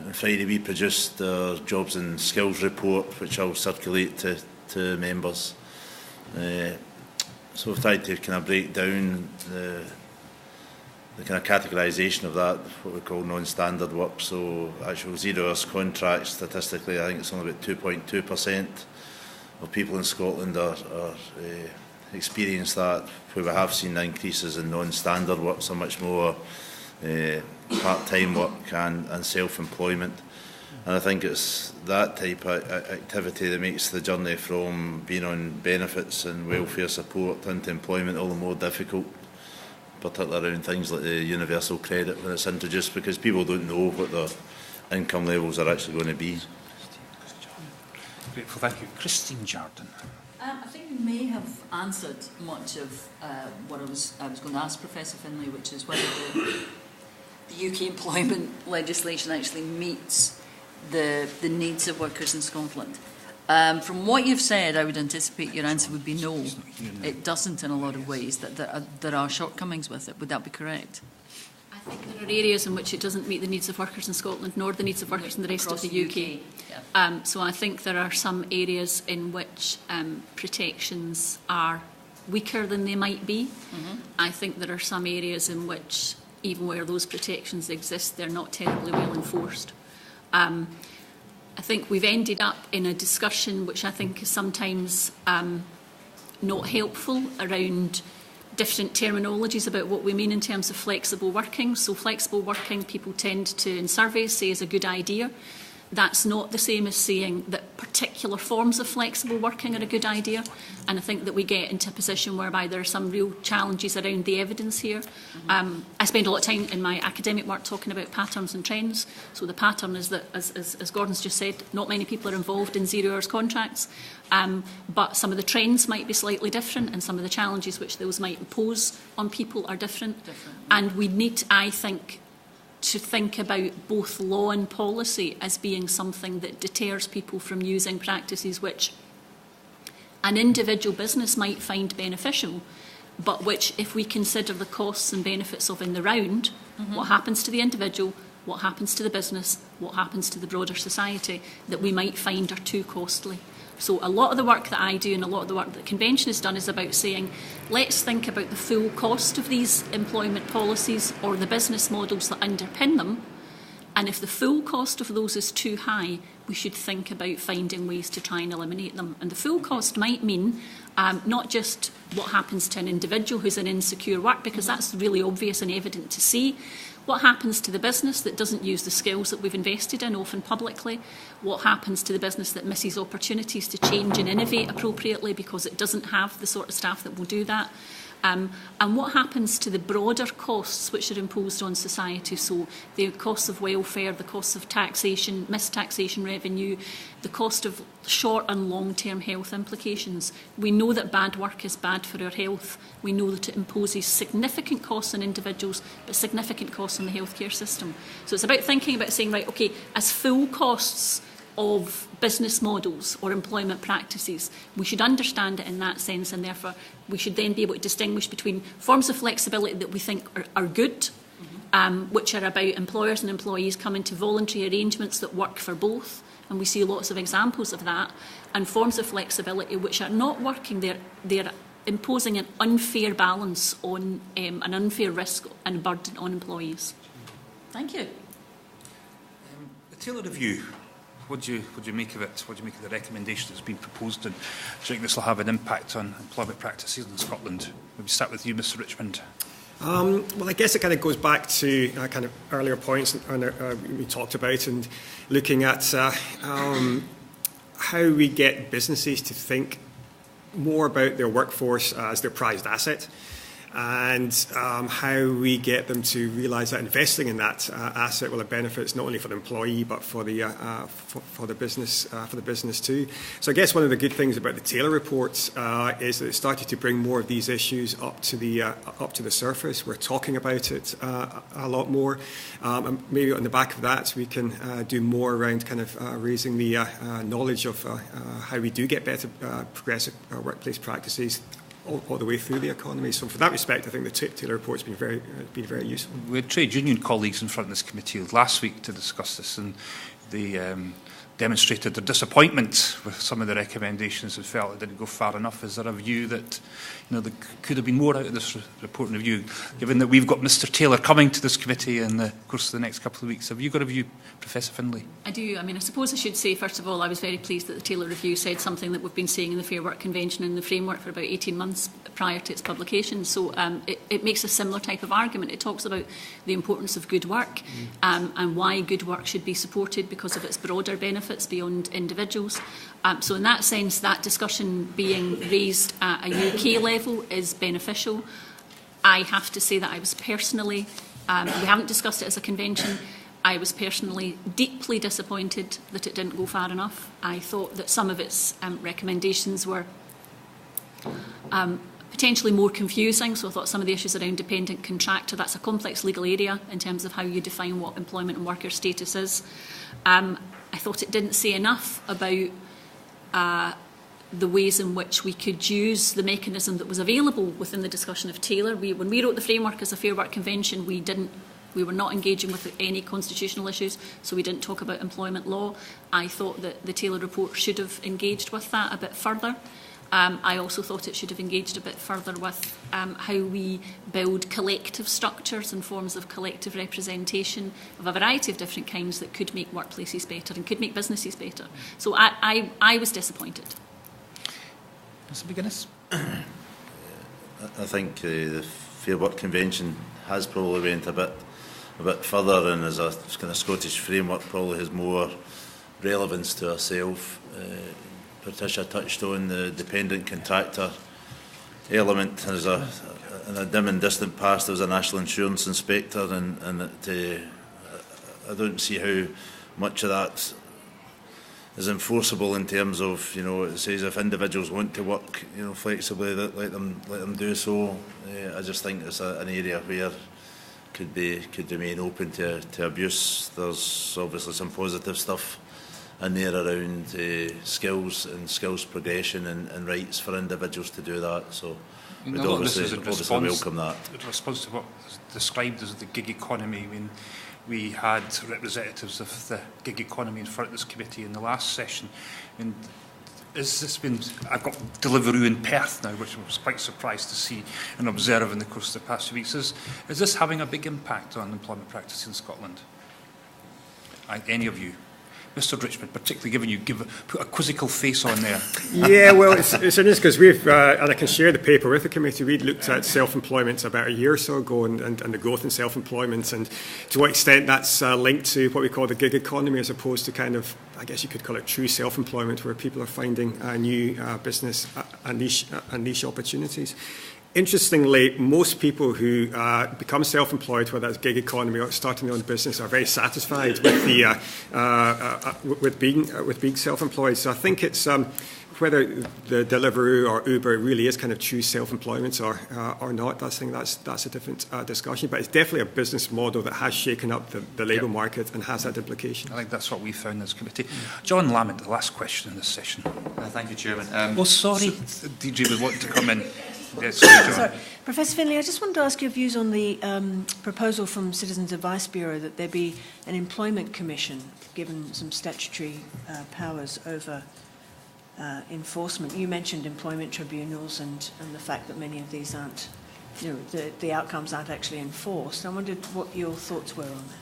on Friday we produced our jobs and skills report, which I'll circulate to members. So we've tried to kind of break down the kind of categorisation of that, what we call non-standard work. So actual 0 hours contracts, statistically, I think it's only about 2.2% of people in Scotland are experience that. Where we have seen increases in non-standard work, so much more part-time work and self-employment. And I think it's that type of activity that makes the journey from being on benefits and welfare support into employment all the more difficult, particularly around things like the universal credit when it's introduced, because people don't know what their income levels are actually going to be. Grateful, thank you. Christine Jardine. I think you may have answered much of what I was going to ask Professor Finlay, which is whether the UK employment legislation actually meets the needs of workers in Scotland. From what you've said, I would anticipate your answer would be no. It doesn't in a lot of ways, that there are shortcomings with it. Would that be correct? I think there are areas in which it doesn't meet the needs of workers in Scotland, nor the needs of workers in the rest of the UK. Yeah. So I think there are some areas in which protections are weaker than they might be. Mm-hmm. I think there are some areas in which, even where those protections exist, they're not terribly well enforced. I think we've ended up in a discussion which I think is sometimes not helpful around different terminologies about what we mean in terms of flexible working. So flexible working, people tend to, in surveys, say is a good idea. That's not the same as saying that particular forms of flexible working are a good idea. And I think that we get into a position whereby there are some real challenges around the evidence here. Mm-hmm. I spend a lot of time in my academic work talking about patterns and trends. So the pattern is that, as Gordon's just said, not many people are involved in 0 hours contracts. But some of the trends might be slightly different, and some of the challenges which those might impose on people are different. And we need, I think, to think about both law and policy as being something that deters people from using practices which an individual business might find beneficial, but which, if we consider the costs and benefits of in the round, mm-hmm. what happens to the individual, what happens to the business, what happens to the broader society, that we might find are too costly. So a lot of the work that I do and a lot of the work that the Convention has done is about saying, let's think about the full cost of these employment policies or the business models that underpin them. And if the full cost of those is too high, we should think about finding ways to try and eliminate them. And the full cost might mean not just what happens to an individual who's in insecure work, because that's really obvious and evident to see. What happens to the business that doesn't use the skills that we've invested in, often publicly? What happens to the business that misses opportunities to change and innovate appropriately because it doesn't have the sort of staff that will do that? And what happens to the broader costs which are imposed on society? So the costs of welfare, the costs of taxation, mistaxation revenue, the cost of short and long-term health implications. We know that bad work is bad for our health. We know that it imposes significant costs on individuals, but significant costs on the healthcare system. So it's about thinking about saying, right, okay, as full costs of business models or employment practices, we should understand it in that sense, and therefore we should then be able to distinguish between forms of flexibility that we think are good, which are about employers and employees coming to voluntary arrangements that work for both, and we see lots of examples of that, and forms of flexibility which are not working. They're imposing an unfair balance on an unfair risk and burden on employees. Thank you. The Taylor Review. What do you make of it? What do you make of the recommendation that's been proposed? And do you think this will have an impact on employment practices in Scotland? Maybe start with you, Mr. Richmond. Well, I guess it kind of goes back to kind of earlier points we talked about, and looking at how we get businesses to think more about their workforce as their prized asset, and how we get them to realise that investing in that asset will have benefits not only for the employee but for the business too. So I guess one of the good things about the Taylor reports is that it started to bring more of these issues up to the surface. We're talking about it a lot more, and maybe on the back of that we can do more around kind of raising the knowledge of how we do get better progressive workplace practices all the way through the economy. So, for that respect, I think the Taylor report's been very useful. We had trade union colleagues in front of this committee last week to discuss this, and they demonstrated their disappointment with some of the recommendations and felt it didn't go far enough. Is there a view that there could have been more out of this report and review, given that we've got Mr. Taylor coming to this committee in the course of the next couple of weeks? Have you got a view, Professor Findlay? I do. I mean, I suppose I should say, first of all, I was very pleased that the Taylor Review said something that we've been saying in the Fair Work Convention and the framework for about 18 months prior to its publication. So it makes a similar type of argument. It talks about the importance of good work and why good work should be supported because of its broader benefits beyond individuals. So in that sense, that discussion being raised at a UK level is beneficial. I have to say that I was personally, we haven't discussed it as a convention, I was personally deeply disappointed that it didn't go far enough. I thought that some of its recommendations were potentially more confusing, so I thought some of the issues around dependent contractor, that's a complex legal area in terms of how you define what employment and worker status is. I thought it didn't say enough about the ways in which we could use the mechanism that was available within the discussion of Taylor. When we wrote the framework as a Fair Work Convention, we were not engaging with any constitutional issues, so we didn't talk about employment law. I thought that the Taylor report should have engaged with that a bit further. I also thought it should have engaged a bit further with how we build collective structures and forms of collective representation of a variety of different kinds that could make workplaces better and could make businesses better. So I was disappointed. Mr. McGuinness? I think the Fair Work Convention has probably went a bit further, and as a kind of Scottish framework probably has more relevance to ourselves. Patricia touched on the dependent contractor element. As in a dim and distant past, there was a national insurance inspector, and I don't see how much of that is enforceable in terms of, it says if individuals want to work, flexibly, that let them do so. I just think it's an area where could remain open to abuse. There's obviously some positive stuff in there around skills and skills progression and rights for individuals to do that. So we'd obviously welcome that. In response to what was described as the gig economy, I mean, We had representatives of the gig economy in front of this committee in the last session. And has this been, I've got Deliveroo in Perth now, which I was quite surprised to see and observe in the course of the past few weeks. Is this having a big impact on employment practice in Scotland? Any of you? Mr. Richmond, particularly given you put a quizzical face on there. Yeah, well, it's interesting because we've, and I can share the paper with the committee, we'd looked at self-employment about a year or so ago and the growth in self-employment and to what extent that's linked to what we call the gig economy as opposed to kind of, I guess you could call it true self-employment where people are finding new business and niche opportunities. Interestingly, most people who become self-employed, whether that's gig economy or starting their own business, are very satisfied with the with being self-employed. So I think it's whether the Deliveroo or Uber really is kind of true self-employment or not. I think that's a different discussion. But it's definitely a business model that has shaken up the labour market and has had implications. I think that's what we found in this committee. John Lamont, the last question in this session. Thank you, Chairman. Sorry, DG would want to come in. Yes, sorry. Professor Finlay, I just wanted to ask your views on the proposal from Citizens Advice Bureau that there be an employment commission given some statutory powers over enforcement. You mentioned employment tribunals and the fact that many of these aren't, the outcomes aren't actually enforced. I wondered what your thoughts were on that.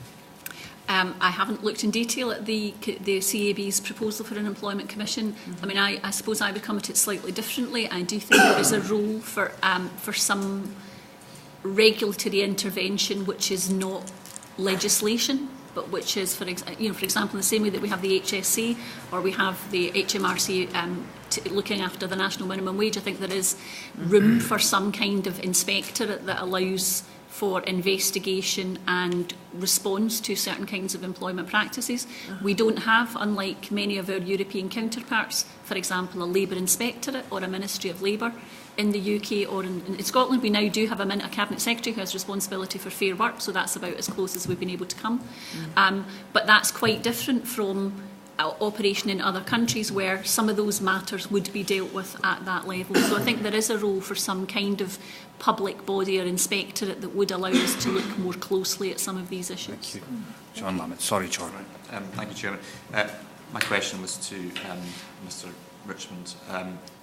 I haven't looked in detail at the CAB's proposal for an employment commission. I mean, I suppose I would come at it slightly differently. I do think there is a role for some regulatory intervention which is not legislation, but which is, for example, in the same way that we have the HSC or we have the HMRC looking after the national minimum wage. I think there is room for some kind of inspectorate that allows for investigation and response to certain kinds of employment practices. We don't have, unlike many of our European counterparts, for example, a labour inspectorate or a Ministry of Labour. In the UK or in Scotland, we now do have a Cabinet Secretary who has responsibility for fair work, so that's about as close as we've been able to come. But that's quite different from operation in other countries where some of those matters would be dealt with at that level. So I think there is a role for some kind of public body or inspectorate that would allow us to look more closely at some of these issues. Thank you. John Lamont. Sorry, John. Thank you, Chairman. My question was to Mr. Richmond.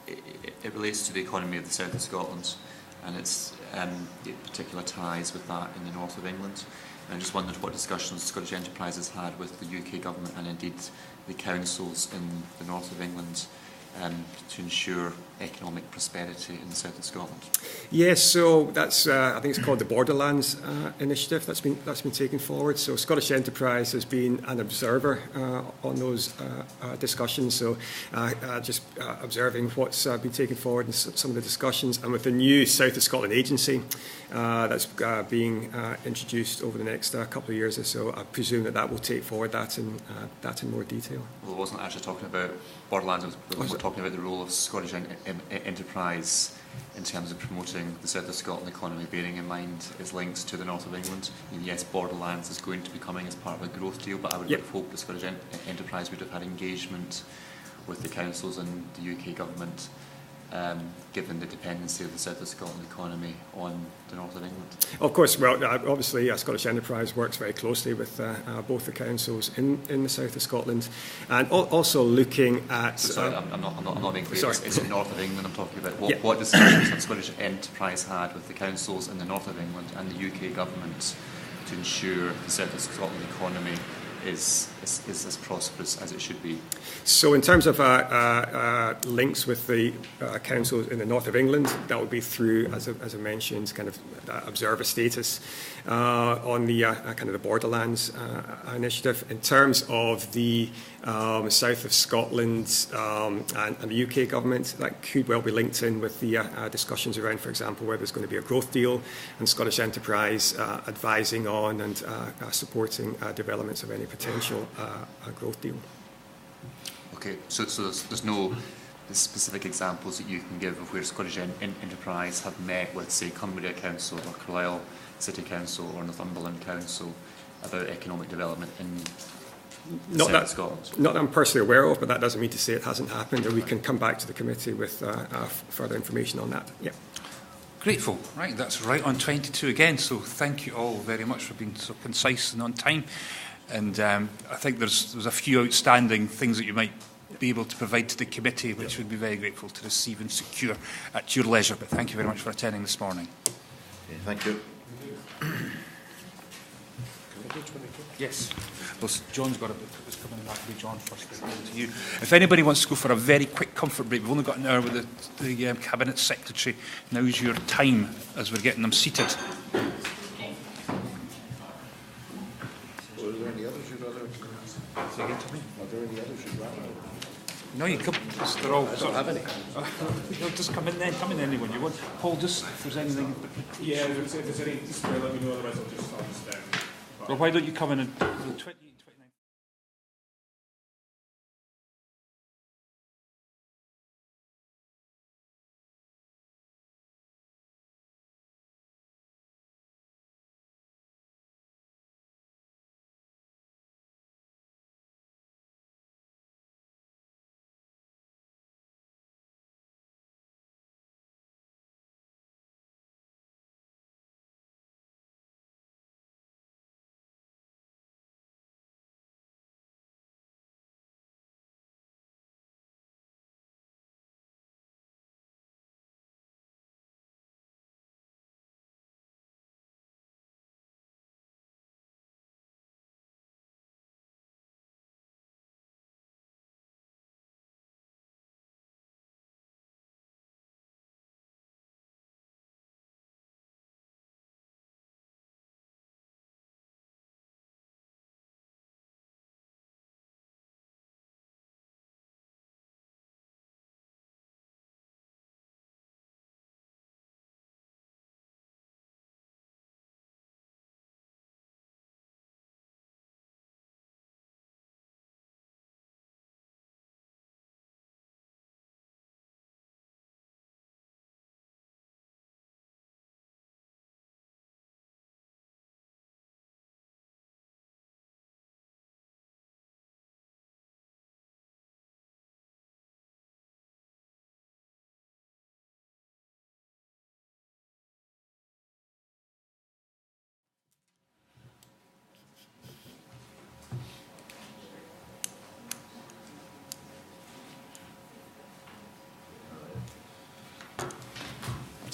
It relates to the economy of the south of Scotland and its particular ties with that in the north of England. And I just wondered what discussions Scottish Enterprise has had with the UK government and indeed the councils in the north of England to ensure economic prosperity in the south of Scotland. Yes, so that's I think it's called the Borderlands initiative that's been taken forward. So Scottish Enterprise has been an observer on those discussions. So just observing what's been taken forward in some of the discussions, and with the new South of Scotland agency that's being introduced over the next couple of years or so, I presume that will take forward that in more detail. Well, I wasn't actually talking about Borderlands. We're talking about the role of Scottish Enterprise in terms of promoting the south of Scotland economy, bearing in mind its links to the north of England. And yes, Borderlands is going to be coming as part of a growth deal, but I would have hoped the Scottish Enterprise would have had engagement with the councils and the UK government, given the dependency of the south of Scotland economy on the north of England. Of course, well, obviously Scottish Enterprise works very closely with both the councils in the south of Scotland, and also looking at... Sorry, I'm not being clear. It's in the north of England I'm talking about. What discussions has Scottish Enterprise had with the councils in the north of England and the UK government to ensure the south of Scotland economy is as prosperous as it should be? So in terms of links with the councils in the north of England, that would be through, as I mentioned, kind of observer status on the kind of the Borderlands initiative. In terms of the south of Scotland and the UK government, that could well be linked in with the discussions around, for example, whether there's going to be a growth deal and Scottish Enterprise advising on and supporting developments of any potential growth deal. Okay, so there's no specific examples that you can give of where Scottish Enterprise have met with, say, Cumbria Council or Carlisle City Council or Northumberland Council about economic development in Scotland? Not that I'm personally aware of, but that doesn't mean to say it hasn't happened, and we can come back to the committee with further information on that. Yeah. Grateful. Right, that's right on 22 again. So thank you all very much for being so concise and on time. And I think there's a few outstanding things that you might be able to provide to the committee, which we'd be very grateful to receive and secure at your leisure. But thank you very much for attending this morning. Okay, thank you. Yes. Well, John's got a bit. It's coming back to be John first. To you. If anybody wants to go for a very quick comfort break, we've only got an hour with the Cabinet Secretary. Now's your time as we're getting them seated. Are there any others you'd rather? Say again to me. Are there any others you'd rather? No, you come. They're all. I don't have any. No, just come in then. Come in anyone you want. Paul, just if there's anything. Yeah, if there's any, just let me know. Otherwise, I'll just start down. Well, why don't you come in and 20?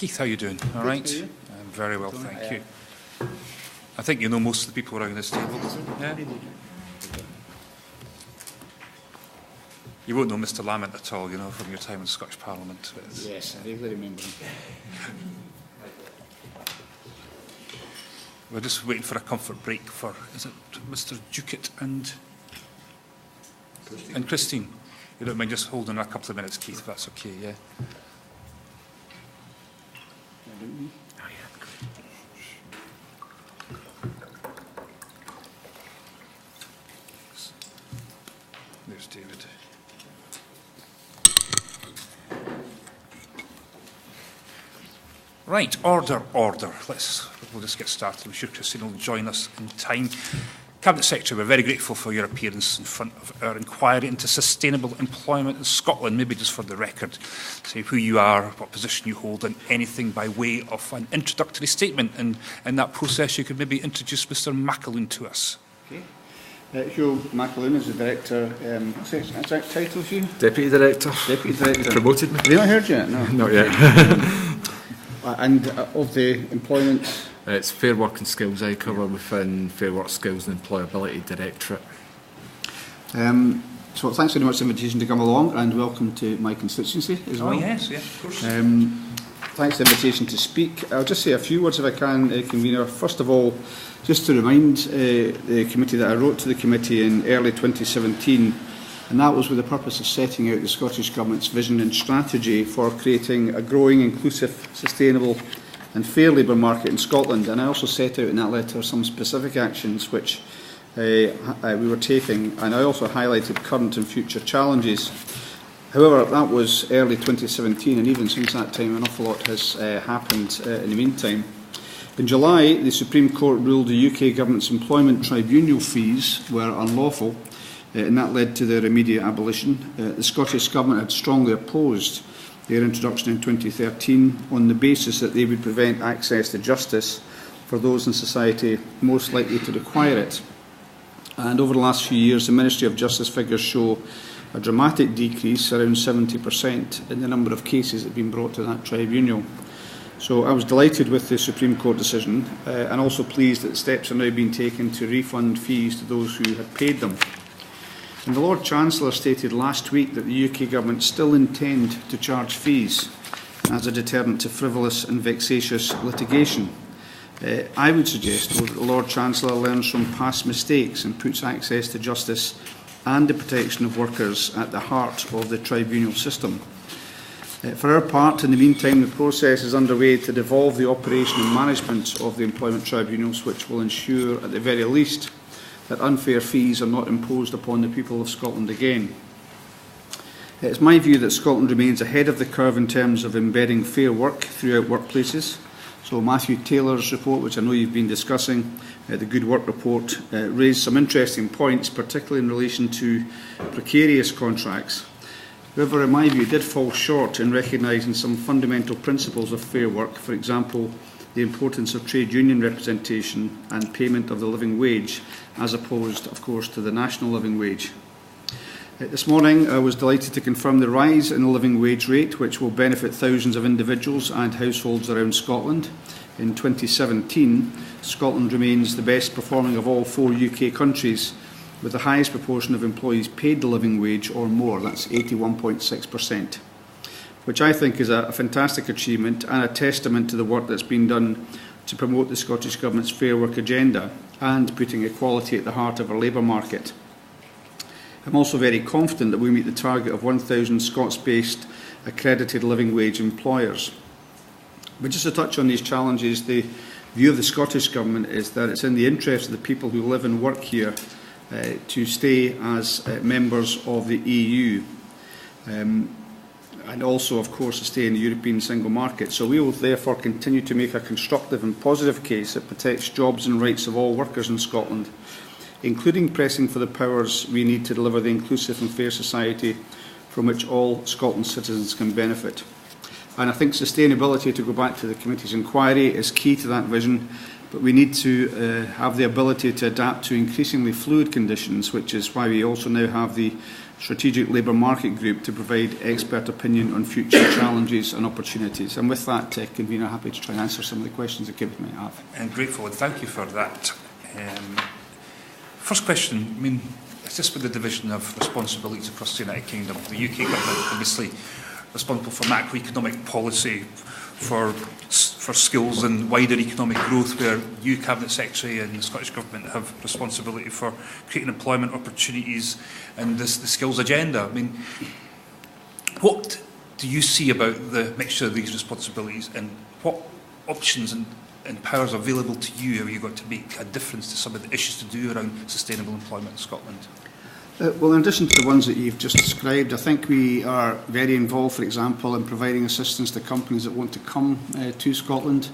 Keith, how are you doing? All right? I'm very well, thank you. I think you know most of the people around this table. Yeah? You won't know Mr. Lamont at all, you know, from your time in Scottish Parliament. Yes, I vaguely remember him. We're just waiting for a comfort break for, is it Mr. Ducat and Christine? You don't mind just holding a couple of minutes, Keith, if that's okay, yeah? There's David. Right, order. We'll just get started. I'm sure Christine will join us in time. Cabinet Secretary, we're very grateful for your appearance in front of our inquiry into sustainable employment in Scotland. Maybe just for the record, say who you are, what position you hold, and anything by way of an introductory statement. And in that process, you could maybe introduce Mr. McAloon to us. Okay. Hugh McAloon is the Director. What's that title for you? Deputy Director. Deputy Director. Promoted me. Have you not heard yet? No. Not yet. And of the employment? It's Fair Work and Skills I cover within Fair Work Skills and Employability Directorate. So thanks very much for the invitation to come along, and welcome to my constituency as well. Oh yes, yeah, of course. Thanks for the invitation to speak. I'll just say a few words if I can, Convener. First of all, just to remind the committee that I wrote to the committee in early 2017, and that was with the purpose of setting out the Scottish Government's vision and strategy for creating a growing, inclusive, sustainable and fair labour market in Scotland. And I also set out in that letter some specific actions which we were taking, and I also highlighted current and future challenges. However, that was early 2017, and even since that time an awful lot has happened in the meantime. In July, the Supreme Court ruled the UK Government's employment tribunal fees were unlawful, and that led to their immediate abolition. The Scottish Government had strongly opposed their introduction in 2013 on the basis that they would prevent access to justice for those in society most likely to require it. And over the last few years, the Ministry of Justice figures show a dramatic decrease, around 70%, in the number of cases that have been brought to that tribunal. So I was delighted with the Supreme Court decision and also pleased that steps are now being taken to refund fees to those who had paid them. And the Lord Chancellor stated last week that the UK Government still intend to charge fees as a deterrent to frivolous and vexatious litigation. I would suggest that the Lord Chancellor learns from past mistakes and puts access to justice and the protection of workers at the heart of the tribunal system. For our part, in the meantime, the process is underway to devolve the operation and management of the employment tribunals, which will ensure, at the very least, that unfair fees are not imposed upon the people of Scotland again. It's my view that Scotland remains ahead of the curve in terms of embedding fair work throughout workplaces. So Matthew Taylor's report, which I know you've been discussing, the Good Work report, raised some interesting points, particularly in relation to precarious contracts. However, in my view, it did fall short in recognising some fundamental principles of fair work, for example, the importance of trade union representation and payment of the living wage, as opposed, of course, to the national living wage. This morning, I was delighted to confirm the rise in the living wage rate, which will benefit thousands of individuals and households around Scotland. In 2017, Scotland remains the best performing of all 4 UK countries, with the highest proportion of employees paid the living wage or more, that's 81.6%, which I think is a fantastic achievement and a testament to the work that's been done to promote the Scottish Government's Fair Work agenda and putting equality at the heart of our labour market. I'm also very confident that we meet the target of 1,000 Scots-based accredited living wage employers. But just to touch on these challenges, the view of the Scottish Government is that it's in the interest of the people who live and work here to stay as members of the EU and also, of course, to stay in the European single market. So we will therefore continue to make a constructive and positive case that protects jobs and rights of all workers in Scotland, including pressing for the powers we need to deliver the inclusive and fair society from which all Scotland's citizens can benefit. And I think sustainability, to go back to the committee's inquiry, is key to that vision. But we need to have the ability to adapt to increasingly fluid conditions, which is why we also now have the Strategic Labour Market Group to provide expert opinion on future challenges and opportunities. And with that, Convener, happy to try and answer some of the questions that Kevin might have. And grateful, and thank you for that. First question, I mean, it's just with the division of responsibilities across the United Kingdom. The UK Government obviously responsible for macroeconomic policy, for skills and wider economic growth, where you, Cabinet Secretary, and the Scottish Government have responsibility for creating employment opportunities and the skills agenda. I mean, what do you see about the mixture of these responsibilities, and what options and powers available to you have you got to make a difference to some of the issues to do around sustainable employment in Scotland? Well, in addition to the ones that you've just described, I think we are very involved, for example, in providing assistance to companies that want to come to Scotland,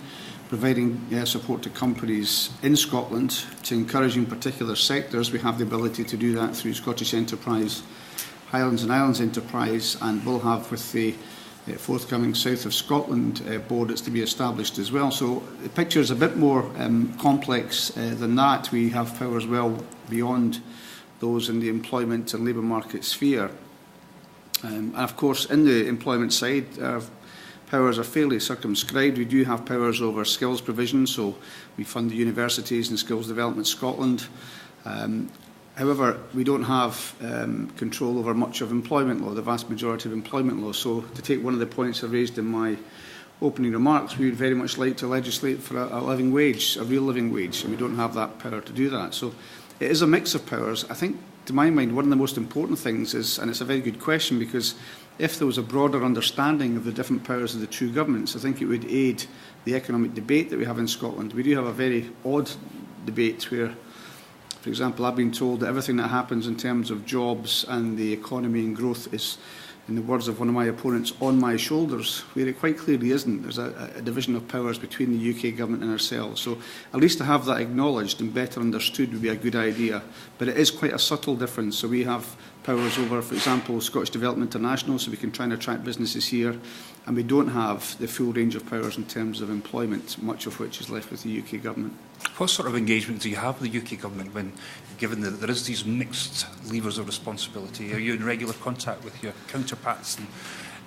providing support to companies in Scotland, to encouraging particular sectors. We have the ability to do that through Scottish Enterprise, Highlands and Islands Enterprise, and we'll have with the forthcoming South of Scotland board that's to be established as well. So the picture is a bit more complex than that. We have powers well beyond those in the employment and labour market sphere. And of course, in the employment side, our powers are fairly circumscribed. We do have powers over skills provision, so we fund the universities and Skills Development Scotland. However, we don't have control over much of employment law, the vast majority of employment law. So to take one of the points I raised in my opening remarks, we would very much like to legislate for a living wage, a real living wage, and we don't have that power to do that. So it is a mix of powers. I think, to my mind, one of the most important things is, and it's a very good question, because if there was a broader understanding of the different powers of the two governments, I think it would aid the economic debate that we have in Scotland. We do have a very odd debate where, for example, I've been told that everything that happens in terms of jobs and the economy and growth is, in the words of one of my opponents, on my shoulders, where it quite clearly isn't. There's a division of powers between the UK Government and ourselves. So at least to have that acknowledged and better understood would be a good idea. But it is quite a subtle difference. So we have powers over, for example, Scottish Development International, so we can try and attract businesses here, and we don't have the full range of powers in terms of employment, much of which is left with the UK government. What sort of engagement do you have with the UK government when, given that there is these mixed levers of responsibility? Are you in regular contact with your counterparts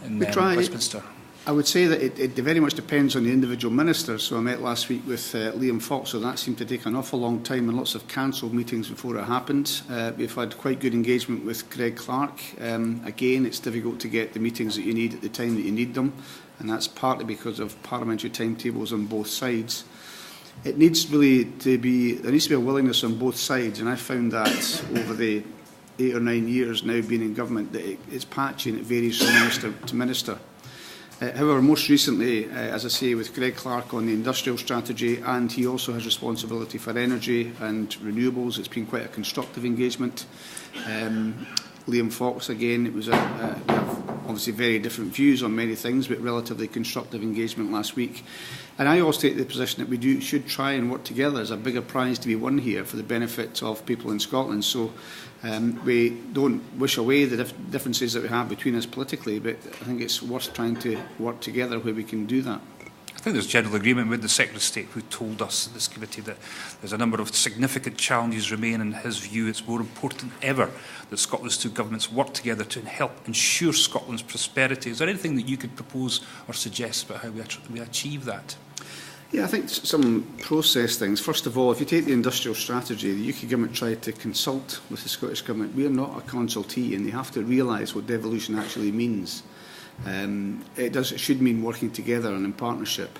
in Westminster? I would say that it very much depends on the individual minister. So I met last week with Liam Fox, so that seemed to take an awful long time and lots of cancelled meetings before it happened. We've had quite good engagement with Greg Clark. Again, it's difficult to get the meetings that you need at the time that you need them, and that's partly because of parliamentary timetables on both sides. It needs really to be, there needs to be a willingness on both sides, and I found that over the 8 or 9 years now being in government that it's patchy and it varies from minister to minister. However, most recently, as I say, with Greg Clark on the industrial strategy, and he also has responsibility for energy and renewables, it's been quite a constructive engagement. Liam Fox, again, it was we have obviously very different views on many things, but relatively constructive engagement last week. And I always take the position that we should try and work together. There's a bigger prize to be won here for the benefit of people in Scotland. So we don't wish away the differences that we have between us politically, but I think it's worth trying to work together where we can do that. I think there's general agreement with the Secretary of State, who told us in this committee that there's a number of significant challenges remain. In his view, it's more important than ever that Scotland's two governments work together to help ensure Scotland's prosperity. Is there anything that you could propose or suggest about how we achieve that? Yeah, I think some process things. First of all, if you take the industrial strategy, the UK government tried to consult with the Scottish government. We are not a consultee, and they have to realise what devolution actually means. It should mean working together and in partnership.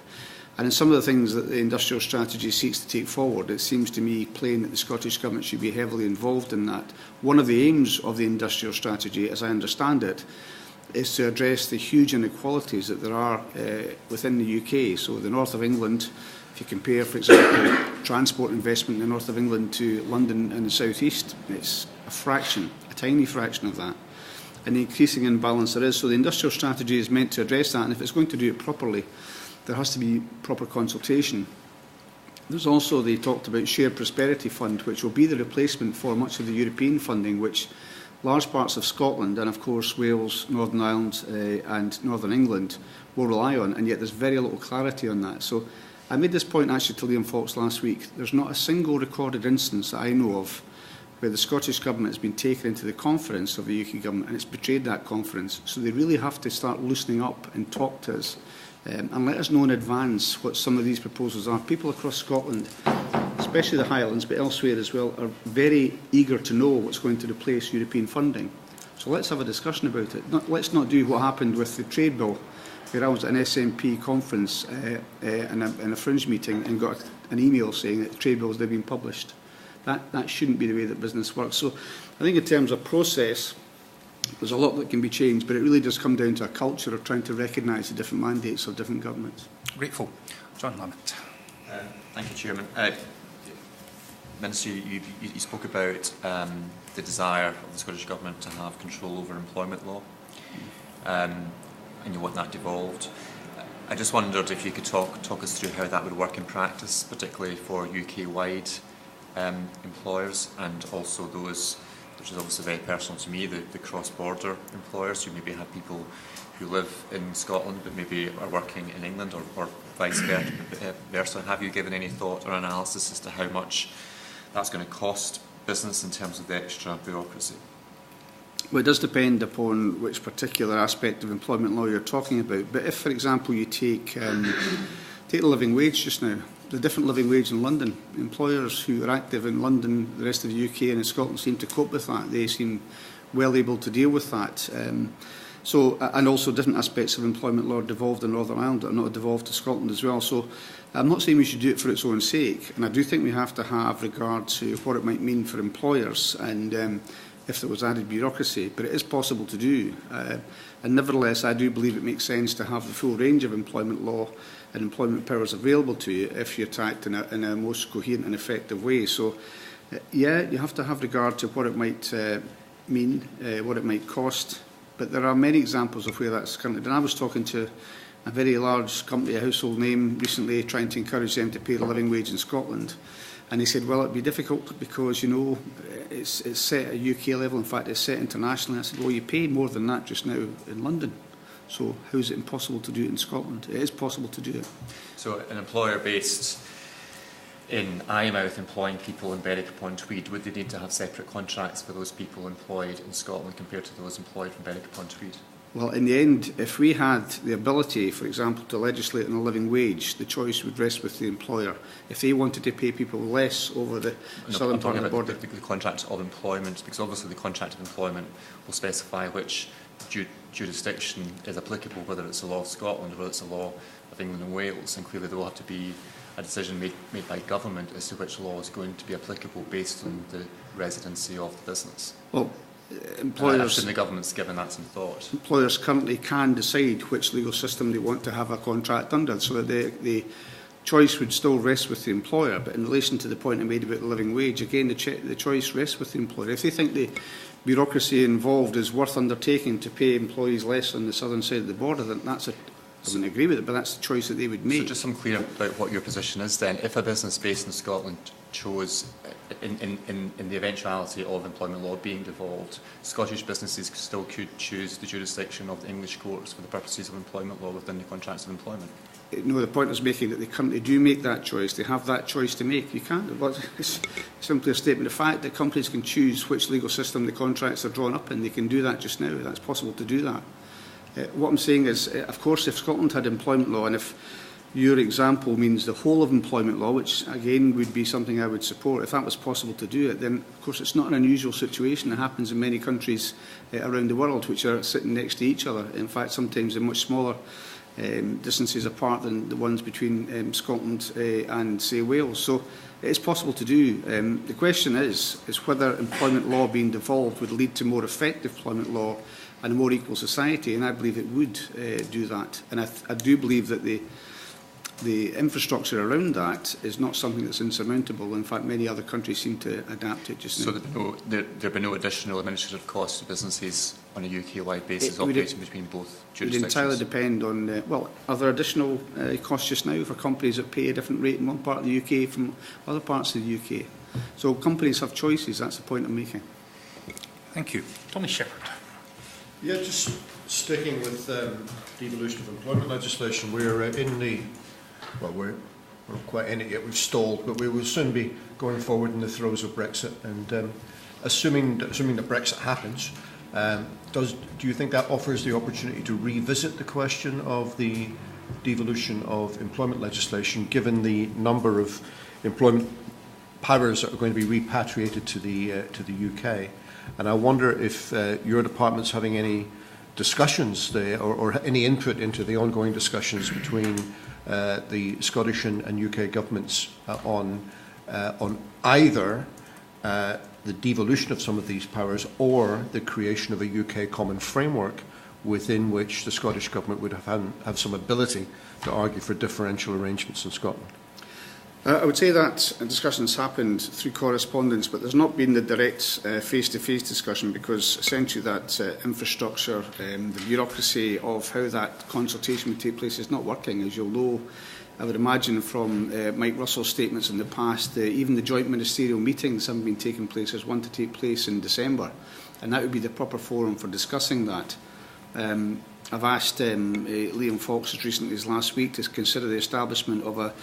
And in some of the things that the industrial strategy seeks to take forward, it seems to me plain that the Scottish Government should be heavily involved in that. One of the aims of the industrial strategy, as I understand it, is to address the huge inequalities that there are within the UK. So the north of England, if you compare, for example, transport investment in the north of England to London and the south east, it's a fraction, a tiny fraction of that. And the increasing imbalance there is. So the industrial strategy is meant to address that, and if it's going to do it properly, there has to be proper consultation. There's also, they talked about Shared Prosperity Fund, which will be the replacement for much of the European funding, which large parts of Scotland and, of course, Wales, Northern Ireland and Northern England will rely on, and yet there's very little clarity on that. So I made this point actually to Liam Fox last week. There's not a single recorded instance that I know of where the Scottish Government has been taken into the conference of the UK Government and it's betrayed that conference. So they really have to start loosening up and talk to us and let us know in advance what some of these proposals are. People across Scotland, especially the Highlands, but elsewhere as well, are very eager to know what's going to replace European funding. So let's have a discussion about it. Let's not do what happened with the trade bill, where I was at an SNP conference in a fringe meeting and got an email saying that the trade bill has now been published. That shouldn't be the way that business works. So I think in terms of process, there's a lot that can be changed, but it really does come down to a culture of trying to recognise the different mandates of different governments. Grateful. John Lamont. Thank you, Chairman. Minister, you spoke about the desire of the Scottish Government to have control over employment law, and you want that devolved. I just wondered if you could talk us through how that would work in practice, particularly for UK-wide employers, and also those, which is obviously very personal to me, the cross-border employers who maybe have people who live in Scotland but maybe are working in England, or vice versa. Have you given any thought or analysis as to how much that's going to cost business in terms of the extra bureaucracy? Well, it does depend upon which particular aspect of employment law you're talking about. But if, for example, you take the living wage just now, the different living wage in London, employers who are active in London, the rest of the UK and in Scotland seem to cope with that. They seem well able to deal with that. And also different aspects of employment law devolved in Northern Ireland are not devolved to Scotland as well. So I'm not saying we should do it for its own sake, and I do think we have to have regard to what it might mean for employers and if there was added bureaucracy, but it is possible to do. And nevertheless, I do believe it makes sense to have the full range of employment law and employment powers available to you if you attacked in a most coherent and effective way. So, yeah, you have to have regard to what it might mean, what it might cost, but there are many examples of where that's currently done. I was talking to a very large company, a household name, recently trying to encourage them to pay the living wage in Scotland. And he said, well, it'd be difficult because, you know, it's set at a UK level. In fact, it's set internationally. I said, well, you pay more than that just now in London. So how is it impossible to do it in Scotland? It is possible to do it. So an employer based in Eyemouth employing people in Berwick-upon-Tweed, would they need to have separate contracts for those people employed in Scotland compared to those employed from Berwick-upon-Tweed? Well, in the end, if we had the ability, for example, to legislate on a living wage, the choice would rest with the employer. If they wanted to pay people less over the southern part of the border... The contract of employment, because obviously the contract of employment will specify which jurisdiction is applicable, whether it's the law of Scotland or whether it's the law of England and Wales, and clearly there will have to be a decision made by government as to which law is going to be applicable based on the residency of the business. Well, employers... And the government's given that some thought. Employers currently can decide which legal system they want to have a contract under, so that the choice would still rest with the employer. But in relation to the point I made about the living wage, again, the choice rests with the employer. If they think the bureaucracy involved is worth undertaking to pay employees less on the southern side of the border, then that's a... I wouldn't agree with it, but that's the choice that they would make. So just some clear about what your position is then. If a business based in Scotland chose, in the eventuality of employment law being devolved, Scottish businesses still could choose the jurisdiction of the English courts for the purposes of employment law within the contracts of employment? No, the point I was making that they currently do make that choice. They have that choice to make. You can't. It's simply a statement of fact that companies can choose which legal system the contracts are drawn up in. They can do that just now. That's possible to do that. What I'm saying is, of course, if Scotland had employment law, and if your example means the whole of employment law, which again would be something I would support, if that was possible to do it, then of course it's not an unusual situation. It happens in many countries around the world which are sitting next to each other. In fact, sometimes in much smaller distances apart than the ones between Scotland and, say, Wales. So it is possible to do. The question is whether employment law being devolved would lead to more effective employment law and a more equal society, and I believe it would do that. And I do believe that the infrastructure around that is not something that's insurmountable. In fact, many other countries seem to adapt it just now. So there'd be no additional administrative costs to businesses on a UK-wide basis operating between both jurisdictions? It would entirely depend on, well, are there additional costs just now for companies that pay a different rate in one part of the UK from other parts of the UK? So companies have choices, that's the point I'm making. Thank you. Tommy Shepherd. Yeah, just sticking with devolution of employment legislation, we're in the, well, we're not quite in it yet, we've stalled, but we will soon be going forward in the throes of Brexit. And assuming that Brexit happens, do you think that offers the opportunity to revisit the question of the devolution of employment legislation, given the number of employment powers that are going to be repatriated to the UK? And I wonder if your department's having any discussions there, or any input into the ongoing discussions between the Scottish and UK governments on either the devolution of some of these powers or the creation of a UK common framework within which the Scottish government would have some ability to argue for differential arrangements in Scotland. I would say that discussions happened through correspondence, but there's not been the direct face-to-face discussion, because essentially that infrastructure, the bureaucracy of how that consultation would take place is not working. As you'll know, I would imagine from Mike Russell's statements in the past, even the joint ministerial meetings haven't been taking place. There's one to take place in December, and that would be the proper forum for discussing that. I've asked Liam Fox as recently as last week to consider the establishment of a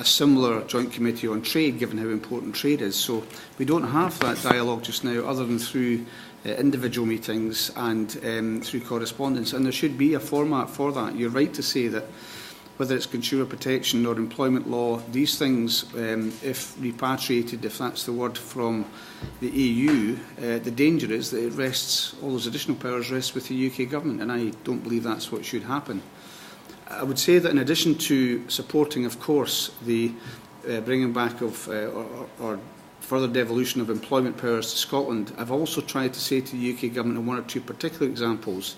similar joint committee on trade, given how important trade is. So we don't have that dialogue just now, other than through individual meetings and through correspondence, and there should be a format for that. You're right to say that whether it's consumer protection or employment law, these things, if repatriated, if that's the word, from the EU, the danger is that it rests, all those additional powers rest with the UK government, and I don't believe that's what should happen. I would say that in addition to supporting, of course, the bringing back of or further devolution of employment powers to Scotland, I've also tried to say to the UK government in one or two particular examples,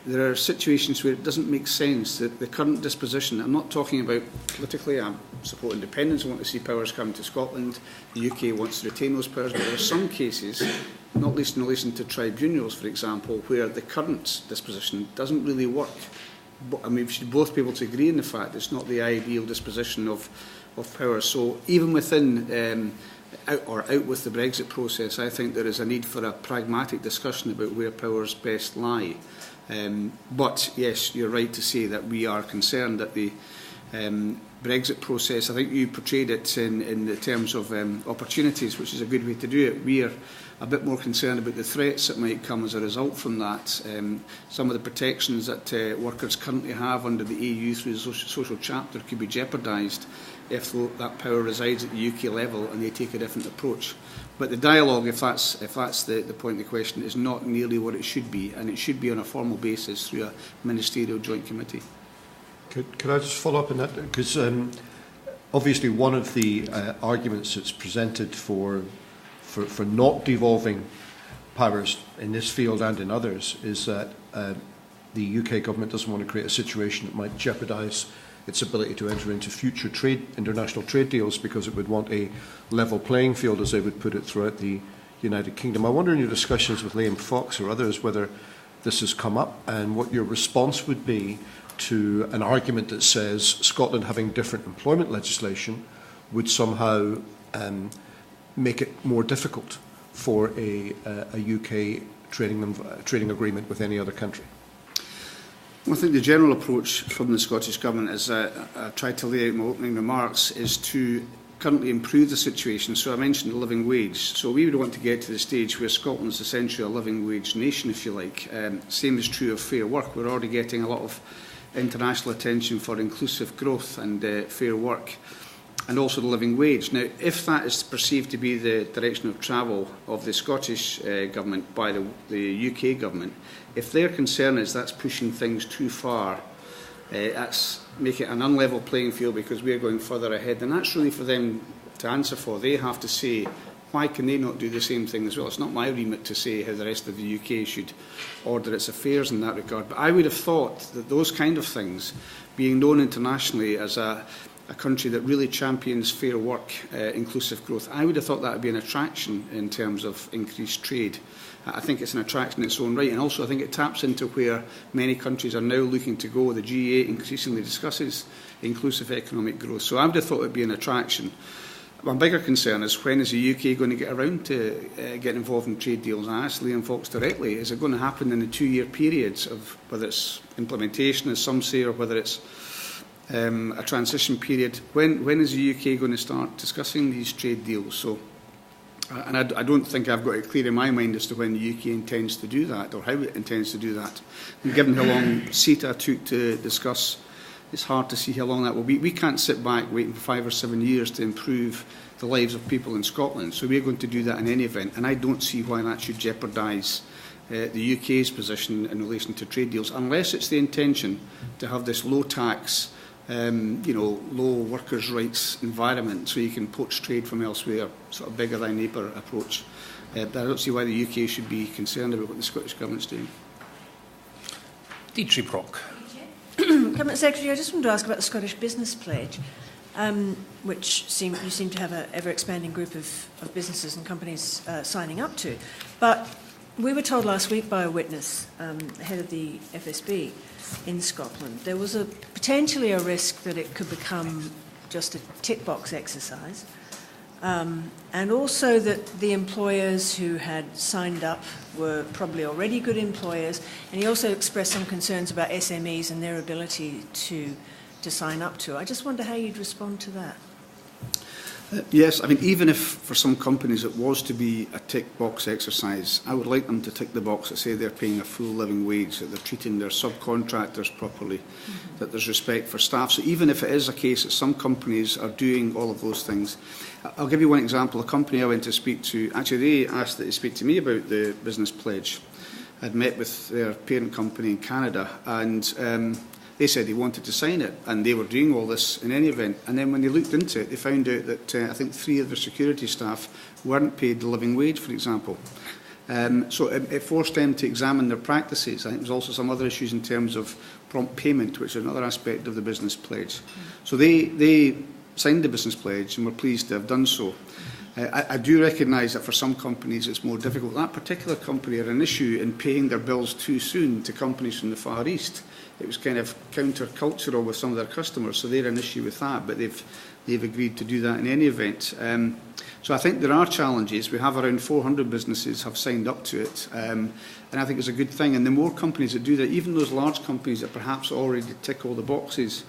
there are situations where it doesn't make sense that the current disposition, I'm not talking about politically, I support independence, I want to see powers come to Scotland, the UK wants to retain those powers, but there are some cases, not least in relation to tribunals, for example, where the current disposition doesn't really work I mean, we should both be able to agree on the fact it's not the ideal disposition of power. So even within out with the Brexit process, I think there is a need for a pragmatic discussion about where powers best lie. But yes, you're right to say that we are concerned that the Brexit process, I think you portrayed it in the terms of opportunities, which is a good way to do it. We are a bit more concerned about the threats that might come as a result from that. Some of the protections that workers currently have under the EU through the social chapter could be jeopardised if that power resides at the UK level and they take a different approach. But the dialogue, if that's the point of the question, is not nearly what it should be, and it should be on a formal basis through a ministerial joint committee. Could I just follow up on that? Because obviously one of the arguments that's presented for not devolving powers in this field and in others is that the UK government doesn't want to create a situation that might jeopardise its ability to enter into future international trade deals, because it would want a level playing field, as they would put it, throughout the United Kingdom. I wonder in your discussions with Liam Fox or others whether this has come up and what your response would be to an argument that says Scotland having different employment legislation would somehow make it more difficult for a UK trading agreement with any other country. Well, I think the general approach from the Scottish Government, as I tried to lay out in my opening remarks, is to currently improve the situation. So I mentioned the living wage. So we would want to get to the stage where Scotland is essentially a living wage nation, if you like. Same is true of fair work. We're already getting a lot of international attention for inclusive growth and fair work, and also the living wage. Now, if that is perceived to be the direction of travel of the Scottish Government by the UK Government, if their concern is that's pushing things too far, that's making it an unlevel playing field because we're going further ahead, then that's really for them to answer for. They have to say, why can they not do the same thing as well? It's not my remit to say how the rest of the UK should order its affairs in that regard. But I would have thought that those kind of things, being known internationally as a country that really champions fair work, inclusive growth, I would have thought that would be an attraction in terms of increased trade. I think it's an attraction in its own right, and also I think it taps into where many countries are now looking to go. The G8 increasingly discusses inclusive economic growth, so I would have thought it would be an attraction. My bigger concern is, when is the UK going to get around to getting involved in trade deals? I asked Liam Fox directly, is it going to happen in the 2-year periods of whether it's implementation, as some say, or whether it's a transition period? When is the UK going to start discussing these trade deals? So, and I don't think I've got it clear in my mind as to when the UK intends to do that, or how it intends to do that. And given how long CETA took to discuss, it's hard to see how long that will be. We can't sit back waiting for 5 or 7 years to improve the lives of people in Scotland. So we're going to do that in any event, and I don't see why that should jeopardise the UK's position in relation to trade deals, unless it's the intention to have this low tax, low workers' rights environment, so you can poach trade from elsewhere, sort of bigger thy neighbour approach. But I don't see why the UK should be concerned about what the Scottish Government's doing. Dietrich Brock. Cabinet Secretary, I just wanted to ask about the Scottish Business Pledge, which you seem to have an ever-expanding group of businesses and companies signing up to. But we were told last week by a witness, head of the FSB in Scotland, there was potentially a risk that it could become just a tick-box exercise, and also that the employers who had signed up were probably already good employers, and he also expressed some concerns about SMEs and their ability to sign up to. I just wonder how you'd respond to that. Yes, I mean, even if for some companies it was to be a tick box exercise, I would like them to tick the box that say they're paying a full living wage, that they're treating their subcontractors properly, that there's respect for staff. So even if it is a case that some companies are doing all of those things, I'll give you one example. A company I went to speak to, actually they asked that they speak to me about the business pledge. I'd met with their parent company in Canada, and they said they wanted to sign it, and they were doing all this in any event. And then when they looked into it, they found out that I think 3 of their security staff weren't paid the living wage, for example. So it forced them to examine their practices. I think there's also some other issues in terms of prompt payment, which is another aspect of the business pledge. So they signed the business pledge and were pleased to have done so. I do recognise that for some companies it's more difficult. That particular company had an issue in paying their bills too soon to companies from the Far East. It was kind of counter-cultural with some of their customers, so they're an issue with that, but they've agreed to do that in any event. So I think there are challenges. We have around 400 businesses have signed up to it, and I think it's a good thing. And the more companies that do that, even those large companies that perhaps already tick all the boxes,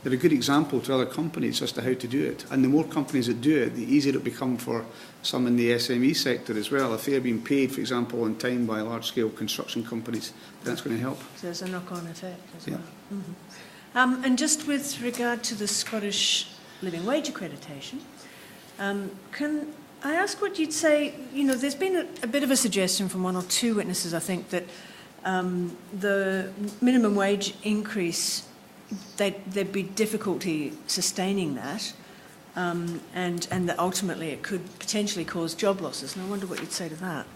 they're a good example to other companies as to how to do it. And the more companies that do it, the easier it become for some in the SME sector as well. If they're being paid, for example, on time by large-scale construction companies, that's going to help. So there's a knock-on effect as yeah. well. Mm-hmm. And just with regard to the Scottish Living Wage accreditation, can I ask what you'd say? You know, there's been a bit of a suggestion from one or two witnesses, I think, that the minimum wage increase, there'd be difficulty sustaining that, and that ultimately it could potentially cause job losses. And I wonder what you'd say to that.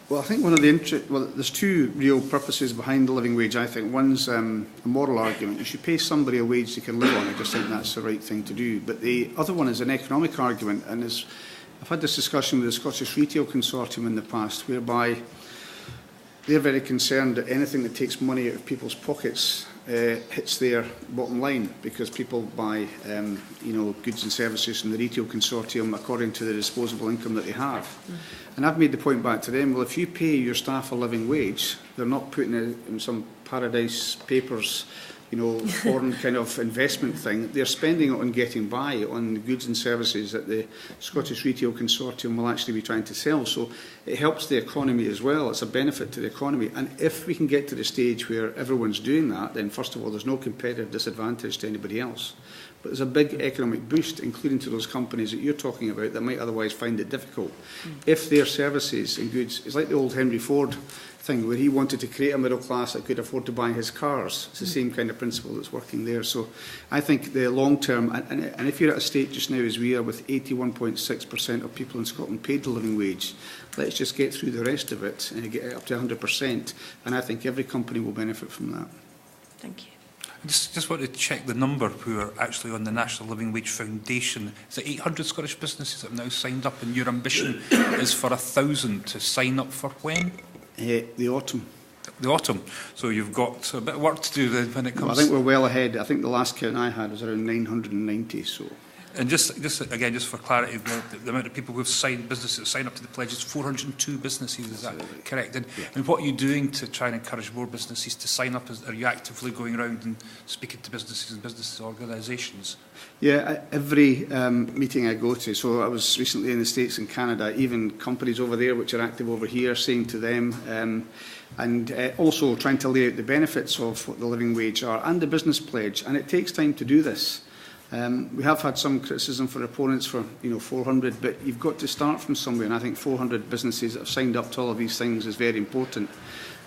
Well, I think one of there's two real purposes behind the living wage, I think. One's a moral argument. You should pay somebody a wage they can live on. I just think that's the right thing to do. But the other one is an economic argument. And I've had this discussion with the Scottish Retail Consortium in the past, whereby they're very concerned that anything that takes money out of people's pockets hits their bottom line, because people buy goods and services from the retail consortium according to the disposable income that they have. And I've made the point back to them, well, if you pay your staff a living wage, they're not putting it in some paradise papers, foreign kind of investment thing. They're spending it on getting by on the goods and services that the Scottish Retail Consortium will actually be trying to sell. So it helps the economy as well. It's a benefit to the economy. And if we can get to the stage where everyone's doing that, then first of all, there's no competitive disadvantage to anybody else. But there's a big economic boost, including to those companies that you're talking about that might otherwise find it difficult. If their services and goods, it's like the old Henry Ford thing where he wanted to create a middle class that could afford to buy his cars. It's the same kind of principle that's working there. So I think the long term, and if you're at a state just now as we are with 81.6% of people in Scotland paid the living wage, let's just get through the rest of it and get it up to 100%. And I think every company will benefit from that. Thank you. I just want to check the number who are actually on the National Living Wage Foundation. Is it 800 Scottish businesses that have now signed up, and your ambition is for 1,000 to sign up for when? The autumn. The autumn. So you've got a bit of work to do then when it comes... Well, I think we're well ahead. I think the last count I had was around 990. So. And just again, just for clarity, the amount of people who have signed, businesses that sign up to the pledge is 402 businesses, is that correct? And what are you doing to try and encourage more businesses to sign up? Are you actively going around and speaking to businesses and business organisations? Yeah, every meeting I go to, so I was recently in the States and Canada, even companies over there which are active over here, saying to them, and also trying to lay out the benefits of what the living wage are and the business pledge. And it takes time to do this. We have had some criticism for opponents for 400, but you've got to start from somewhere, and I think 400 businesses that have signed up to all of these things is very important,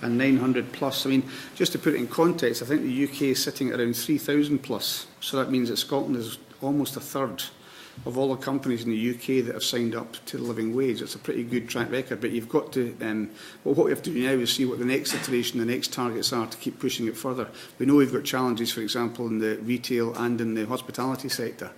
and 900 plus. I mean, just to put it in context, I think the UK is sitting at around 3,000 plus, so that means that Scotland is almost a third of all the companies in the UK that have signed up to the living wage. It's a pretty good track record, but you've got to, well, what we have to do now is see what the next iteration, the next targets are to keep pushing it further. We know we've got challenges, for example, in the retail and in the hospitality sector.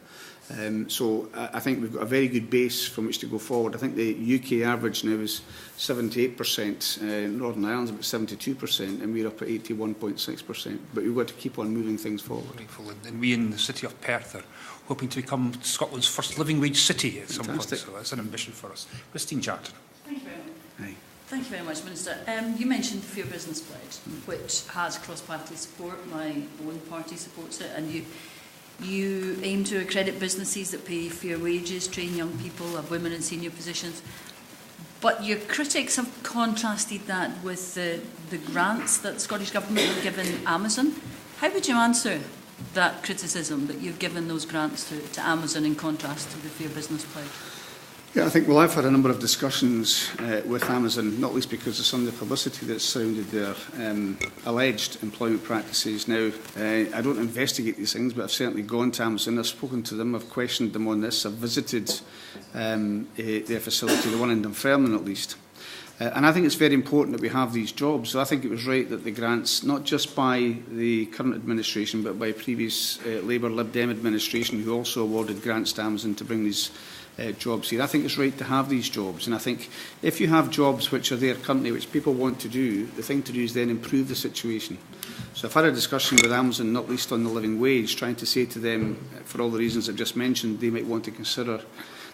So I think we've got a very good base from which to go forward. I think the UK average now is 78%, Northern Ireland's about 72%, and we're up at 81.6%. But we've got to keep on moving things forward. And we in the city of Perth are hoping to become Scotland's first living wage city at some point, so that's an ambition for us. Christine Jarton. Thank you very much. Hi. Thank you very much, Minister. You mentioned the Fair Business Pledge, which has cross-party support. My own party supports it, and you aim to accredit businesses that pay fair wages, train young people, have women in senior positions. But your critics have contrasted that with the grants that the Scottish Government have given Amazon. How would you answer that criticism that you've given those grants to Amazon in contrast to the Fair Business Pledge? Yeah, I think, well, I've had a number of discussions with Amazon, not least because of some of the publicity that's surrounded their alleged employment practices. Now, I don't investigate these things, but I've certainly gone to Amazon, I've spoken to them, I've questioned them on this, I've visited their facility, the one in Dunfermline at least. And I think it's very important that we have these jobs. So I think it was right that the grants, not just by the current administration, but by previous Labour Lib Dem administration, who also awarded grants to Amazon to bring these jobs here. I think it's right to have these jobs, and I think if you have jobs which are there currently, which people want to do, the thing to do is then improve the situation. So I've had a discussion with Amazon, not least on the living wage, trying to say to them, for all the reasons I've just mentioned, they might want to consider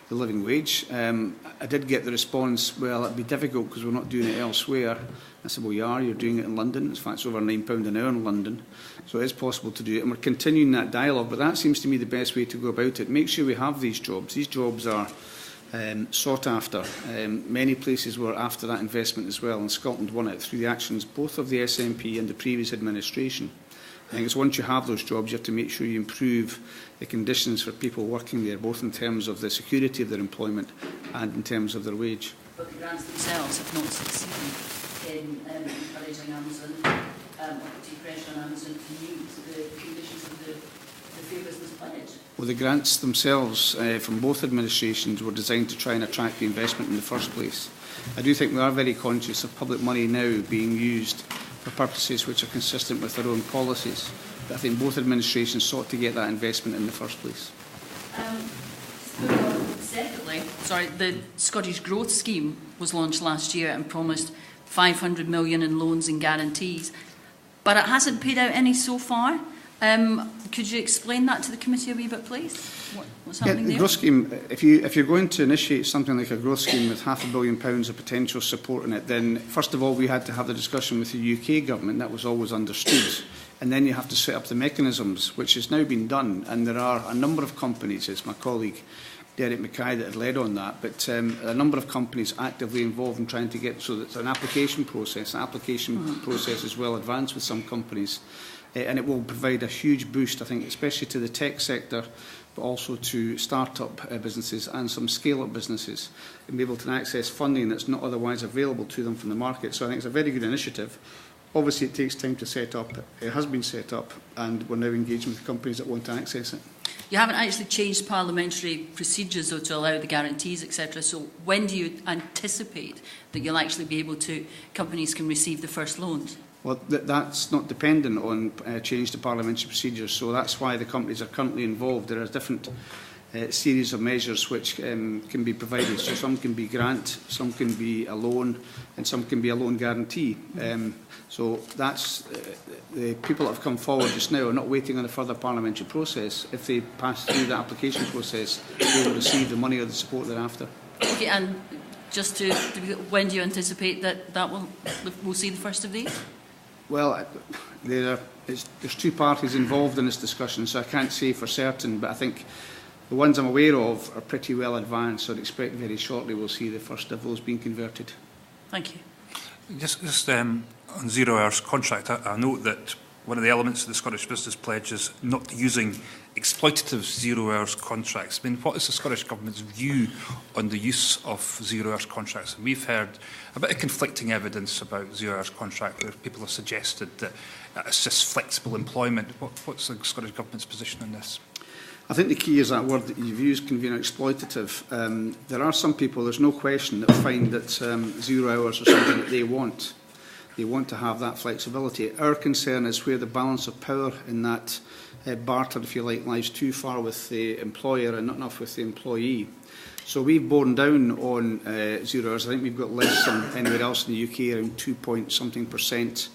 the living wage. I did get the response, well, it'd be difficult because we're not doing it elsewhere. I said, well, you're doing it in London. In fact, it's over £9 an hour in London. So it is possible to do it, and we're continuing that dialogue. But that seems to me the best way to go about it. Make sure we have these jobs. These jobs are sought after. Many places were after that investment as well, and Scotland won it through the actions both of the SNP and the previous administration. I think it's once you have those jobs, you have to make sure you improve the conditions for people working there, both in terms of the security of their employment and in terms of their wage. But the grants themselves have not succeeded in encouraging Amazon, or putting pressure on Amazon to meet the conditions of the Fair Business Pledge. Well, the grants themselves from both administrations were designed to try and attract the investment in the first place. I do think we are very conscious of public money now being used for purposes which are consistent with their own policies. But I think both administrations sought to get that investment in the first place. Separately, the Scottish Growth Scheme was launched last year and promised 500 million in loans and guarantees, but it hasn't paid out any so far. Could you explain that to the committee a wee bit, please? What's happening the there? growth scheme, if you're going to initiate something like a growth scheme with £500 million of potential support in it, then first of all we had to have the discussion with the UK government. That was always understood. And then you have to set up the mechanisms, which has now been done. And there are a number of companies, as my colleague Derek Mackay that had led on that, but a number of companies actively involved in trying to get, so that's an application process. The application process is well advanced with some companies. And it will provide a huge boost, I think, especially to the tech sector, but also to start-up businesses and some scale-up businesses, and be able to access funding that's not otherwise available to them from the market. So I think it's a very good initiative. Obviously, it takes time to set up. It has been set up, and we're now engaging with companies that want to access it. You haven't actually changed parliamentary procedures, though, to allow the guarantees, etc. So when do you anticipate that you'll actually be able to, companies can receive the first loans? Well, that's not dependent on change to parliamentary procedures, so that's why the companies are currently involved. There are different series of measures which can be provided. So some can be grant, some can be a loan, and some can be a loan guarantee. So that's the people that have come forward just now are not waiting on a further parliamentary process. If they pass through the application process, they will receive the money or the support thereafter. Okay, and just to when do you anticipate that we'll see the first of these? Well, there's two parties involved in this discussion, so I can't say for certain, but I think the ones I'm aware of are pretty well advanced, so I'd expect very shortly we'll see the first of those being converted. Thank you. Just on zero hours contract, I note that one of the elements of the Scottish Business Pledge is not using exploitative zero hours contracts. I mean, what is the Scottish Government's view on the use of zero hours contracts? And we've heard a bit of conflicting evidence about zero hours contract where people have suggested that it's just flexible employment. What's the Scottish Government's position on this? I think the key is that word that you've used, convener, exploitative. There are some people, there's no question, that find that 0 hours are something that they want. They want to have that flexibility. Our concern is where the balance of power in that barter, if you like, lies too far with the employer and not enough with the employee. So we've borne down on 0 hours. I think we've got less than anywhere else in the UK, around 2-point-something%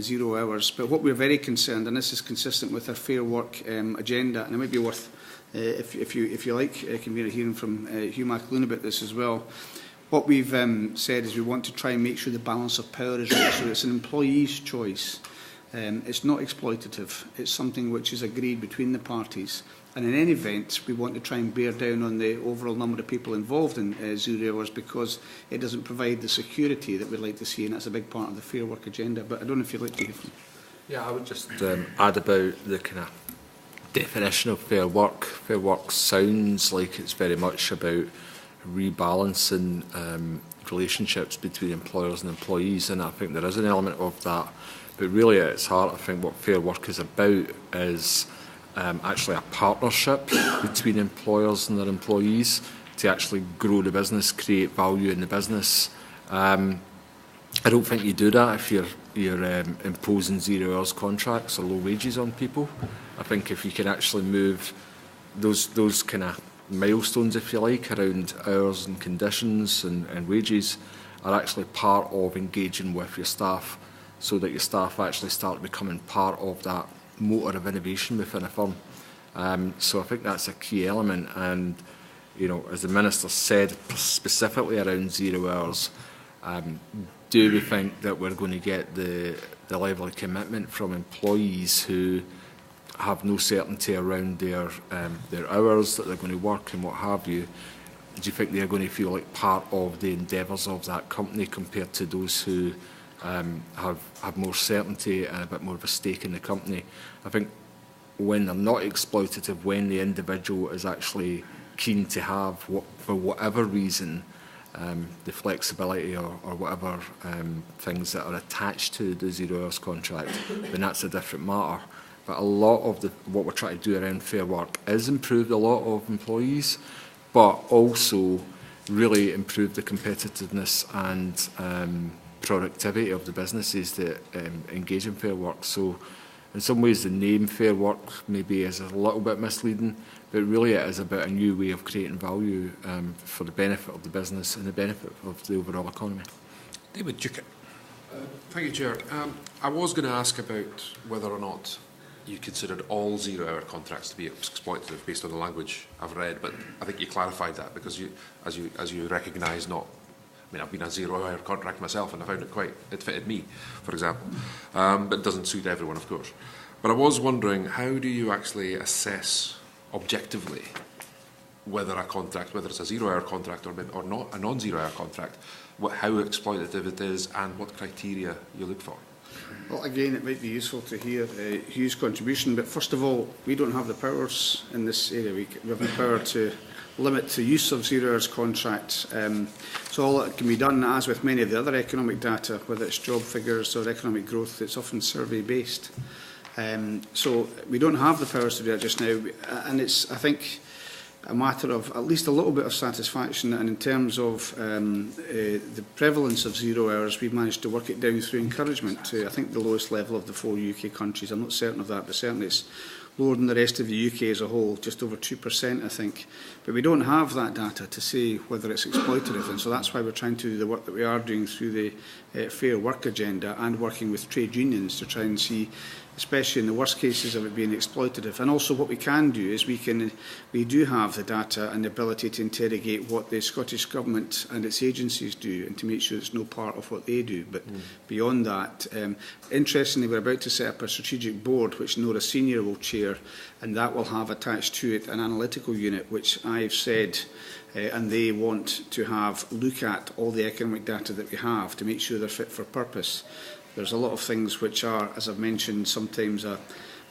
0 hours. But what we're very concerned, and this is consistent with our Fair Work agenda, and it might be worth, if you like, convener, hearing from Hugh McAloon about this as well. What we've said is we want to try and make sure the balance of power is right, so it's an employee's choice. It's not exploitative. It's something which is agreed between the parties. And in any event, we want to try and bear down on the overall number of people involved in 0 hours because it doesn't provide the security that we'd like to see, and that's a big part of the Fair Work agenda. But I don't know if you'd like to hear from. Yeah, I would just add about the kind of definition of fair work. Fair work sounds like it's very much about rebalancing relationships between employers and employees, and I think there is an element of that. But really at its heart, I think what fair work is about is actually a partnership between employers and their employees to actually grow the business, create value in the business. I don't think you do that if you're imposing 0 hours contracts or low wages on people. I think if you can actually move those kind of milestones, if you like, around hours and conditions and wages are actually part of engaging with your staff, so that your staff actually start becoming part of that motor of innovation within a firm. So I think that's a key element, and you know, as the Minister said, specifically around 0 hours, do we think that we're going to get the level of commitment from employees who have no certainty around their hours that they're going to work and what have you? Do you think they're going to feel like part of the endeavours of that company compared to those who have more certainty and a bit more of a stake in the company? I think when they're not exploitative, when the individual is actually keen to have, for whatever reason, the flexibility or whatever things that are attached to the 0 hours contract, then that's a different matter. But a lot of what we're trying to do around fair work is improve a lot of employees, but also really improve the competitiveness and productivity of the businesses that engage in fair work. So in some ways the name Fair Work maybe is a little bit misleading, but really it is about a new way of creating value for the benefit of the business and the benefit of the overall economy. David Duckett. Thank you, Chair. I was going to ask about whether or not you considered all 0 hour contracts to be exploitative based on the language I've read, but I think you clarified that because you, as you recognise, not. I mean, I've been a 0 hour contract myself, and I found it fitted me, for example, but it doesn't suit everyone, of course. But I was wondering, how do you actually assess objectively whether a contract, whether it's a 0 hour contract or not a non-0 hour contract, how exploitative it is, and what criteria you look for? Well, again, it might be useful to hear Hugh's contribution, but first of all, we don't have the powers in this area. We have the power to limit the use of 0 hours contracts. So all that can be done, as with many of the other economic data, whether it's job figures or economic growth, it's often survey-based. So we don't have the powers to do that just now, and it's, I think, a matter of at least a little bit of satisfaction, and in terms of the prevalence of 0 hours, we've managed to work it down through encouragement to, I think, the lowest level of the 4 UK countries. I'm not certain of that, but certainly it's lower than the rest of the UK as a whole, just over 2%, I think. But we don't have that data to say whether it's exploitative, and so that's why we're trying to do the work that we are doing through the Fair Work agenda and working with trade unions to try and see, especially in the worst cases of it being exploitative. And also what we can do is we do have the data and the ability to interrogate what the Scottish Government and its agencies do and to make sure it's no part of what they do. But beyond that, interestingly, we're about to set up a strategic board which Nora Senior will chair, and that will have attached to it an analytical unit which I've said and they want to have look at all the economic data that we have to make sure they're fit for purpose. There's a lot of things which are, as I've mentioned, sometimes a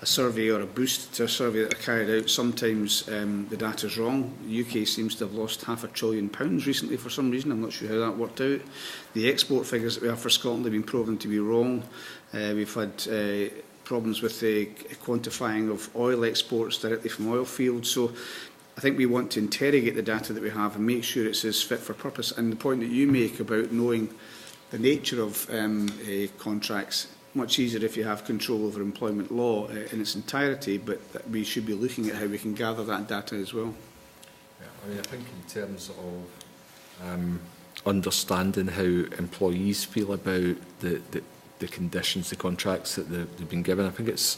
survey or a boost to a survey that are carried out. Sometimes the data is wrong. The UK seems to have lost £500 billion recently for some reason. I'm not sure how that worked out. The export figures that we have for Scotland have been proven to be wrong. We've had problems with the quantifying of oil exports directly from oil fields. So I think we want to interrogate the data that we have and make sure it's as fit for purpose. And the point that you make about knowing the nature of contracts, much easier if you have control over employment law in its entirety, but we should be looking at how we can gather that data as well. Yeah, I mean, I think in terms of understanding how employees feel about the conditions, the contracts that they've been given, I think it's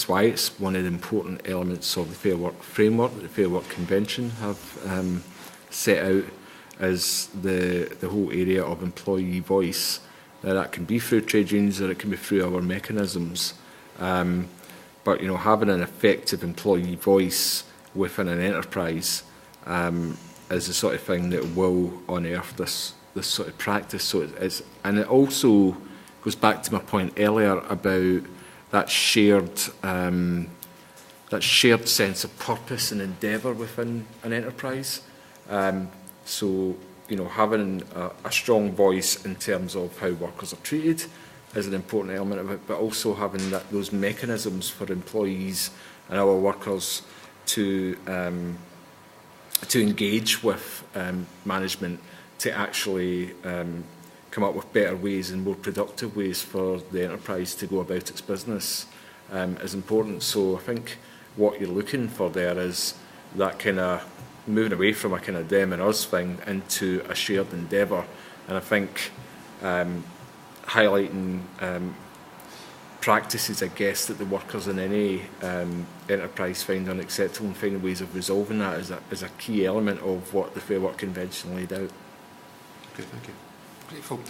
why it's one of the important elements of the Fair Work framework that the Fair Work Convention have set out, is the whole area of employee voice. Now, that can be through trade unions or it can be through our mechanisms. But having an effective employee voice within an enterprise is the sort of thing that will unearth this sort of practice. So and it also goes back to my point earlier about that shared sense of purpose and endeavour within an enterprise. So, having a strong voice in terms of how workers are treated is an important element of it, but also having those mechanisms for employees and our workers to engage with management to actually come up with better ways and more productive ways for the enterprise to go about its business is important. So I think what you're looking for there is that kind of moving away from a kind of them and us thing into a shared endeavour. And I think highlighting practices, I guess, that the workers in any enterprise find unacceptable and finding ways of resolving that is a key element of what the Fair Work Convention laid out. Okay, thank you. Grateful.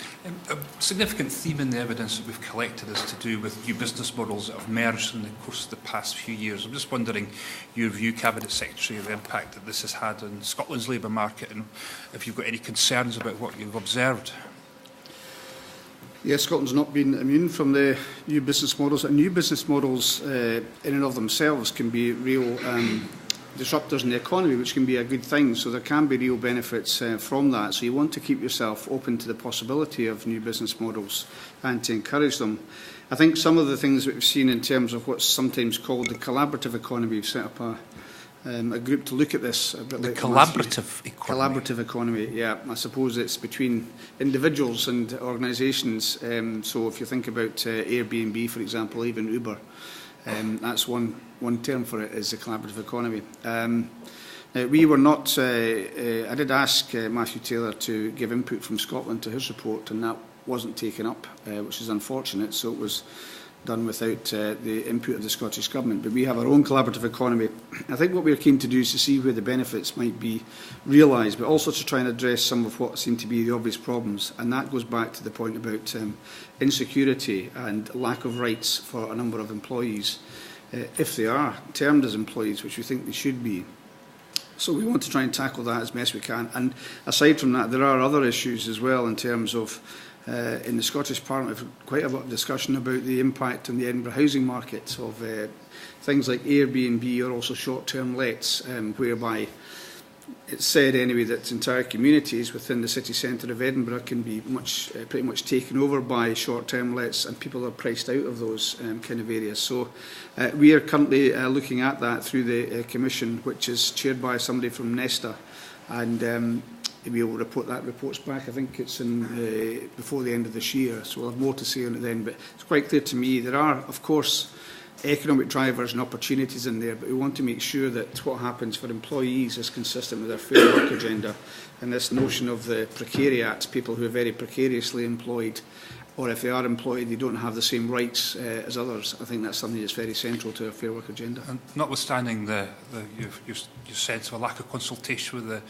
A significant theme in the evidence that we've collected is to do with new business models that have emerged in the course of the past few years. I'm just wondering your view, Cabinet Secretary, of the impact that this has had on Scotland's labour market, and if you've got any concerns about what you've observed. Yes, Scotland's not been immune from the new business models, and new business models in and of themselves can be real disruptors in the economy, which can be a good thing. So there can be real benefits from that. So you want to keep yourself open to the possibility of new business models and to encourage them. I think some of the things that we've seen in terms of what's sometimes called the collaborative economy, we've set up a group to look at this. A bit the like collaborative economy? Collaborative economy, yeah. I suppose it's between individuals and organisations. So if you think about Airbnb, for example, even Uber, that's one term for it, is the collaborative economy. We were not, I did ask Matthew Taylor to give input from Scotland to his report, and that wasn't taken up, which is unfortunate. So it was done without the input of the Scottish Government. But we have our own collaborative economy. I think what we're keen to do is to see where the benefits might be realised, but also to try and address some of what seem to be the obvious problems. And that goes back to the point about insecurity and lack of rights for a number of employees, if they are termed as employees, which we think they should be. So we want to try and tackle that as best we can. And aside from that, there are other issues as well in terms of in the Scottish Parliament, we've quite a lot of discussion about the impact on the Edinburgh housing market of things like Airbnb or also short-term lets, whereby it's said anyway that entire communities within the city centre of Edinburgh can be pretty much taken over by short-term lets, and people are priced out of those kind of areas. So we are currently looking at that through the Commission, which is chaired by somebody from Nesta, and we will report that reports back. I think it's in before the end of this year, so we'll have more to say on it then. But it's quite clear to me there are, of course, economic drivers and opportunities in there, but we want to make sure that what happens for employees is consistent with our fair work agenda. And this notion of the precariat, people who are very precariously employed, or if they are employed, they don't have the same rights as others. I think that's something that's very central to our fair work agenda. And notwithstanding your sense of a lack of consultation with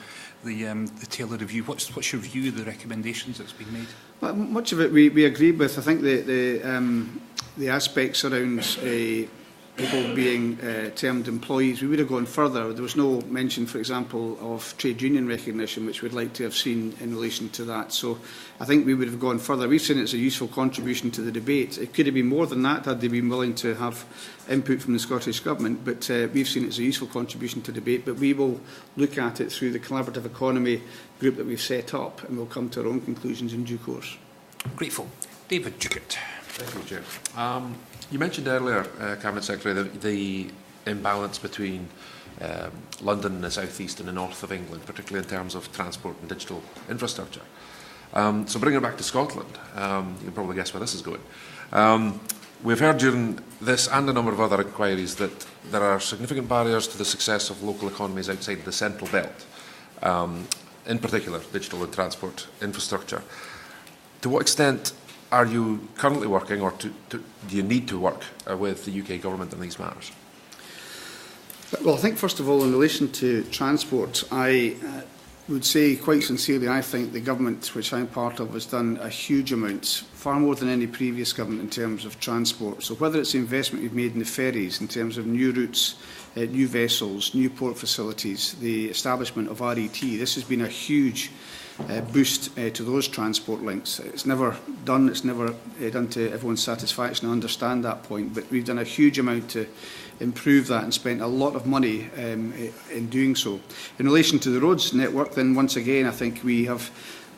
the Taylor review, what's your view of the recommendations that's been made? Well, much of it we agreed with. I think the aspects around people being termed employees, we would have gone further. There was no mention, for example, of trade union recognition, which we'd like to have seen in relation to that. So I think we would have gone further. We've seen it as a useful contribution to the debate. It could have been more than that had they been willing to have input from the Scottish Government, but we've seen it as a useful contribution to debate. But we will look at it through the collaborative economy group that we've set up, and we'll come to our own conclusions in due course. Grateful. David Duckett. Thank you, Chair. You mentioned earlier, Cabinet Secretary, the imbalance between London and the south east and the north of England, particularly in terms of transport and digital infrastructure. So bringing it back to Scotland, you can probably guess where this is going. We've heard during this and a number of other inquiries that there are significant barriers to the success of local economies outside the central belt, in particular digital and transport infrastructure. To what extent are you currently working, or do you need to work with the UK Government on these matters? Well, I think first of all, in relation to transport, I would say quite sincerely, I think the government, which I'm part of, has done a huge amount, far more than any previous government in terms of transport. So whether it's the investment we've made in the ferries, in terms of new routes, new vessels, new port facilities, the establishment of RET, this has been a huge boost to those transport links. It's never done, it's never done to everyone's satisfaction. I understand that point, but we've done a huge amount to improve that and spent a lot of money in doing so. In relation to the roads network, then once again, I think we have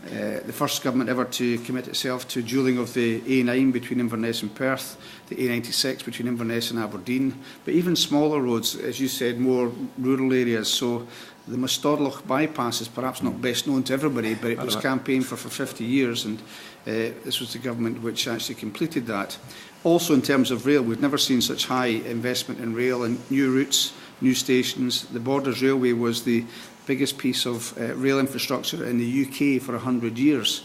the first government ever to commit itself to dualling of the A9 between Inverness and Perth, the A96 between Inverness and Aberdeen, but even smaller roads, as you said, more rural areas. So the Mustodloch bypass is perhaps not best known to everybody, but it was campaigned for 50 years, and this was the government which actually completed that. Also, in terms of rail, we've never seen such high investment in rail and new routes, new stations. The Borders Railway was the biggest piece of rail infrastructure in the UK for 100 years.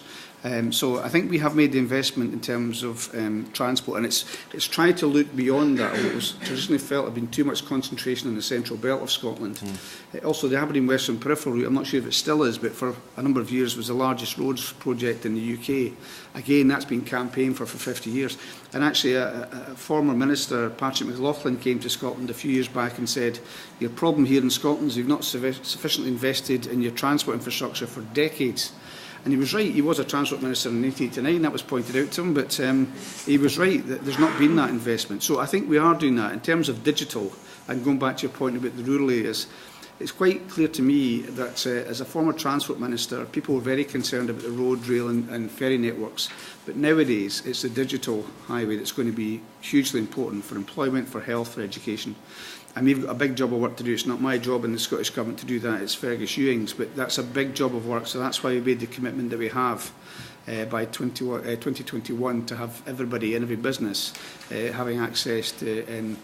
So I think we have made the investment in terms of transport, and it's tried to look beyond that. It was traditionally felt had been too much concentration in the central belt of Scotland. Also, the Aberdeen Western Peripheral route, I'm not sure if it still is, but for a number of years was the largest roads project in the UK. Again, that's been campaigned for 50 years. And actually, a former minister, Patrick McLaughlin, came to Scotland a few years back and said, your problem here in Scotland is you've not sufficiently invested in your transport infrastructure for decades. And he was right. He was a transport minister in 1989. That was pointed out to him. But he was right that there's not been that investment. So I think we are doing that. In terms of digital, and going back to your point about the rural areas, it's quite clear to me that as a former transport minister, people were very concerned about the road, rail and ferry networks. But nowadays, it's the digital highway that's going to be hugely important for employment, for health, for education. And we've got a big job of work to do. It's not my job in the Scottish Government to do that, it's Fergus Ewing's, but that's a big job of work, so that's why we made the commitment that we have by 2021 to have everybody in every business having access to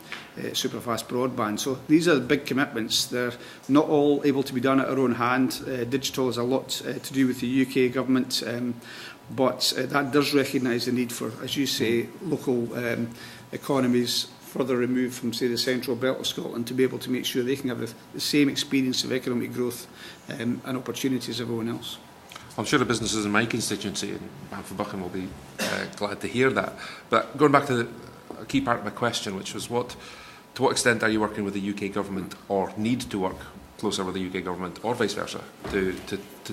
super-fast broadband. So these are the big commitments. They're not all able to be done at our own hand. Digital has a lot to do with the UK Government, but that does recognise the need for, as you say, local economies further removed from, say, the central belt of Scotland to be able to make sure they can have the same experience of economic growth and opportunities as everyone else. I'm sure the businesses in my constituency and Banff Buchan will be glad to hear that. But going back to a key part of my question, which was to what extent are you working with the UK Government or need to work closer with the UK Government or vice versa to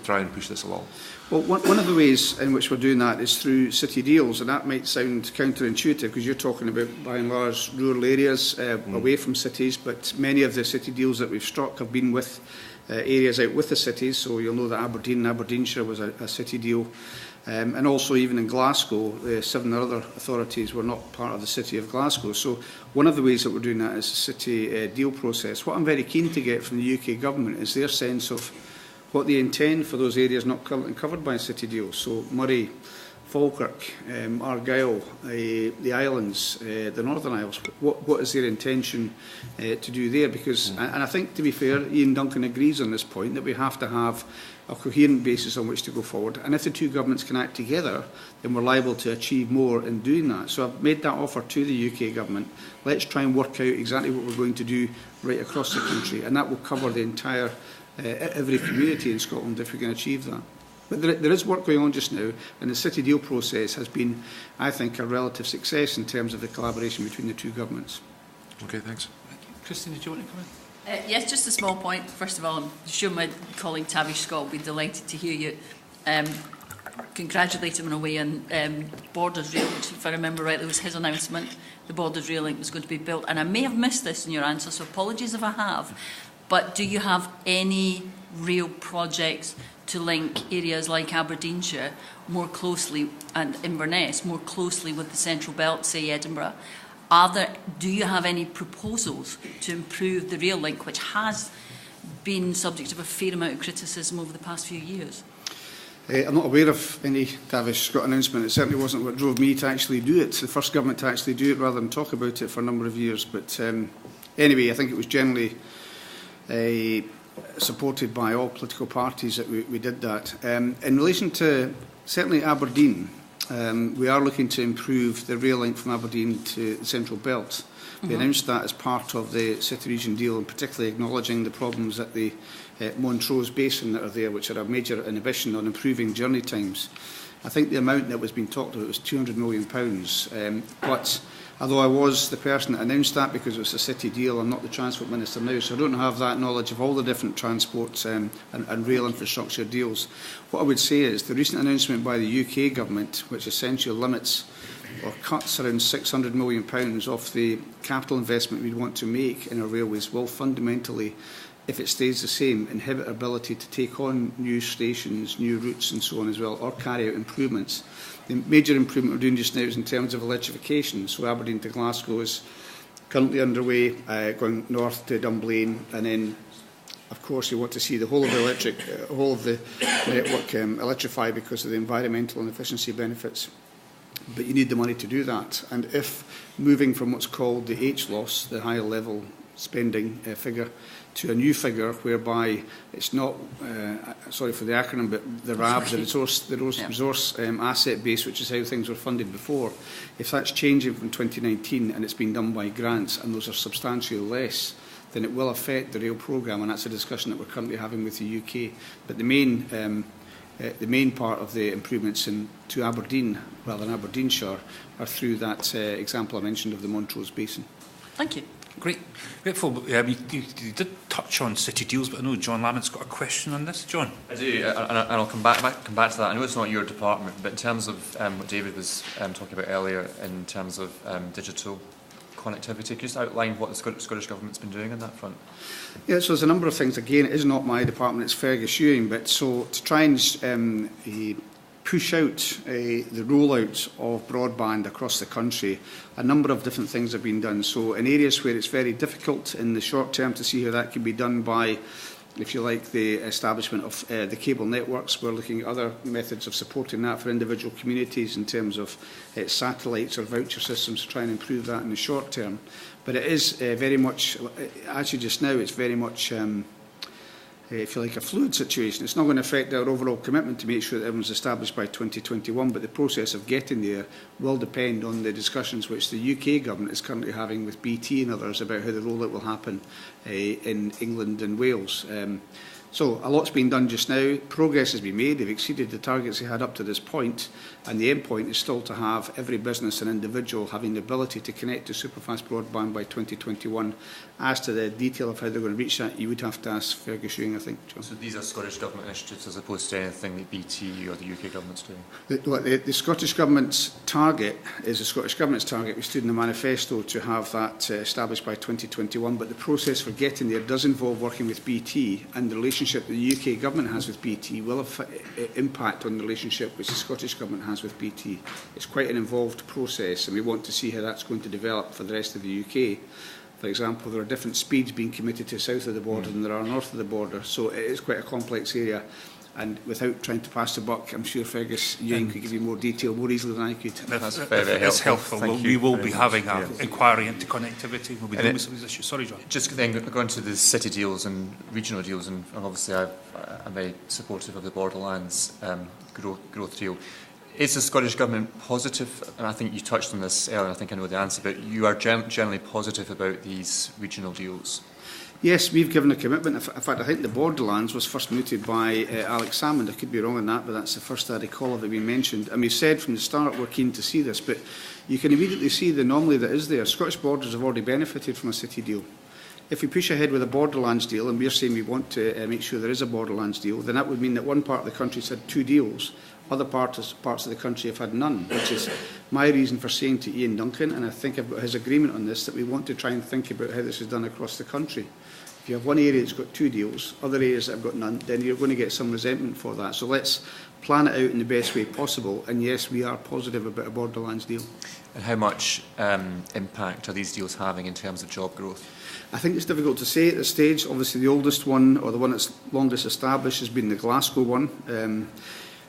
try and push this along? Well, one of the ways in which we're doing that is through city deals, and that might sound counterintuitive because you're talking about, by and large, rural areas away from cities, but many of the city deals that we've struck have been with areas out with the cities, so you'll know that Aberdeen and Aberdeenshire was a city deal. And also even in Glasgow, 7 other authorities were not part of the city of Glasgow. So one of the ways that we're doing that is the city deal process. What I'm very keen to get from the UK Government is their sense of what they intend for those areas not currently covered by city deals. So Murray, Falkirk, Argyll, the islands, the Northern Isles, what is their intention to do there? Because, and I think, to be fair, Ian Duncan agrees on this point, that we have to have a coherent basis on which to go forward. And if the two governments can act together, then we're liable to achieve more in doing that. So I've made that offer to the UK Government. Let's try and work out exactly what we're going to do right across the country. And that will cover the entire, every community in Scotland if we can achieve that. But there is work going on just now, and the city deal process has been, I think, a relative success in terms of the collaboration between the two governments. Okay, thanks. Thank you. Christine, did you want to come in? Yes, just a small point. First of all, I'm sure my colleague Tavish Scott will be delighted to hear you congratulate him in a way on Borders Rail, which, if I remember rightly, was his announcement. The Borders Rail link was going to be built. And I may have missed this in your answer, so apologies if I have. But do you have any real projects to link areas like Aberdeenshire more closely, and Inverness more closely with the Central Belt, say Edinburgh? Do you have any proposals to improve the rail link, which has been subject of a fair amount of criticism over the past few years? I'm not aware of any Tavish Scott announcement. It certainly wasn't what drove me to actually do it. The first government to actually do it rather than talk about it for a number of years. But anyway, I think it was generally supported by all political parties that we did that. In relation to certainly Aberdeen, we are looking to improve the rail link from Aberdeen to the Central Belt. We announced that as part of the City Region deal, and particularly acknowledging the problems at the Montrose Basin that are there, which are a major inhibition on improving journey times. I think the amount that was being talked about was £200 million. But although I was the person that announced that because it was a city deal, I'm not the Transport Minister now, so I don't have that knowledge of all the different transport and rail infrastructure deals. What I would say is the recent announcement by the UK Government, which essentially limits or cuts around £600 million off the capital investment we'd want to make in our railways, will fundamentally, if it stays the same, inhibit our ability to take on new stations, new routes and so on as well, or carry out improvements. The major improvement we're doing just now is in terms of electrification. So Aberdeen to Glasgow is currently underway, going north to Dunblane, and then, of course, you want to see the whole of the network electrified because of the environmental and efficiency benefits. But you need the money to do that. And if moving from what's called the H-loss, the higher level spending figure to a new figure whereby it's not, sorry for the acronym, but the RABs, the resource asset base, which is how things were funded before. If that's changing from 2019 and it's been done by grants and those are substantially less, then it will affect the rail programme, and that's a discussion that we're currently having with the UK. But the main part of the improvements to Aberdeen, rather than Aberdeenshire, are through that example I mentioned of the Montrose Basin. Thank you. Great. Grateful. You did touch on city deals, but I know John Lamont's got a question on this. John? I do, and I'll come back to that. I know it's not your department, but in terms of what David was talking about earlier, in terms of digital connectivity, could you just outline what the Scottish Government's been doing on that front? Yeah, so there's a number of things. Again, it is not my department, it's Fergus Ewing, but so to try and push out the rollout of broadband across the country, a number of different things have been done. So in areas where it's very difficult in the short term to see how that can be done by, if you like, the establishment of the cable networks, we're looking at other methods of supporting that for individual communities in terms of satellites or voucher systems to try and improve that in the short term. But it is very much, actually just now, it's very much if you like, a fluid situation. It's not going to affect our overall commitment to make sure that everyone's established by 2021, but the process of getting there will depend on the discussions which the UK government is currently having with BT and others about how the rollout will happen in England and Wales. So a lot's been done just now. Progress has been made. They've exceeded the targets they had up to this point, and the end point is still to have every business and individual having the ability to connect to superfast broadband by 2021. As to the detail of how they're going to reach that, you would have to ask Fergus Ewing, I think, John. So these are Scottish Government initiatives as opposed to anything that BT or the UK Government's doing? The Scottish Government's target is the Scottish Government's target. We stood in the manifesto to have that established by 2021, but the process for getting there does involve working with BT, and the relationship that the UK Government has with BT will have impact on the relationship which the Scottish Government has with BT. It's quite an involved process, and we want to see how that's going to develop for the rest of the UK. For example, there are different speeds being committed to south of the border than there are north of the border, so it is quite a complex area. And without trying to pass the buck, I'm sure Fergus Ewing could give you more detail more easily than I could. That's very helpful. We will be having an inquiry into connectivity. We'll be dealing with some of these issues. Sorry, John. Just then going to the city deals and regional deals, and obviously I'm very supportive of the Borderlands growth deal. Is the Scottish Government positive? And I think you touched on this earlier, I think I know the answer, but you are generally positive about these regional deals? Yes, we've given a commitment. In fact, I think the Borderlands was first mooted by Alex Salmond. I could be wrong on that, but that's the first I recall of it being mentioned. And we've said from the start we're keen to see this, but you can immediately see the anomaly that is there. Scottish Borders have already benefited from a city deal. If we push ahead with a Borderlands deal, and we're saying we want to make sure there is a Borderlands deal, then that would mean that one part of the country's had two deals, other parts of the country have had none, which is my reason for saying to Ian Duncan, and I think I've got his agreement on this, that we want to try and think about how this is done across the country. If you have one area that's got two deals, other areas that have got none, then you're going to get some resentment for that. So let's plan it out in the best way possible. And yes, we are positive about a Borderlands deal. And how much impact are these deals having in terms of job growth? I think it's difficult to say at this stage. Obviously, the oldest one, or the one that's longest established, has been the Glasgow one.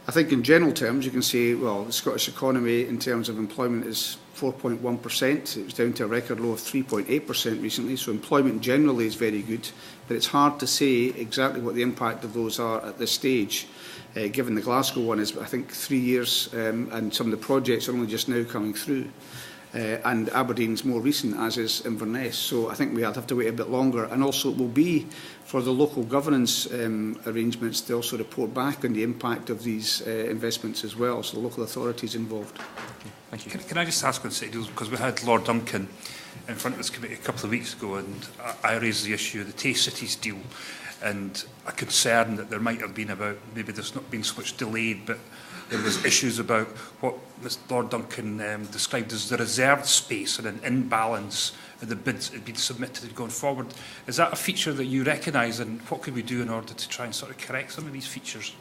I think in general terms, you can say, well, the Scottish economy in terms of employment is 4.1%. It was down to a record low of 3.8% recently, so employment generally is very good, but it's hard to say exactly what the impact of those are at this stage, given the Glasgow one is, I think, 3 years, and some of the projects are only just now coming through. And Aberdeen's more recent, as is Inverness. So I think we'll have to wait a bit longer. And also it will be for the local governance arrangements to also report back on the impact of these investments as well, so the local authorities involved. Thank you. Can I just ask on city deals, because we had Lord Duncan in front of this committee a couple of weeks ago, and I raised the issue of the Tay Cities deal, and a concern that there might have been about, maybe there's not been so much delayed, but there was issues about what Lord Duncan described as the reserved space and an imbalance in the bids that had been submitted going forward. Is that a feature that you recognise, and what could we do in order to try and sort of correct some of these features?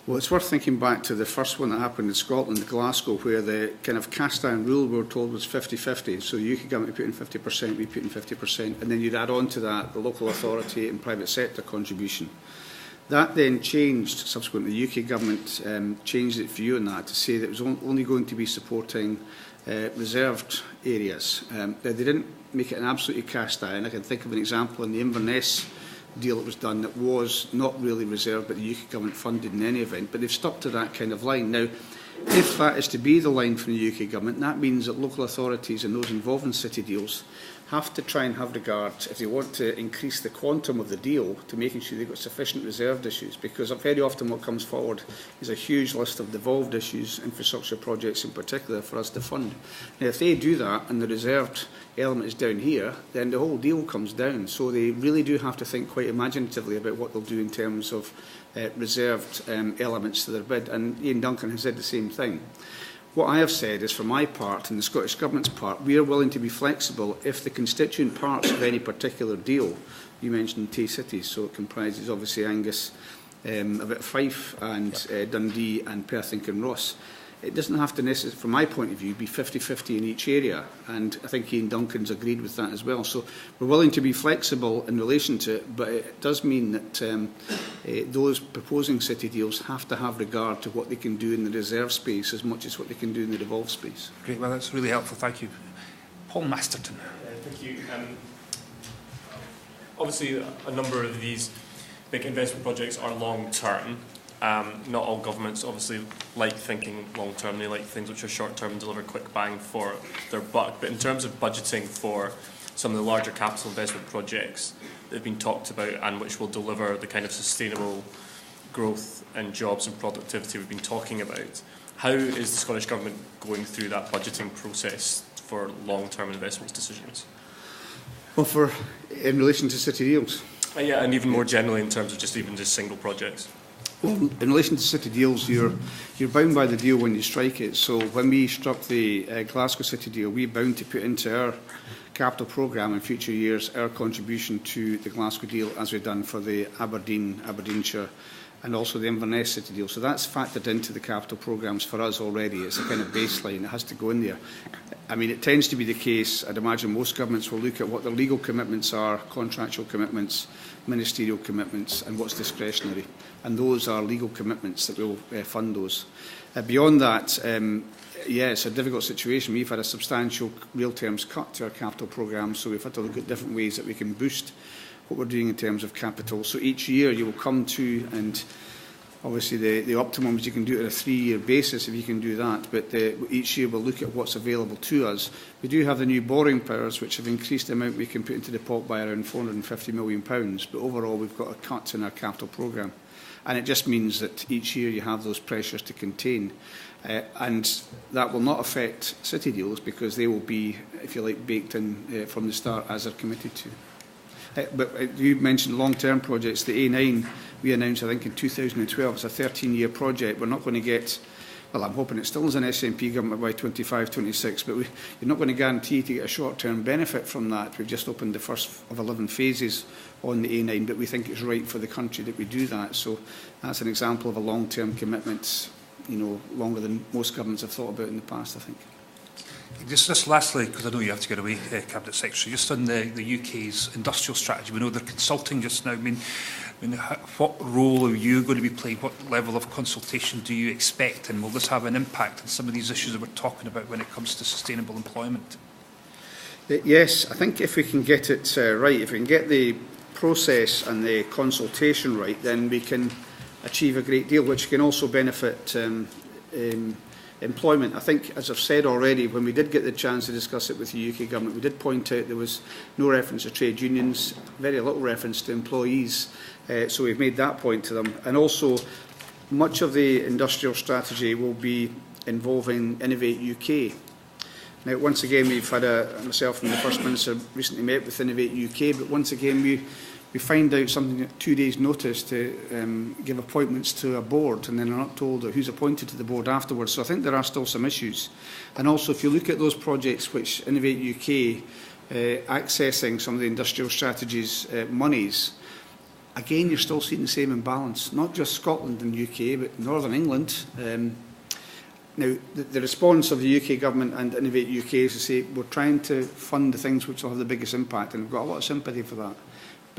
Well, it's worth thinking back to the first one that happened in Scotland, Glasgow, where the kind of cast-iron rule we were told was 50-50. So the UK government put in 50%, we put in 50%, and then you'd add on to that the local authority and private sector contribution. That then changed, subsequently the UK government changed its view on that to say that it was only going to be supporting reserved areas. They didn't make it an absolutely cast iron. I can think of an example in the Inverness deal that was done that was not really reserved, but the UK government funded in any event, but they've stuck to that kind of line. Now, if that is to be the line from the UK government, that means that local authorities and those involved in city deals have to try and have regard, if they want to increase the quantum of the deal, to making sure they've got sufficient reserved issues, because very often what comes forward is a huge list of devolved issues, infrastructure projects in particular, for us to fund. Now, if they do that and the reserved element is down here, then the whole deal comes down. So they really do have to think quite imaginatively about what they'll do in terms of reserved elements to their bid. And Ian Duncan has said the same thing. What I have said is, for my part and the Scottish Government's part, we are willing to be flexible if the constituent parts of any particular deal, you mentioned Tay-Cities, so it comprises obviously Angus, a bit of Fife and Dundee and Perth and Kinross. It doesn't have to necessarily, from my point of view, be 50-50 in each area, and I think Ian Duncan's agreed with that as well. So we're willing to be flexible in relation to it, but it does mean that those proposing city deals have to have regard to what they can do in the reserve space as much as what they can do in the devolved space. Great, well that's really helpful, thank you. Paul Masterton. Thank you. Obviously a number of these big investment projects are long term. Not all governments obviously like thinking long term, they like things which are short term and deliver quick bang for their buck. But in terms of budgeting for some of the larger capital investment projects that have been talked about and which will deliver the kind of sustainable growth and jobs and productivity we've been talking about, how is the Scottish Government going through that budgeting process for long term investment decisions? Well, in relation to city deals? Yeah, and even more generally in terms of just single projects. Well, in relation to city deals, you're bound by the deal when you strike it. So when we struck the Glasgow City deal, we're bound to put into our capital programme in future years our contribution to the Glasgow deal, as we've done for the Aberdeenshire and also the Inverness City deal. So that's factored into the capital programmes for us already. It's a kind of baseline. It has to go in there. I mean, it tends to be the case, I'd imagine most governments will look at what their legal commitments are, contractual commitments, ministerial commitments, and what's discretionary. And those are legal commitments that will fund those. Beyond that, yeah, it's a difficult situation. We've had a substantial real terms cut to our capital programme, so we've had to look at different ways that we can boost what we're doing in terms of capital. So each year you will come to, and obviously the optimum is you can do it on a 3-year basis if you can do that, but each year we'll look at what's available to us. We do have the new borrowing powers, which have increased the amount we can put into the pot by around £450 million, but overall we've got a cut in our capital programme. And it just means that each year you have those pressures to contain. And that will not affect city deals because they will be, if you like, baked in from the start as they're committed to. But you mentioned long-term projects. The A9 we announced, I think, in 2012. It's a 13-year project. We're not going to get, well, I'm hoping it still is an SNP government by 25-26, but you're not going to guarantee to get a short-term benefit from that. We've just opened the first of 11 phases on the A9, but we think it's right for the country that we do that. So that's an example of a long-term commitment, you know, longer than most governments have thought about in the past, I think. Just lastly, because I know you have to get away, Cabinet Secretary, just on the UK's industrial strategy. We know they're consulting just now. I mean, what role are you going to be playing? What level of consultation do you expect? And will this have an impact on some of these issues that we're talking about when it comes to sustainable employment? Yes, I think if we can get it right, if we can get the process and the consultation right, then we can achieve a great deal, which can also benefit employment. I think, as I've said already, when we did get the chance to discuss it with the UK government, we did point out there was no reference to trade unions, very little reference to employees, so we've made that point to them. And also, much of the industrial strategy will be involving Innovate UK. Now, once again, we've had myself and the First Minister recently met with Innovate UK, but once again, we find out something at 2 days' notice to give appointments to a board, and then are not told who's appointed to the board afterwards. So I think there are still some issues. And also, if you look at those projects which Innovate UK, accessing some of the industrial strategies monies, again, you're still seeing the same imbalance, not just Scotland and UK, but Northern England. Now, the response of the UK government and Innovate UK is to say, we're trying to fund the things which will have the biggest impact, and we've got a lot of sympathy for that.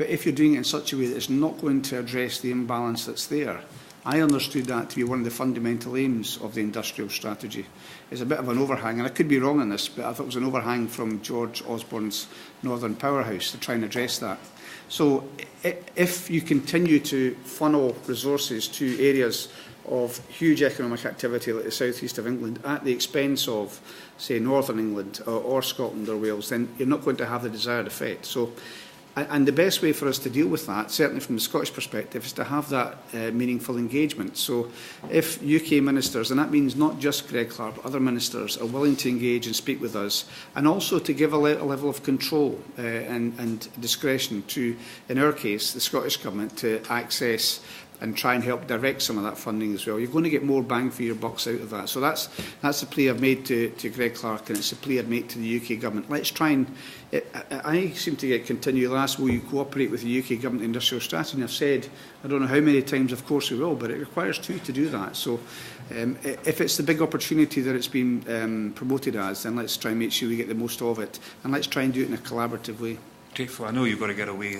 but if you're doing it in such a way that it's not going to address the imbalance that's there. I understood that to be one of the fundamental aims of the industrial strategy. It's a bit of an overhang, and I could be wrong on this, but I thought it was an overhang from George Osborne's Northern Powerhouse to try and address that. So if you continue to funnel resources to areas of huge economic activity like the southeast of England at the expense of, say, Northern England or Scotland or Wales, then you're not going to have the desired effect. So, and the best way for us to deal with that, certainly from the Scottish perspective, is to have that meaningful engagement. So if UK ministers, and that means not just Greg Clark, but other ministers, are willing to engage and speak with us, and also to give a level of control and discretion to, in our case, the Scottish Government to access and try and help direct some of that funding as well. You're going to get more bang for your bucks out of that. So that's the plea I've made to Greg Clark, and it's a plea I've made to the UK Government. Let's try and, I seem to get continual asked, will you cooperate with the UK Government industrial strategy? And I've said, I don't know how many times, of course we will, but it requires two to do that. So if it's the big opportunity that it's been promoted as, then let's try and make sure we get the most of it, and let's try and do it in a collaborative way. Grateful. I know you've got to get away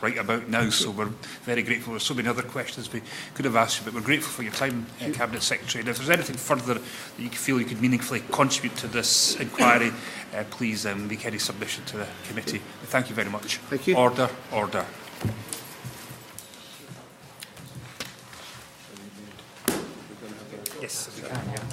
right about now, so we're very grateful. There's so many other questions we could have asked you, but we're grateful for your time, Cabinet Secretary. And if there's anything further that you feel you could meaningfully contribute to this inquiry, please make any submission to the committee. But thank you very much. Thank you. Order, order. Yes, if we can, yeah.